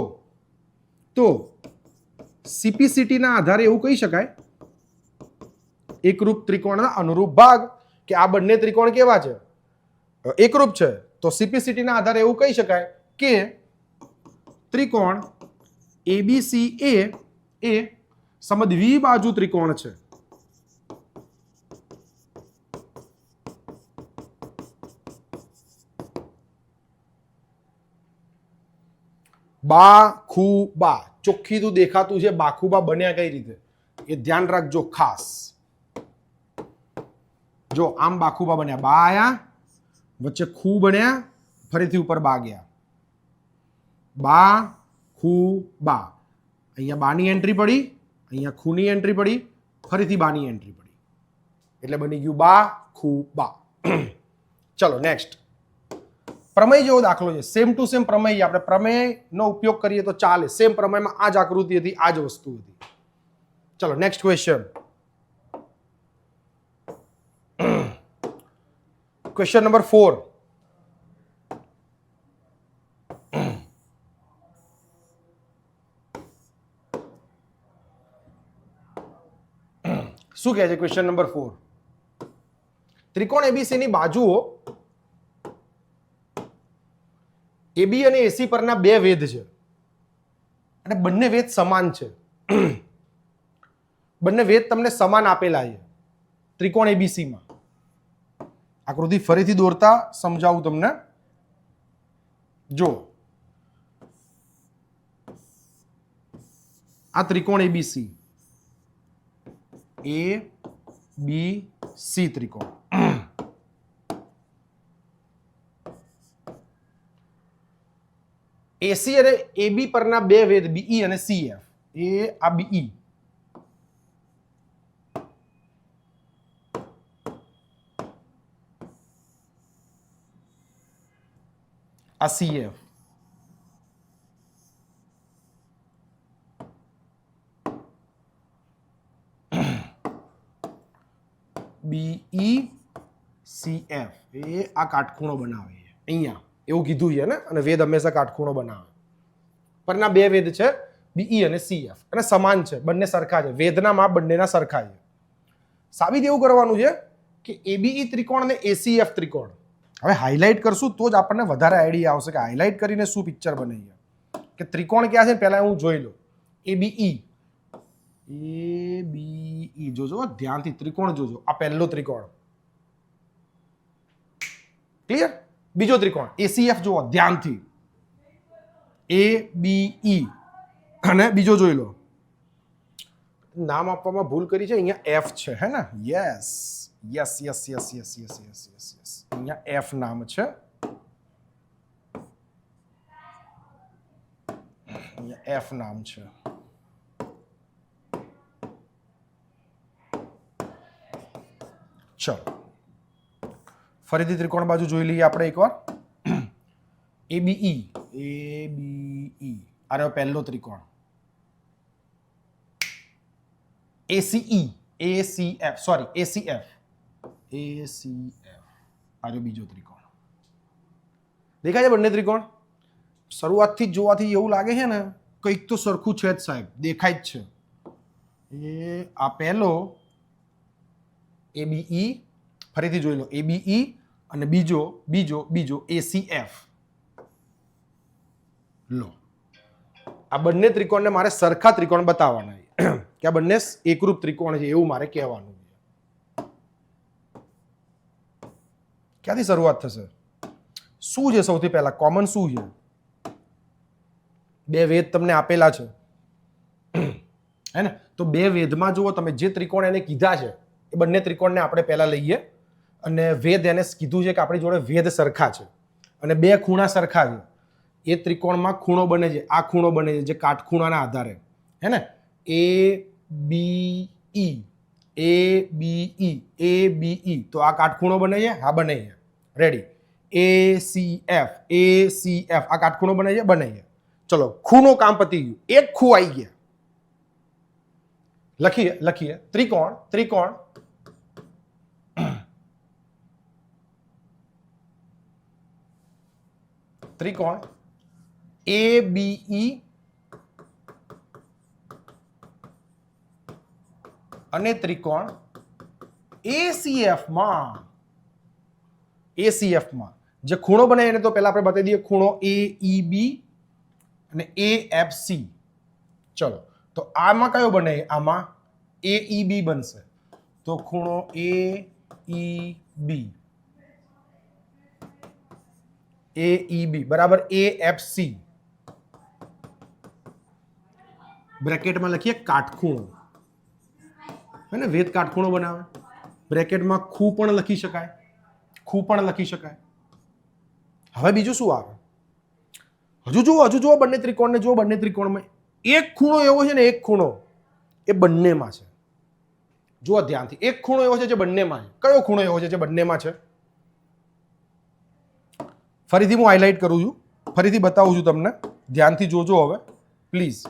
Speaker 1: CPCT ના આધારે એવું કહી શકાય એકરૂપ ત્રિકોણના અનુરૂપ ભાગ, કે આ બંને ત્રિકોણ કેવા છે? એકરૂપ છે. તો CPCT ના આધારે એવું કહી શકાય કે ત્રિકોણ ABCA એ સમદ્વિબાજુ ત્રિકોણ છે. બા ખુ બા, ચોખ્ખીતું દેખાતું છે, બાખુબા બન્યા કઈ રીતે એ ધ્યાન રાખજો ખાસ. જો આમ બાખુબા બન્યા, બા આયા, વચ્ચે ખુ બન્યા, ફરીથી ઉપર બા ગયા, બા ખુ બા. અહીંયા બાની એન્ટ્રી પડી, અહીંયા ખૂની એન્ટ્રી પડી, ફરીથી બાની એન્ટ્રી પડી, એટલે બની ગયું બા ખુ બા. ચલો નેક્સ્ટ. પ્રમેય જેવો દાખલો છે, સેમ ટુ સેમ પ્રમેય. આપણે પ્રમેયનો ઉપયોગ કરીએ તો ચાલે. સેમ પ્રમેયમાં આ જ આકૃતિ હતી, આ જ વસ્તુ હતી. ચલો નેક્સ્ટ ક્વેશ્ચન. Question number 4. શું કહે છે ક્વેશ્ચન નંબર 4? ત્રિકોણ એબીસી ની બાજુઓ એબી અને એસી પરના બે વેધ છે અને બંને વેધ સમાન છે. બંને વેધ તમને સમાન આપેલા છે ત્રિકોણ એબીસી માં. આકૃતિ ફરીથી દોરતા સમજાવું તમને. જો આ ત્રિકોણ એબીસી, એ બી સી ત્રિકોણ. એસી અને એબી પરના બે વેધ બીઈ અને સીએફ. એ આ બીઈ, આ સીએફ. બીઈ સીએફ એ આ કાટખૂણો બનાવે છે અહીંયા, એવું કીધું છે ને. અને વેદ હંમેશા કાટખૂણો બનાવે. પરના બે વેદ છે બીઈ અને સીએફ અને સમાન છે, બંને સરખા છે, વેદના માપ બંનેના સરખા છે. સાબિત એવું કરવાનું છે કે એબીઈ ત્રિકોણ અને એસીએફ ત્રિકોણ. હવે હાઇલાઇટ કરશું તો જ આપણને વધારે આઈડિયા આવશે કે હાઇલાઇટ કરીને શું પિક્ચર બને છે. કે ત્રિકોણ ક્યાં છે પહેલા હું જોઈ લઉં. એબીઈ, એબીઈ જોજો ધ્યાનથી, ત્રિકોણ જોજો. આ પહેલો ત્રિકોણ, ક્લિયર? બીજો ત્રિકોણ એસીએફ જુઓ ધ્યાનથી, એબીઈ. અને બીજો જોઈ લો. નામ આપવામાં ભૂલ કરી છે, અહીંયા એફ છે, હે ને? Yes yes yes yes yes yes yes yes yes. અહીંયા એફ નામ છે, અહીંયા એફ નામ છે. ચલો ફરીથી ત્રિકોણ બાજુ જોઈ લઈએ આપણે એકવાર. એબીઈ, એબીઈ અને પહેલો ત્રિકોણ. ACE, ACF, sorry ACF, ACF આ બીજો ત્રિકોણ. દેખાય છે બંને ત્રિકોણ? શરૂઆતથી જ જોવાથી એવું લાગે છે ને કંઈક તો સરખું છે જ સાહેબ, દેખાય જ છે. એ આ પહેલો એબીઈ, ફરીથી જોઈ લો એબીઈ, અને બીજો બીજો બીજો એસીએફ. લો આ બંને ત્રિકોણને મારે સરખા ત્રિકોણ બતાવવાના છે કે આ બંને એકરૂપ ત્રિકોણ છે એવું મારે કહેવાનું છે. ક્યાંથી શરૂઆત થશે? શું છે સૌથી પહેલા કોમન? શું છે? બે વેધ તમને આપેલા છે, હે ને? તો બે વેધમાં જુઓ તમે, જે ત્રિકોણ એને કીધા છે એ બંને ત્રિકોણને આપણે પહેલા લઈએ અને વેધ એને કીધું છે કે આપણી જોડે વેધ સરખા છે અને બે ખૂણા સરખા છે. એ ત્રિકોણમાં ખૂણો બને છે, આ ખૂણો બને છે જે કાટખૂણાના આધારે, હે ને? A B E, A B E, A B E, તો આ કાટખૂણો બને છે, હા બને છે. Ready. A C F, A C F આ કાટખૂણો બને છે, બને છે. ચલો ખૂણો કામ પતી ગયું, એક ખૂ આવી ગયા. લખીએ લખીએ ત્રિકોણ, ત્રિકોણ ત્રિકોણ એબીઈ અને ત્રિકોણ એસીએફમાં. એસીએફમાં જે ખૂણો બને એને તો પહેલા આપણે બતાવી દઈએ, ખૂણો એઈબી અને એએફસી. ચલો તો આમાં કયો બને? આમાં એઈબી બનશે. તો ખૂણો એઈબી, એઈબી બરાબર એએફસી. બ્રેકેટમાં લખીએ કાટખૂણો, હે ને, વેધ કાટખૂણો બનાવે. બ્રેકેટમાં ખૂ પણ લખી શકાય, ખૂ પણ લખી શકાય. હવે બીજું શું આવે? હજુ જુઓ બંને ત્રિકોણને, જુઓ બંને ત્રિકોણમાં એક ખૂણો એવો છે ને, એક ખૂણો એ બંનેમાં છે. જુઓ ધ્યાનથી, એક ખૂણો એવો છે જે બંનેમાં છે. કયો ખૂણો એવો છે જે બંનેમાં છે? ફરીથી હું હાઇલાઇટ કરું છું, ફરીથી બતાવું છું તમને, ધ્યાનથી જોજો હવે પ્લીઝ.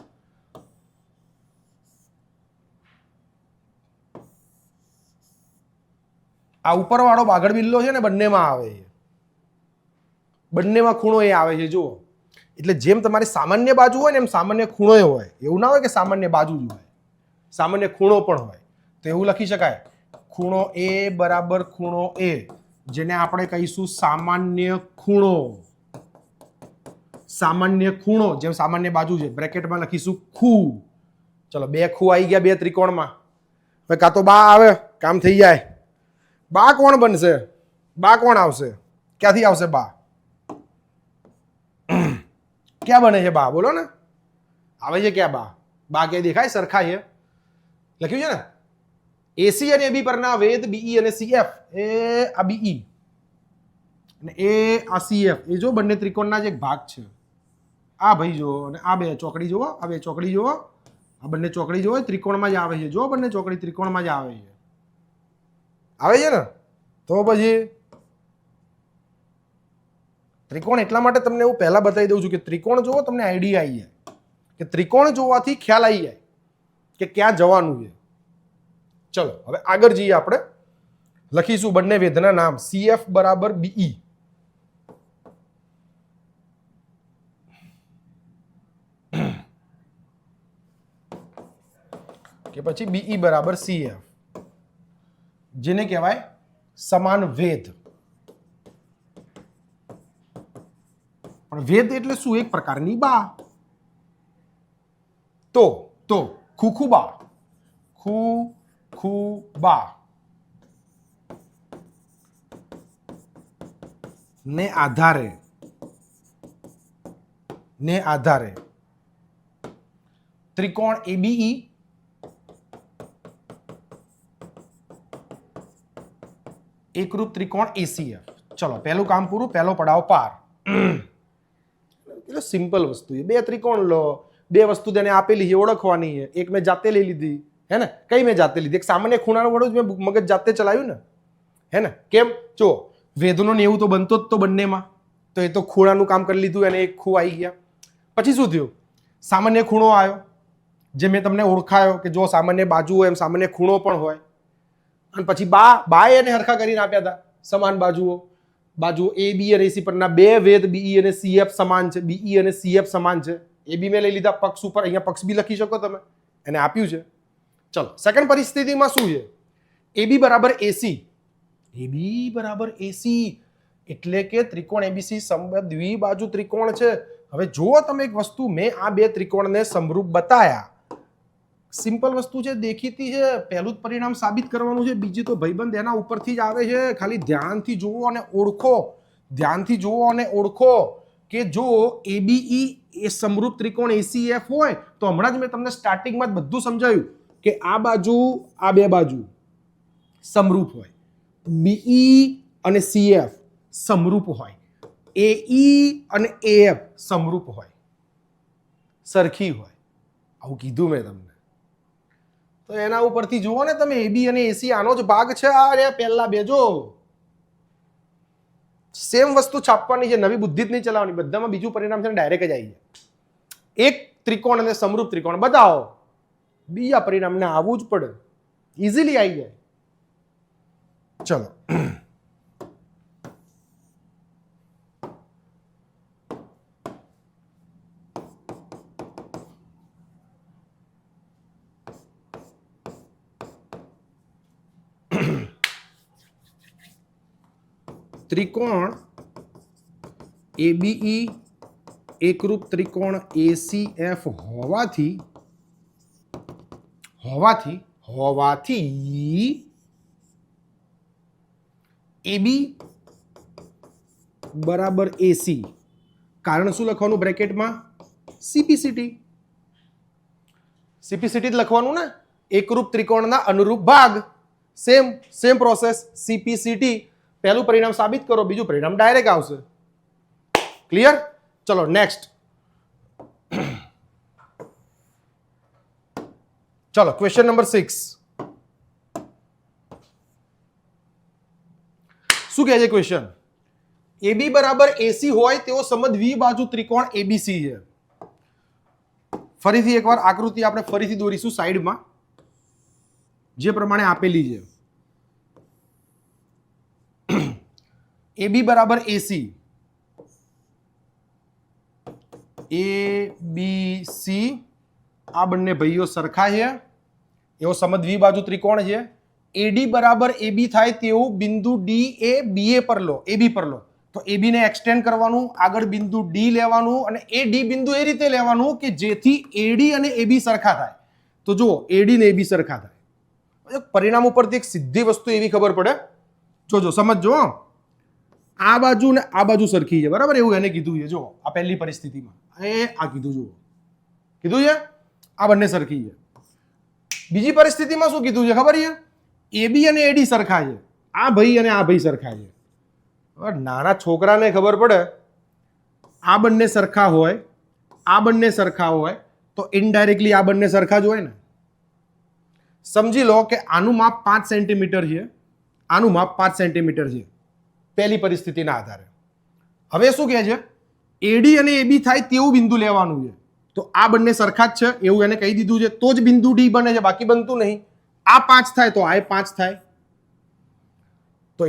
Speaker 1: આ ઉપરવાળો બાગડ બિલ્લો છે ને, બંનેમાં આવે છે, બંનેમાં ખૂણો એ આવે છે. જુઓ, એટલે જેમ તમારી સામાન્ય બાજુ હોય ને, એમ સામાન્ય ખૂણો એ હોય. એવું ના હોય કે સામાન્ય બાજુ જ હોય, સામાન્ય ખૂણો પણ હોય. તો એવું લખી શકાય, ખૂણો એ બરાબર ખૂણો એ, જેને આપણે કહીશું સામાન્ય ખૂણો. સામાન્ય ખૂણો, જેમ સામાન્ય બાજુ છે, બ્રેકેટમાં લખીશું ખૂ. ચલો, બે ખૂ આવી ગયા બે ત્રિકોણમાં. હવે કાં તો બા આવે, કામ થઈ જાય. બા કોણ બનશે? બા કોણ આવશે? ક્યાંથી આવશે બા? ક્યાં બને છે બા? બોલો ને, આવે છે ક્યાં બા? બા ક્યાં દેખાય? સરખા છે, લખ્યું છે ને, એસી અને એબી પરના વેધ બીઈ અને સીએફ, એ આ બીઈ અને એ આ સીએફ, એ જો બંને ત્રિકોણના જ એક ભાગ છે. આ ભાઈ જો, અને આ બે ચોકડી જુઓ, આ બે ચોકડી જુઓ, આ બંને ચોકડી જુઓ, ત્રિકોણમાં જ આવે છે. જો બંને ચોકડી ત્રિકોણમાં જ આવે છે. આવે છે ને? તો પછી ત્રિકોણ એટલા માટે તમને હું પહેલા બતાવી દઉં છું કે ત્રિકોણ જોવો, તમને આઈડિયા આવી જાય, કે ત્રિકોણ જોવાથી ખ્યાલ આવી જાય કે ક્યાં જવાનું છે. ચલો હવે આગળ જઈએ. આપણે લખીશું બંને વેધના નામ, સીએફ બરાબર બીઈ, કે પછી બીઈ બરાબર સીએફ, જેને કહેવાય સમાન વેધ. પણ વેધ એટલે શું? એક પ્રકારની બા. તો ખુખુબા, ખુખુબા ને આધારે ત્રિકોણ એબીઈ એકરૂપ ત્રિકોણ એસીએફ. ચલો, પહેલું કામ પૂરું, પહેલો પડાવ પાર. એટલે સિમ્પલ વસ્તુ છે. બે ત્રિકોણ લો, બે વસ્તુ તેને આપેલી છે, ઓળખવાની છે. એક મેં જાતે લઈ લીધી, હે ને? કઈ મેં જાતે લીધી? એક સામાન્ય ખૂણાનું વડું જ મેં મગજ જાતે ચલાવ્યું ને, હે ને? કેમ? જો વેધનો 90 તો બનતો જ તો બંનેમાં, તો એ તો ખૂણાનું કામ કરી લીધું, અને એક ખૂ આવી ગયા. પછી શું થયું? સામાન્ય ખૂણો આવ્યો, જે મેં તમને ઓળખાયો કે જો સામાન્ય બાજુ હોય એમ સામાન્ય ખૂણો પણ હોય. અને પછી બા એને હરખા કરીને આપ્યા હતા, સમાન બાજુઓ એ બી અને એસી પરના બે વેધ બીઈ અને સીએફ સમાન છે. બીઈ અને સીએફ સમાન છે. એ બી મેં લઈ લીધા પક્ષ ઉપર, અહીંયા પક્ષ બી લખી શકો તમે, એને આપ્યું છે. ચલો, સેકન્ડ પરિસ્થિતિમાં શું છે? એબી બરાબર એસી, એબી બરાબર એસી એટલે કે ત્રિકોણ એબીસી દ્વિબાજુ ત્રિકોણ છે. હવે જો તમે એક વસ્તુ, મેં આ બે ત્રિકોણને સમરૂપ બતાયા, સિમ્પલ વસ્તુ છે, દેખીતી છે, પહેલું જ પરિણામ સાબિત કરવાનું છે. બીજી તો ભાઈબંધ એના ઉપરથી જ આવે છે. ખાલી ધ્યાનથી જુઓ અને ઓળખો, ધ્યાનથી જુઓ અને ઓળખો કે જો એબીઈ એ સમરૂપ ત્રિકોણ એસીએફ હોય તો હમણાં જ મેં તમને સ્ટાર્ટિંગમાં જ બધું સમજાવ્યું કે આ બાજુ, આ બે બાજુ સમરૂપ હોય, બીઈ અને સીએફ સમરૂપ હોય, એઈ અને એએફ સમરૂપ હોય, સરખી હોય. આવું કીધું મેં તમને. તો એના ઉપરથી જુઓ ને તમે, એબી અને એસી આનો જ ભાગ છે. આ પહેલા બે જો સેમ વસ્તુ છાપવાની છે, નવી બુદ્ધિ જ નહીં ચલાવવાની. બધામાં બીજું પરિણામ છે, ડાયરેક્ટ જ આવી જાય. એક ત્રિકોણ અને સમરૂપ ત્રિકોણ બતાવો, બીજા પરિણામને આવવું જ પડે, ઇઝીલી આવી જાય. ચલો, ત્રિકોણ એબીઈ એકરૂપ ત્રિકોણ એસીએફ હોવાથી એબી બરાબર એસી. કારણ શું લખવાનું બ્રેકેટમાં? સીપીસીટી. સીપીસીટી જ લખવાનું ને, એકરૂપ ત્રિકોણના અનુરૂપ ભાગ. Same process, CPCT. પહેલું પરિણામ સાબિત કરો, બીજું પરિણામ ડાયરેક્ટ આવશે. ક્લિયર? ચલો નેક્સ્ટ. ચલો ક્વેશ્ચન નંબર 6. શું કહે છે ક્વેશ્ચન? AB બરાબર AC હોય તેવો સમદ્વિ બાજુ ત્રિકોણ ABC છે. ફરીથી એકવાર આકૃતિ આપણે ફરીથી દોરીશું સાઈડમાં, જે પ્રમાણે આપેલી છે. AB બરાબર AC, ABC આ બંને ભાઈઓ સરખા છે, એવો સમદ્વિ બાજુ ત્રિકોણ છે. AD બરાબર AB થાય તેવું બિંદુ D એ BA પર લો, AB પર લો. તો AB ને એક્સટેન્ડ કરવાનું, આગળ બિંદુ D લેવાનું અને એ D બિંદુ એ રીતે લેવાનું કે જેથી AD અને AB સરખા થાય. તો જુઓ AD ને AB સરખા થાય. પરિણામ ઉપરથી એક સીધી વસ્તુ એવી ખબર પડે, જોજો સમજજો. આ બાજુ ને આ બાજુ સરખી છે, બરાબર? એવું એને કીધું છે. જો આ પહેલી પરિસ્થિતિમાં આ કીધું, જુઓ કીધું છે આ બંને સરખી છે. બીજી પરિસ્થિતિમાં શું કીધું છે ખબર છે? AB અને AD સરખા છે, આ ભાઈ અને આ ભાઈ સરખા છે. નાના છોકરાને ખબર પડે આ બંને સરખા હોય, આ બંને સરખા હોય તો ઇનડાયરેક્ટલી આ બંને સરખા જ હોય ને. સમજી લો કે આનું માપ 5 સેન્ટીમીટર છે, આનું માપ 5 સેન્ટીમીટર છે પહેલી પરિસ્થિતિના આધારે. હવે શું કહે છે? AD અને AB થાય તેવું બિંદુ લેવાનું છે. તો આ બંને સરખા જ છે એવું એને કહી દીધું છે, તો જ બિંદુ D બને છે, બાકી બનતું નહીં. આ 5 થાય તો આ 5 થાય. તો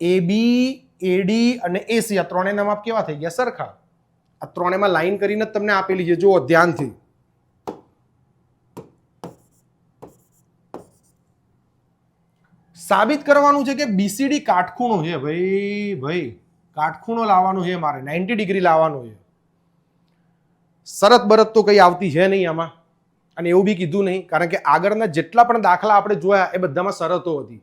Speaker 1: AB, AD અને AC આ ત્રણેયના માપ કેવા થઈ ગયા? સરખા. આ ત્રણેયમાં લાઈન કરીને જ તમને આપેલી છે, જુઓ ધ્યાનથી. સાબિત કરવાનું છે કે BCD કાટખૂણો છે. ભાઈ કાટખૂણો લાવવાનો છે મારે, 90 ડિગ્રી લાવવાનો છે. શરત બરત તો કઈ આવતી છે નહીં આમાં, અને એવું બી કીધું નહીં, કારણ કે આગળના જેટલા પણ દાખલા આપણે જોયા એ બધામાં શરતો હતી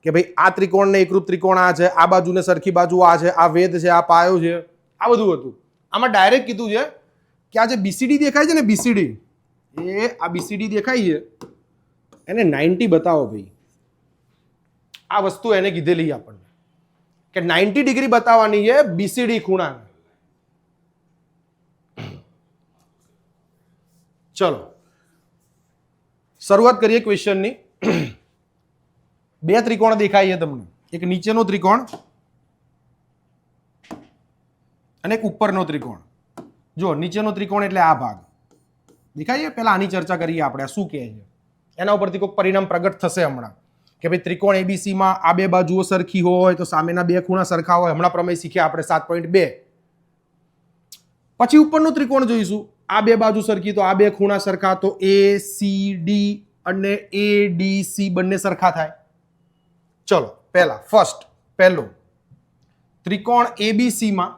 Speaker 1: કે ભાઈ આ ત્રિકોણને એકરૂપ ત્રિકોણ આ છે, આ બાજુને સરખી બાજુ આ છે, આ વેધ છે, આ પાયો છે, આ બધું હતું. આમાં ડાયરેક્ટ કીધું છે કે આ જે BCD દેખાય છે ને, BCD આ BCD દેખાય છે એને 90 બતાવો ભાઈ. આ વસ્તુ એને કીધેલી આપણને કે 90 ડિગ્રી બતાવવાની છે BCD ખૂણાને. ચલો શરૂઆત કરીએ ક્વેશ્ચનની. બે ત્રિકોણ દેખાય છે તમને, એક નીચેનો ત્રિકોણ અને એક ઉપરનો ત્રિકોણ. જો નીચેનો ત્રિકોણ એટલે આ ભાગ દેખાય છે. પહેલા આની ચર્ચા કરીએ આપણે, શું કહે છે એના ઉપરથી કોઈ પરિણામ પ્રગટ થશે હમણાં કે ભાઈ ત્રિકોણ ABC માં આ બે બાજુઓ સરખી હોય તો સામેના બે ખૂણા સરખા હોય. હમણાં પ્રમેય શીખ્યા આપણે 7.2. પછી ઉપરનું ત્રિકોણ જોઈશું, આ બે બાજુ સરખી તો આ બે ખૂણા સરખા, તો ACD અને ADC બંને સરખા થાય. ચલો પહેલું ત્રિકોણ ABC માં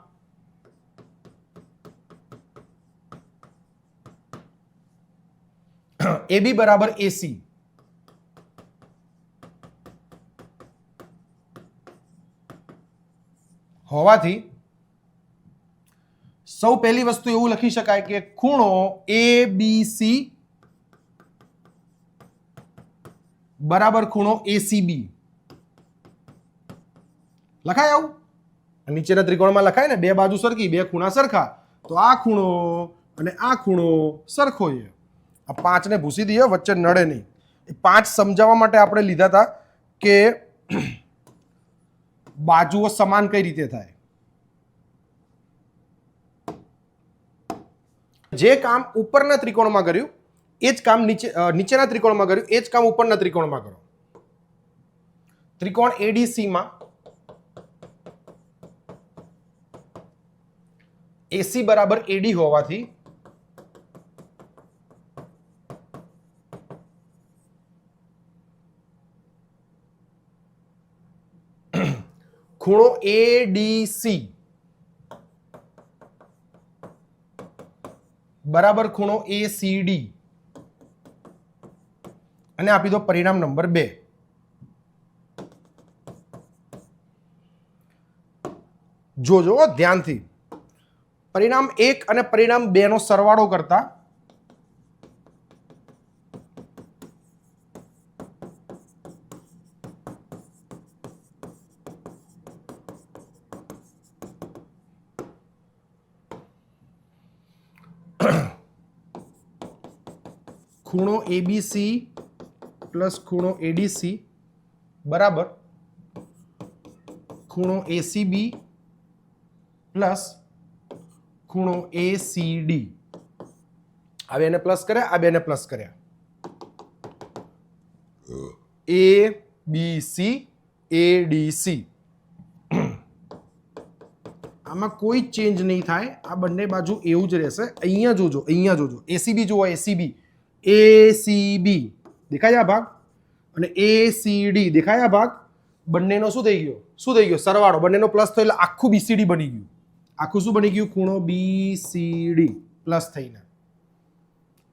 Speaker 1: AB બરાબર AC હોવાથી સૌ પહેલી વસ્તુ એવું લખી શકાય કે ખૂણો ABC બરાબર ખૂણો ACB. લખાય આવું? નીચેના ત્રિકોણમાં લખાય ને, બે બાજુ સરખી, બે ખૂણા સરખા, તો આ ખૂણો અને આ ખૂણો સરખો છે. આ 5 ને ભૂસી દઈએ, વચ્ચે નડે નહીં. એ 5 સમજાવવા માટે આપણે લીધા હતા કે બાજુઓ સમાન કઈ રીતે થાય. જે કામ ઉપરના ત્રિકોણમાં કર્યું એ જ કામ નીચેના ત્રિકોણમાં કર્યું, એ જ કામ ઉપરના ત્રિકોણમાં કરો. ત્રિકોણ ADC માં AC બરાબર AD હોવાથી ખૂણો ADC બરાબર ખૂણો ACD અને આપી દો પરિણામ નંબર 2. જોજો ધ્યાનથી. પરિણામ 1 અને પરિણામ 2 નો સરવાળો કરતા ખૂણો એબીસી પ્લસ ખૂણો એડીસી બરાબર ખૂણો એસીબી પ્લસ ખૂણો એસીડી. આ બેને પ્લસ કર્યા, આ બેને પ્લસ કર્યા. ABC ADC. આમાં કોઈ ચેન્જ નહીં થાય, આ બંને બાજુ એવું જ રહેશે. અહીંયા જોજો, અહીંયા જોજો, એસીબી જુઓ, એસીબી એસીબી દેખાય આ ભાગ અને એસીડી દેખાય આ ભાગ. બંનેનો શું થઈ ગયો, શું થઈ ગયો? સરવાળો. બંનેનો પ્લસ થયો એટલે આખું બીસીડી બની ગયું. આખું શું બની ગયું? ખૂણો બીસીડી પ્લસ થઈને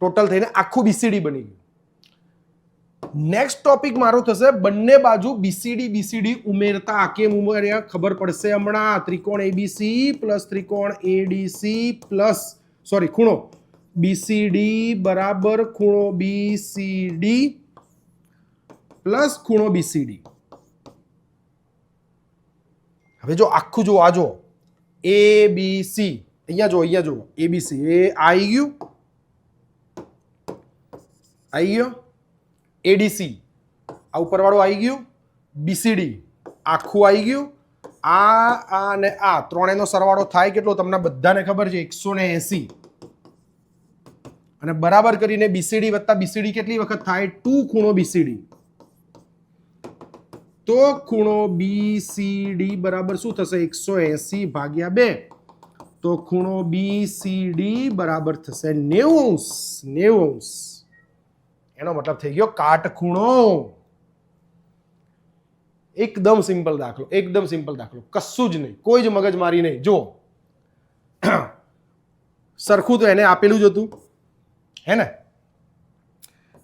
Speaker 1: ટોટલ થઈને આખું બીસીડી બની ગયું. નેક્સ્ટ ટોપિક મારો થશે બંને બાજુ બીસીડી બીસીડી ઉમેરતા. કેમ ઉમેર્યા ખબર પડશે હમણાં. ત્રિકોણ એબીસી પ્લસ ત્રિકોણ એડીસી પ્લસ ખૂણો બીસીડી બરાબર ખૂણો બીસીડી પ્લસ ખૂણો બીસીડી. હવે જો આખું જો આ જો એબીસી, અહીંયા જો, અહીંયા જો એબીસી, એ આવી ગયું, આવી ગયો. એડીસી આ ઉપરવાળું આવી ગયું. બીસીડી આખું આવી ગયું. આ અને આ ત્રણેયનો સરવાળો થાય કેટલો તમને બધાને ખબર છે? 180. અને બરાબર કરીને બીસીડી વત્તા બીસીડી કેટલી વખત થાય? 2 ખૂણો બીસીડી. તો ખૂણો બીસીડી બરાબર શું થશે? 180 ભાગ્યા 2. તો ખૂણો બીસીડી બરાબર થશે 90°. એનો મતલબ થઈ ગયો કાટખૂણો. એકદમ સિમ્પલ દાખલો, એકદમ સિમ્પલ દાખલો, કશું જ નહીં, કોઈ જ મગજમારી નહીં. જો સરખું તો એને આપેલું જ હતું, હે ને?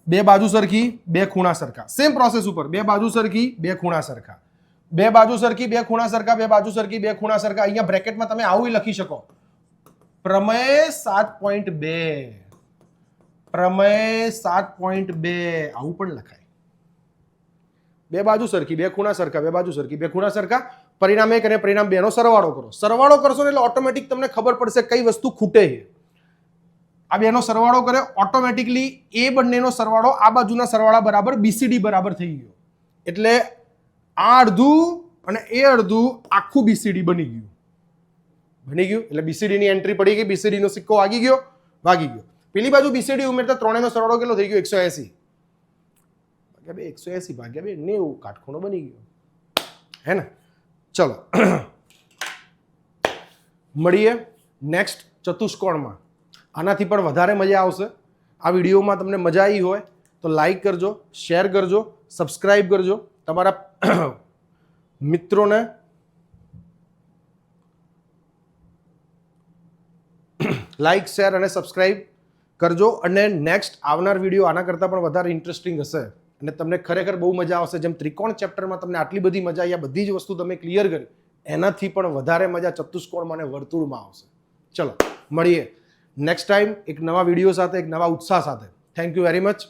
Speaker 1: બે બાજુ સરખી, બે ખૂણા સરખા. સેમ પ્રોસેસ ઉપર બે બાજુ સરખી, બે ખૂણા સરખા, બે બાજુ સરખી, બે ખૂણા સરખા, બે બાજુ સરખી, બે ખૂણા સરખા. અહીંયા બ્રેકેટમાં તમે આવું લખી શકો, પ્રમેય 7.2. પ્રમેય 7.2 આવું પણ લખાય. બે બાજુ સરખી, બે ખૂણા સરખા, બે બાજુ સરખી, બે ખૂણા સરખા. પરિણામ 1 અને પરિણામ 2 નો સરવાળો કરો. સરવાળો કરશો ને એટલે ઓટોમેટિક તમને ખબર પડશે કઈ વસ્તુ ખૂટે છે. આ બેનો સરવાળો કર્યો, ઓટોમેટિકલી એ બંનેનો સરવાળો આ બાજુના સરવાળા બરાબર બીસીડી બરાબર થઈ ગયો. એટલે આ અડધું અને એ અડધું આખું બીસીડી બની ગયું. બની ગયું એટલે બીસીડી ની એન્ટ્રી પડી ગઈ. બીસીડી નો સિક્કો વાગી ગયો, વાગી ગયો. પેલી બાજુ બીસીડી ઉમેરતા ત્રણેયનો સરવાળો કેટલો થઈ ગયો? 180 ભાગ્યા 2. 180 ભાગ્યા 2 90. કાટખૂણો બની ગયો, હે ને? ચલો મળીએ નેક્સ્ટ ચતુષ્કોણમાં. આનાથી પણ વધારે મજા આવશે. આ વિડીયોમાં તમને મજા આવી હોય તો લાઈક કરજો, શેર કરજો, સબસ્ક્રાઈબ કરજો, તમારા મિત્રોને લાઈક, શેર અને સબસ્ક્રાઈબ કરજો. અને નેક્સ્ટ આવનાર વિડીયો આના કરતાં પણ વધારે ઇન્ટરેસ્ટિંગ હશે અને તમને ખરેખર બહુ મજા આવશે. જેમ ત્રિકોણ ચેપ્ટરમાં તમને આટલી બધી મજા આવી, આ બધી જ વસ્તુ તમે ક્લિયર કરી, એનાથી પણ વધારે મજા ચતુષ્કોણમાં અને વર્તુળમાં આવશે. ચલો મળીએ નેક્સ્ટ ટાઈમ એક નવા વિડીયો સાથે, એક નવા ઉત્સાહ સાથે. Thank you very much.